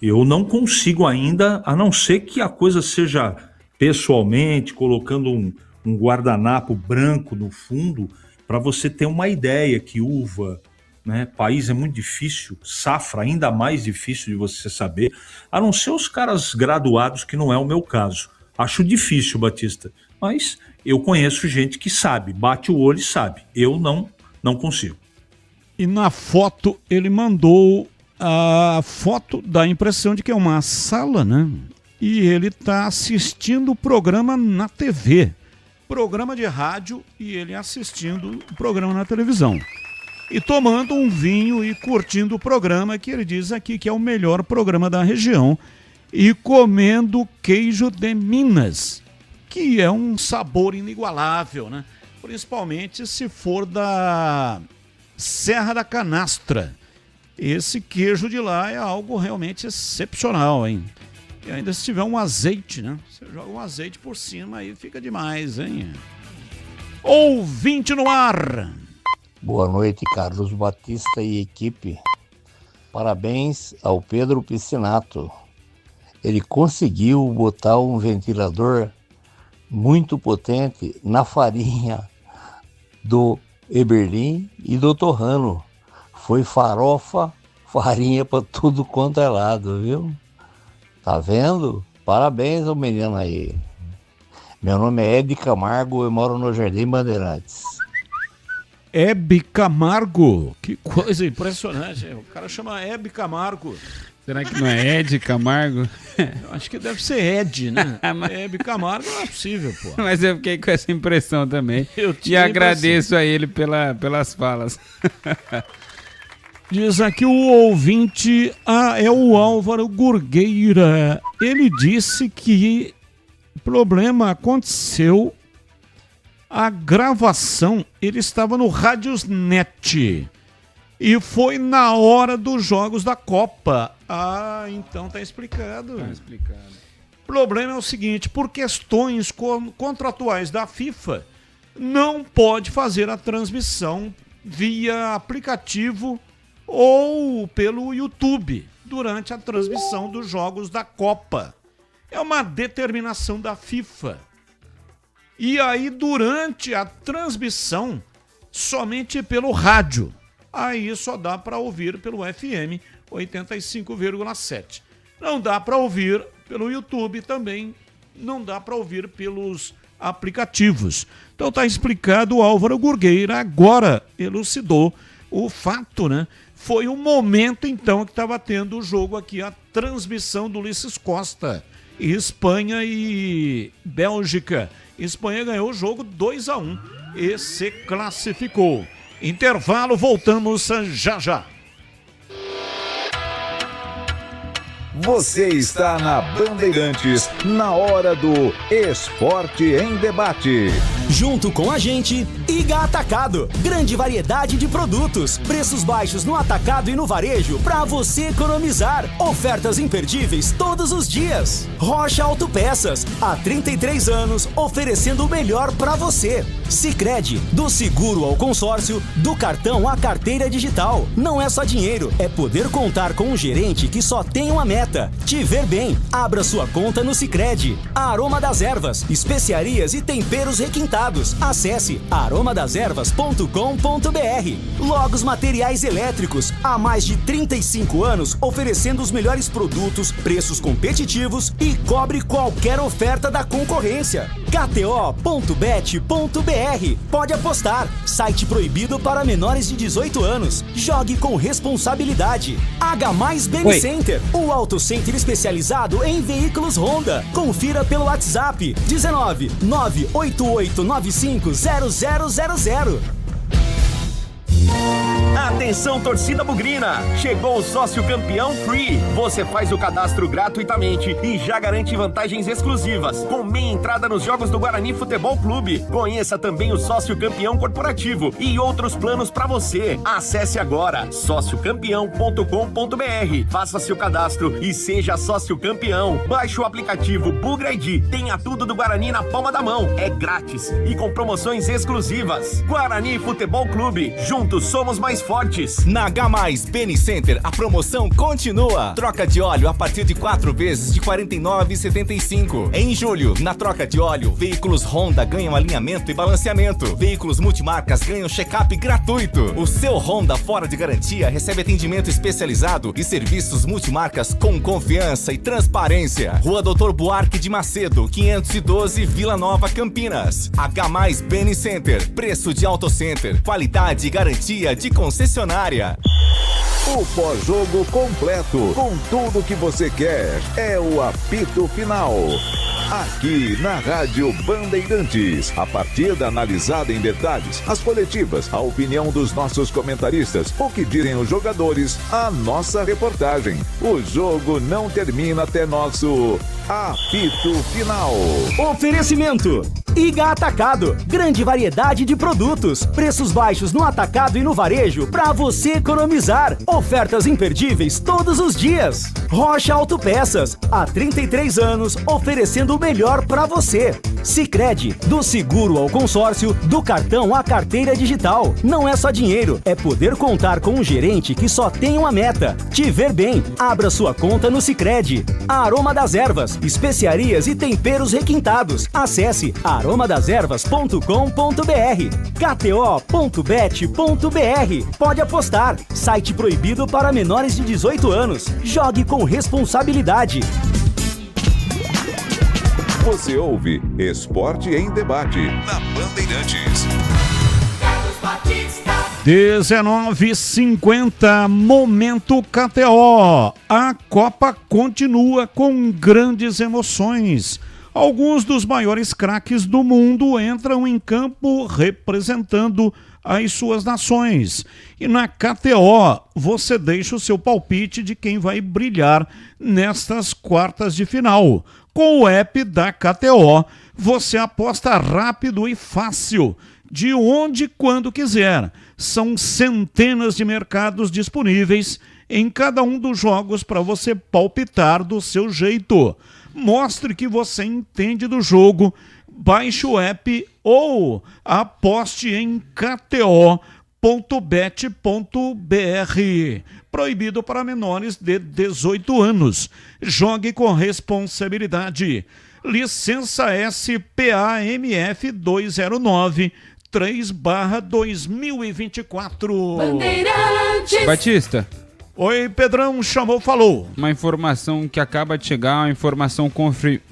Eu não consigo ainda, a não ser que a coisa seja pessoalmente, colocando um guardanapo branco no fundo, para você ter uma ideia que uva, né, país é muito difícil, safra ainda mais difícil de você saber, a não ser os caras graduados, que não é o meu caso. Acho difícil, Batista, mas eu conheço gente que sabe, bate o olho e sabe. Eu não consigo. E na foto ele mandou a foto da impressão de que é uma sala, né? E ele está assistindo o programa na TV. Programa de rádio e ele assistindo o programa na televisão. E tomando um vinho e curtindo o programa, que ele diz aqui que é o melhor programa da região. E comendo queijo de Minas, que é um sabor inigualável, né? Principalmente se for da Serra da Canastra. Esse queijo de lá é algo realmente excepcional, hein? E ainda se tiver um azeite, né? Você joga um azeite por cima aí fica demais, hein? Ouvinte no ar! Boa noite, Carlos Batista e equipe. Parabéns ao Pedro Piscinato. Ele conseguiu botar um ventilador muito potente na farinha do Eberlin e do Torrano. Foi farofa, farinha para tudo quanto é lado, viu? Tá vendo? Parabéns ao menino aí. Meu nome é Hebe Camargo, eu moro no Jardim Bandeirantes. Hebe Camargo, que coisa impressionante. O cara chama Hebe Camargo. Será que não é Ed Camargo? Eu acho que deve ser Ed, né? Hebe Camargo não é possível, pô. Mas eu fiquei com essa impressão também. E agradeço a ele pelas falas. Diz aqui o ouvinte, é o Álvaro Gurgueira. Ele disse que o problema aconteceu, a gravação, ele estava no Radiosnet. E foi na hora dos jogos da Copa. Ah, então tá explicado. Tá explicado. O problema é o seguinte, por questões contratuais da FIFA, não pode fazer a transmissão via aplicativo ou pelo YouTube durante a transmissão dos jogos da Copa. É uma determinação da FIFA. E aí, durante a transmissão, somente pelo rádio. Aí só dá para ouvir pelo FM 85,7. Não dá para ouvir pelo YouTube também, não dá para ouvir pelos aplicativos. Então tá explicado, o Álvaro Gurgueira agora elucidou o fato, né? Foi o momento então que estava tendo o jogo aqui, a transmissão do Ulisses Costa, Espanha e Bélgica. Espanha ganhou o jogo 2-1 e se classificou. Intervalo, voltamos já já. Você está na Bandeirantes, na hora do Esporte em Debate. Junto com a gente, Iga Atacado. Grande variedade de produtos, preços baixos no atacado e no varejo para você economizar. Ofertas imperdíveis todos os dias. Rocha Autopeças, há 33 anos, oferecendo o melhor para você. Sicredi, do seguro ao consórcio, do cartão à carteira digital. Não é só dinheiro, é poder contar com um gerente que só tem uma meta. Te ver bem, abra sua conta no Sicredi. Aroma das Ervas, especiarias e temperos requintados. Acesse aromadeservas.com.br. Logos Materiais Elétricos, há mais de 35 anos oferecendo os melhores produtos, preços competitivos e cobre qualquer oferta da concorrência. KTO.bet.br. Pode apostar. Site proibido para menores de 18 anos. Jogue com responsabilidade. H+ BM Center, o auto center especializado em veículos Honda. Confira pelo WhatsApp 19 98895 0000. Atenção, torcida bugrina! Chegou o sócio campeão Free. Você faz o cadastro gratuitamente e já garante vantagens exclusivas, com meia entrada nos jogos do Guarani Futebol Clube. Conheça também o sócio campeão corporativo e outros planos para você. Acesse agora sociocampeão.com.br. Faça seu cadastro e seja sócio campeão. Baixe o aplicativo Bugra ID. Tenha tudo do Guarani na palma da mão. É grátis e com promoções exclusivas. Guarani Futebol Clube. Juntos somos mais fortes. Bandeirantes. Na H+, Beni Center, a promoção continua. Troca de óleo a partir de 4 vezes de R$ 49,75. Em julho, na troca de óleo, veículos Honda ganham alinhamento e balanceamento. Veículos multimarcas ganham check-up gratuito. O seu Honda fora de garantia recebe atendimento especializado e serviços multimarcas com confiança e transparência. Rua Doutor Buarque de Macedo, 512, Vila Nova, Campinas. H+ Beni Center, preço de Auto Center, qualidade e garantia de concessionária. O pós-jogo completo, com tudo que você quer, é o apito final. Aqui na Rádio Bandeirantes, a partida analisada em detalhes, as coletivas, a opinião dos nossos comentaristas, o que dizem os jogadores, a nossa reportagem. O jogo não termina até nosso apito final. Oferecimento: Iga Atacado, grande variedade de produtos, preços baixos no atacado e no varejo para você economizar. Ofertas imperdíveis todos os dias. Rocha Autopeças, há 33 anos oferecendo o melhor para você. Sicredi, do seguro ao consórcio, do cartão à carteira digital. Não é só dinheiro, é poder contar com um gerente que só tem uma meta: te ver bem. Abra sua conta no Sicredi. Aroma das Ervas, especiarias e temperos requintados. Acesse aromadeservas.com.br. KTO.bet.br. Pode apostar. Site proibido para menores de 18 anos. Jogue com responsabilidade. Você ouve Esporte em Debate na Bandeirantes. 19h50, Momento KTO. A Copa continua com grandes emoções. Alguns dos maiores craques do mundo entram em campo representando as suas nações. E na KTO, você deixa o seu palpite de quem vai brilhar nestas quartas de final. Com o app da KTO, você aposta rápido e fácil, de onde e quando quiser. São centenas de mercados disponíveis em cada um dos jogos para você palpitar do seu jeito. Mostre que você entende do jogo, baixe o app ou aposte em kto.bet.br. Proibido para menores de 18 anos. Jogue com responsabilidade. Licença SPAMF 209-3/2024. Bandeirantes. Batista. Oi, Pedrão, chamou, falou. Uma informação que acaba de chegar, uma informação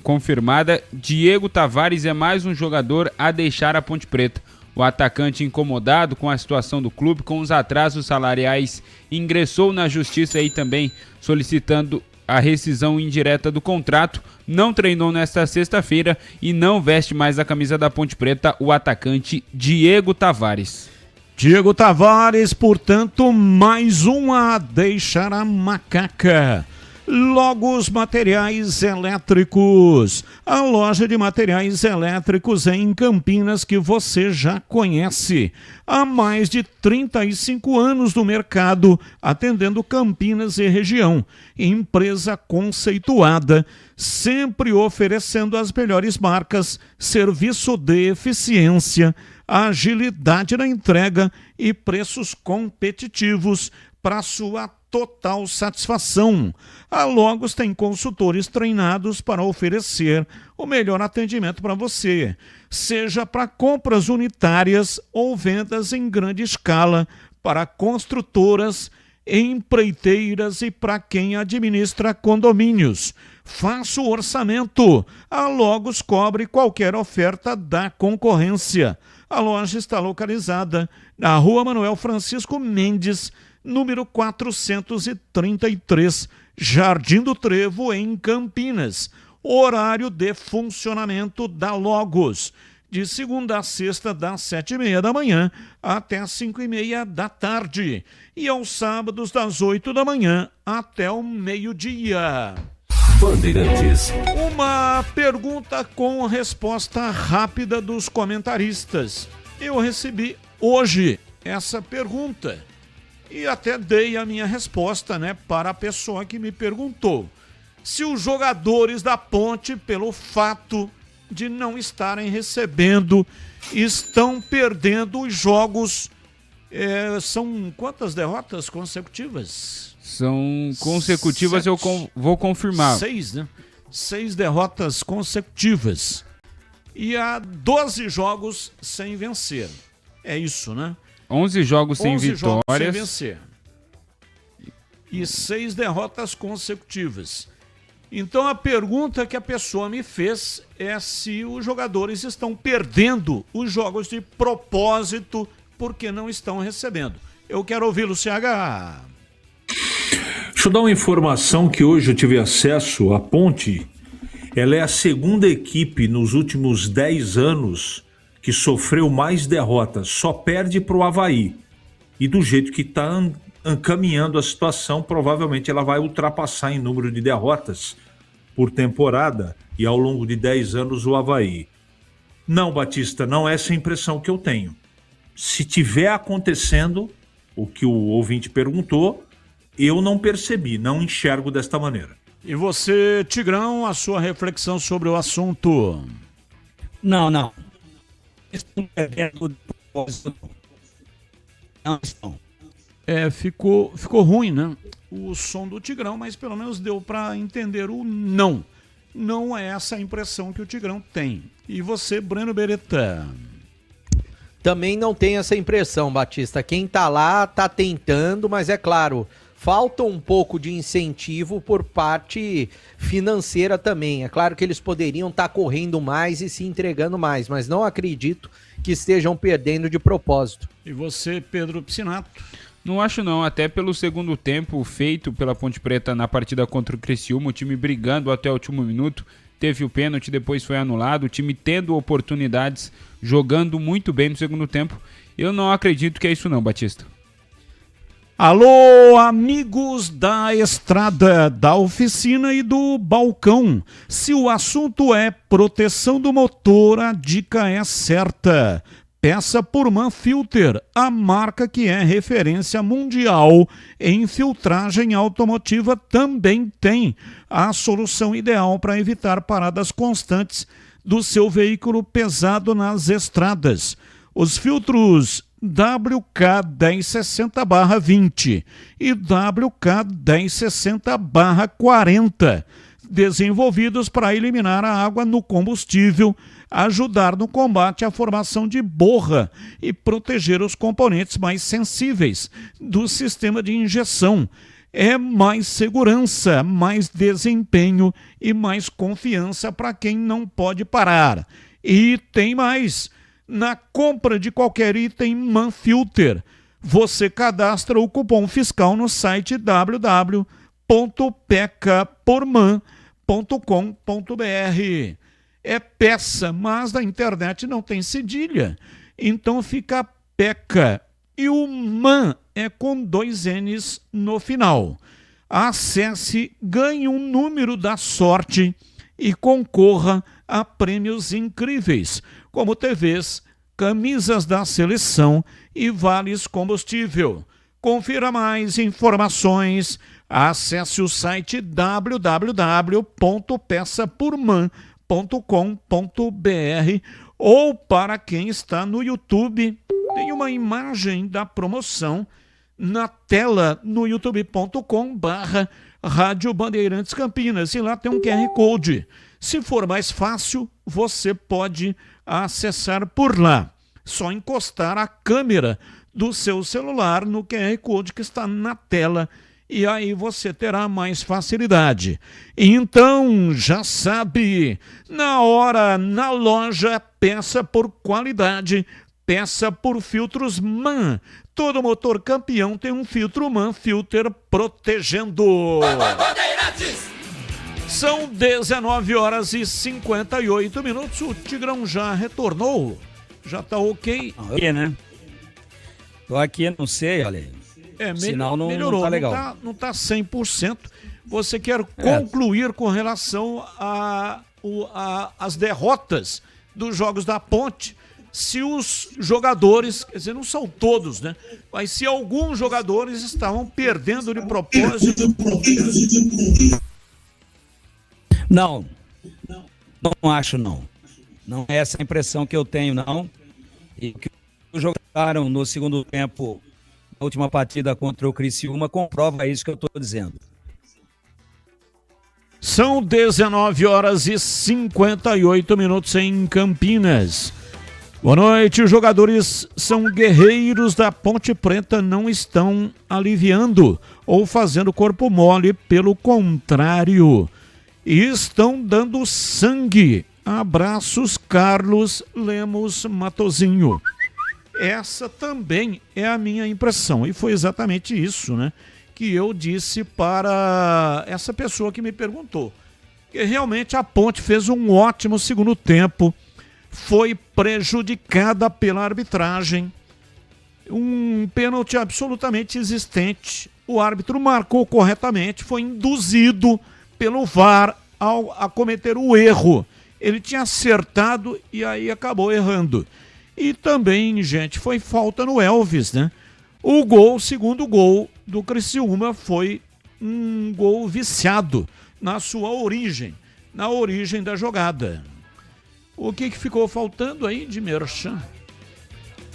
confirmada. Diego Tavares é mais um jogador a deixar a Ponte Preta. O atacante, incomodado com a situação do clube, com os atrasos salariais, ingressou na justiça aí também solicitando a rescisão indireta do contrato. Não treinou nesta sexta-feira e não veste mais a camisa da Ponte Preta, o atacante Diego Tavares. Diego Tavares, portanto, mais um a deixar a macaca. Logos Materiais Elétricos. A loja de materiais elétricos em Campinas que você já conhece. Há mais de 35 anos no mercado, atendendo Campinas e região. Empresa conceituada, sempre oferecendo as melhores marcas, serviço de eficiência, agilidade na entrega e preços competitivos para sua total satisfação. A Logos tem consultores treinados para oferecer o melhor atendimento para você, seja para compras unitárias ou vendas em grande escala para construtoras, empreiteiras e para quem administra condomínios. Faça o orçamento. A Logos cobre qualquer oferta da concorrência. A loja está localizada na Rua Manuel Francisco Mendes, número 433, Jardim do Trevo, em Campinas. Horário de funcionamento da Logos, de segunda a sexta, das 7h30 da manhã até as 5h30 da tarde. E aos sábados, das 8 da manhã até o meio-dia. Bandeirantes. Uma pergunta com resposta rápida dos comentaristas. Eu recebi hoje essa pergunta e até dei a minha resposta, para a pessoa que me perguntou. Se os jogadores da Ponte, pelo fato de não estarem recebendo, estão perdendo os jogos São quantas derrotas consecutivas? São consecutivas, eu vou confirmar. 6, né? 6 derrotas consecutivas. E há 12 jogos sem vencer. É isso, né? 11 jogos sem 11 vitórias. jogos sem vencer. E 6 derrotas consecutivas. Então a pergunta que a pessoa me fez é se os jogadores estão perdendo os jogos de propósito porque não estão recebendo. Eu quero ouvi-lo, CH. Deixa eu dar uma informação que hoje eu tive acesso. A Ponte, ela é a segunda equipe nos últimos 10 anos que sofreu mais derrotas. Só perde para o Avaí. E do jeito que está encaminhando a situação, provavelmente ela vai ultrapassar em número de derrotas por temporada e ao longo de 10 anos o Avaí. Não, Batista, não é essa a impressão que eu tenho. Se tiver acontecendo o que o ouvinte perguntou, eu não percebi, não enxergo desta maneira. E você, Tigrão, a sua reflexão sobre o assunto? Não. Estão perdendo de propósito. Não estão. Ficou ruim, né? O som do Tigrão, mas pelo menos deu para entender o não. Não é essa a impressão que o Tigrão tem. E você, Breno Beretta? Também não tem essa impressão, Batista. Quem tá lá tá tentando, mas é claro, falta um pouco de incentivo por parte financeira também. É claro que eles poderiam estar correndo mais e se entregando mais, mas não acredito que estejam perdendo de propósito. E você, Pedro Piscinato? Não acho não, até pelo segundo tempo feito pela Ponte Preta na partida contra o Criciúma, o time brigando até o último minuto, teve o pênalti, depois foi anulado, o time tendo oportunidades, jogando muito bem no segundo tempo. Eu não acredito que é isso não, Batista. Alô, amigos da estrada, da oficina e do balcão. Se o assunto é proteção do motor, a dica é certa. Peça Purman Filter, a marca que é referência mundial em filtragem automotiva, também tem a solução ideal para evitar paradas constantes do seu veículo pesado nas estradas. Os filtros WK1060/20 e WK1060/40, desenvolvidos para eliminar a água no combustível, ajudar no combate à formação de borra e proteger os componentes mais sensíveis do sistema de injeção. É mais segurança, mais desempenho e mais confiança para quem não pode parar. E tem mais. Na compra de qualquer item Manfilter, você cadastra o cupom fiscal no site www.pecaporman.com.br. É peça, mas na internet não tem cedilha. Então fica Peca. E o MAN é com 2 N's no final. Acesse, ganhe um número da sorte e concorra a prêmios incríveis, como TVs, camisas da seleção e vales combustível. Confira mais informações. Acesse o site www.peçapurman.com.br ou, para quem está no YouTube, tem uma imagem da promoção na tela no youtube.com/Rádio Bandeirantes Campinas, e lá tem um QR Code. Se for mais fácil, você pode acessar por lá. Só encostar a câmera do seu celular no QR Code que está na tela, e aí você terá mais facilidade. Então, já sabe, na hora, na loja, peça por qualidade, peça por filtros MAN. Todo motor campeão tem um filtro MAN Filter protegendo. São 19h58. O Tigrão já retornou? Já tá ok? Aqui, né? Tô aqui, não sei, olha aí. Sinal não melhorou, tá legal. Não tá 100%. Você quer concluir com relação às derrotas dos jogos da Ponte? Se os jogadores, quer dizer, não são todos, né? Mas se alguns jogadores estavam perdendo de propósito. Não acho não. Não é essa a impressão que eu tenho, não. E que o jogador disputaram no segundo tempo, na última partida contra o Criciúma, comprova isso que eu estou dizendo. São 19 horas e 58 minutos em Campinas. Boa noite, os jogadores são guerreiros da Ponte Preta, não estão aliviando ou fazendo corpo mole, pelo contrário, estão dando sangue. Abraços, Carlos Lemos Matozinho. Essa também é a minha impressão, e foi exatamente isso, né, que eu disse para essa pessoa que me perguntou. Que realmente a Ponte fez um ótimo segundo tempo, foi prejudicada pela arbitragem, um pênalti absolutamente existente, o árbitro marcou corretamente, foi induzido pelo VAR a cometer o erro, ele tinha acertado e aí acabou errando. E também, gente, foi falta no Elvis, né? O segundo gol do Criciúma foi um gol viciado na sua origem, na origem da jogada. O que ficou faltando aí de merchan?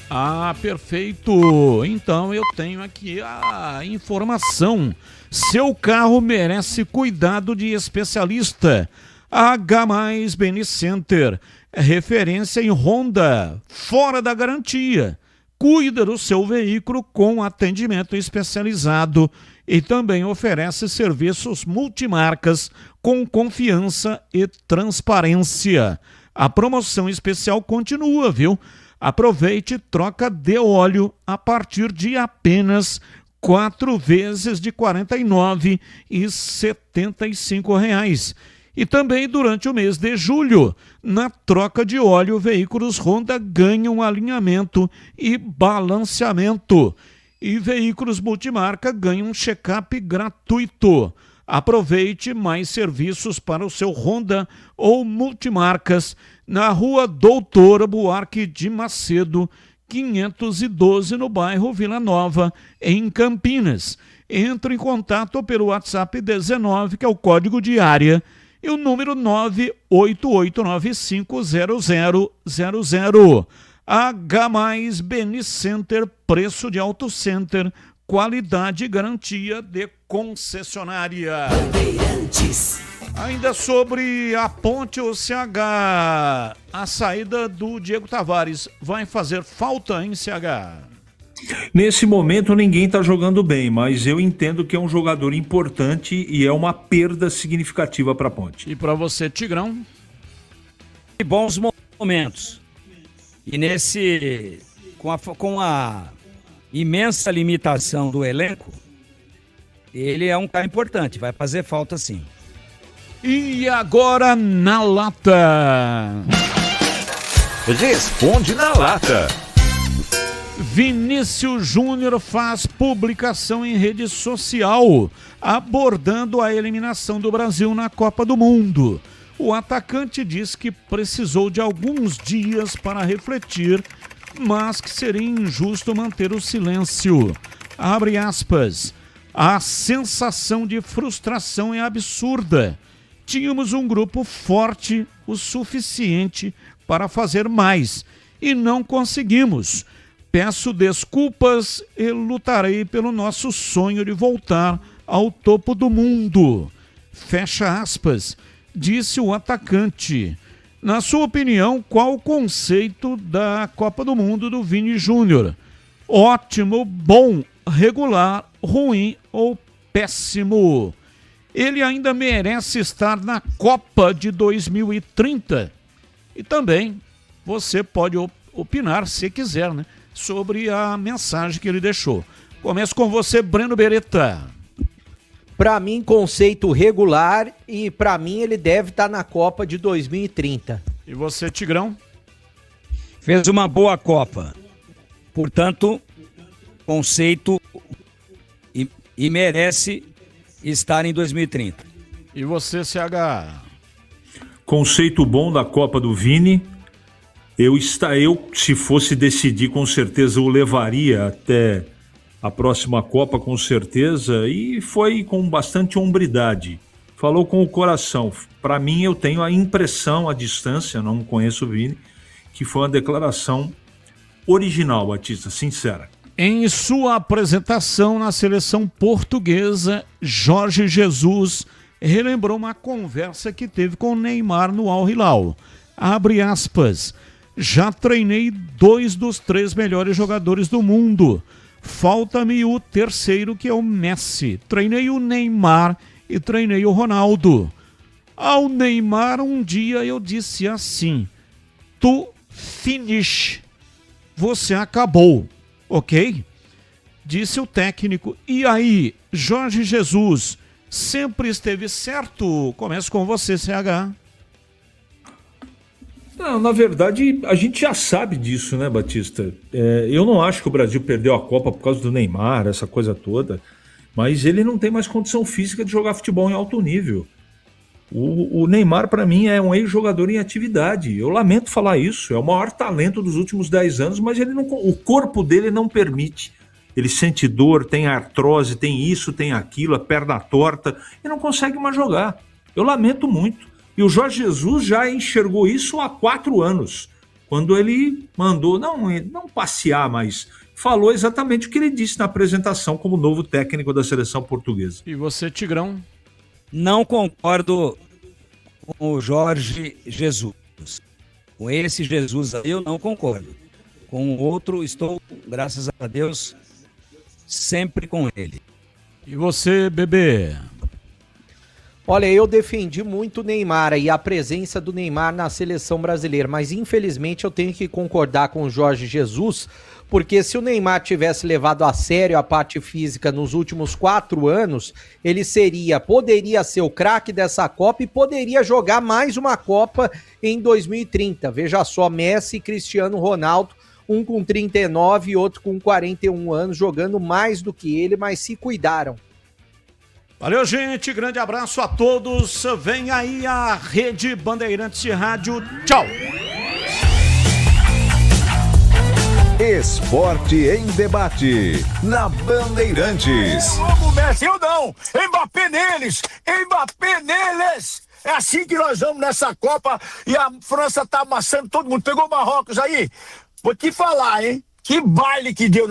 Ah, perfeito. Então eu tenho aqui a informação. Seu carro merece cuidado de especialista. H+ Beni Center, referência em Honda, fora da garantia. Cuida do seu veículo com atendimento especializado e também oferece serviços multimarcas com confiança e transparência. A promoção especial continua, viu? Aproveite troca de óleo a partir de apenas 4 vezes de R$ 49,75. E também durante o mês de julho, na troca de óleo, veículos Honda ganham alinhamento e balanceamento. E veículos multimarca ganham um check-up gratuito. Aproveite mais serviços para o seu Honda ou multimarcas na Rua Doutor Buarque de Macedo, 512, no bairro Vila Nova, em Campinas. Entre em contato pelo WhatsApp 19, que é o código de área, e o número 988950000. H+ Beni Center, preço de auto center, qualidade e garantia de concessionária. Ainda sobre a Ponte, o CH, a saída do Diego Tavares vai fazer falta em CH? Nesse momento ninguém está jogando bem, mas eu entendo que é um jogador importante e é uma perda significativa para a Ponte. E para você, Tigrão? E bons momentos. E com a imensa limitação do elenco, ele é um cara importante, vai fazer falta sim. E agora na lata. Responde na lata. Vinícius Júnior faz publicação em rede social abordando a eliminação do Brasil na Copa do Mundo. O atacante diz que precisou de alguns dias para refletir, mas que seria injusto manter o silêncio. Abre aspas. A sensação de frustração é absurda. Tínhamos um grupo forte o suficiente para fazer mais e não conseguimos. Peço desculpas e lutarei pelo nosso sonho de voltar ao topo do mundo. Fecha aspas, disse o atacante. Na sua opinião, qual o conceito da Copa do Mundo do Vini Júnior? Ótimo, bom, regular, ruim ou péssimo? Ele ainda merece estar na Copa de 2030? E também você pode opinar, se quiser, né, sobre a mensagem que ele deixou. Começo com você, Breno Beretta. Para mim, conceito regular, e para mim ele deve estar na Copa de 2030. E você, Tigrão? Fez uma boa Copa. Portanto, conceito e merece estar em 2030. E você, CH? Conceito bom da Copa do Vini. Eu, se fosse decidir, com certeza o levaria até a próxima Copa, com certeza, e foi com bastante hombridade. Falou com o coração. Para mim, eu tenho a impressão, à distância, não conheço o Vini, que foi uma declaração original, Batista, sincera. Em sua apresentação na seleção portuguesa, Jorge Jesus relembrou uma conversa que teve com o Neymar no Al Hilal. Abre aspas. Já treinei 2 dos 3 melhores jogadores do mundo. Falta-me o terceiro, que é o Messi. Treinei o Neymar e treinei o Ronaldo. Ao Neymar, um dia eu disse assim: tu finish. Você acabou, ok? Disse o técnico. E aí, Jorge Jesus sempre esteve certo? Começo com você, CH. Não, na verdade, a gente já sabe disso, né, Batista? Eu não acho que o Brasil perdeu a Copa por causa do Neymar, essa coisa toda, mas ele não tem mais condição física de jogar futebol em alto nível. O Neymar, para mim, é um ex-jogador em atividade. Eu lamento falar isso, é o maior talento dos últimos 10 anos, mas o corpo dele não permite. Ele sente dor, tem artrose, tem isso, tem aquilo, a perna torta, e não consegue mais jogar. Eu lamento muito. E o Jorge Jesus já enxergou isso há 4 anos, quando ele mandou, não passear, mas falou exatamente o que ele disse na apresentação como novo técnico da seleção portuguesa. E você, Tigrão? Não concordo com o Jorge Jesus. Com esse Jesus aí eu não concordo. Com o outro estou, graças a Deus, sempre com ele. E você, bebê? Olha, eu defendi muito o Neymar e a presença do Neymar na seleção brasileira, mas infelizmente eu tenho que concordar com o Jorge Jesus, porque se o Neymar tivesse levado a sério a parte física nos últimos 4 anos, ele poderia ser o craque dessa Copa e poderia jogar mais uma Copa em 2030. Veja só, Messi e Cristiano Ronaldo, um com 39 e outro com 41 anos, jogando mais do que ele, mas se cuidaram. Valeu, gente. Grande abraço a todos. Vem aí a Rede Bandeirantes de Rádio. Tchau. Esporte em debate na Bandeirantes. Vamos, Messi, eu não. Mbappé neles. Mbappé neles. É assim que nós vamos nessa Copa e a França tá amassando todo mundo. Pegou o Marrocos aí. Vou te falar, hein? Que baile que deu no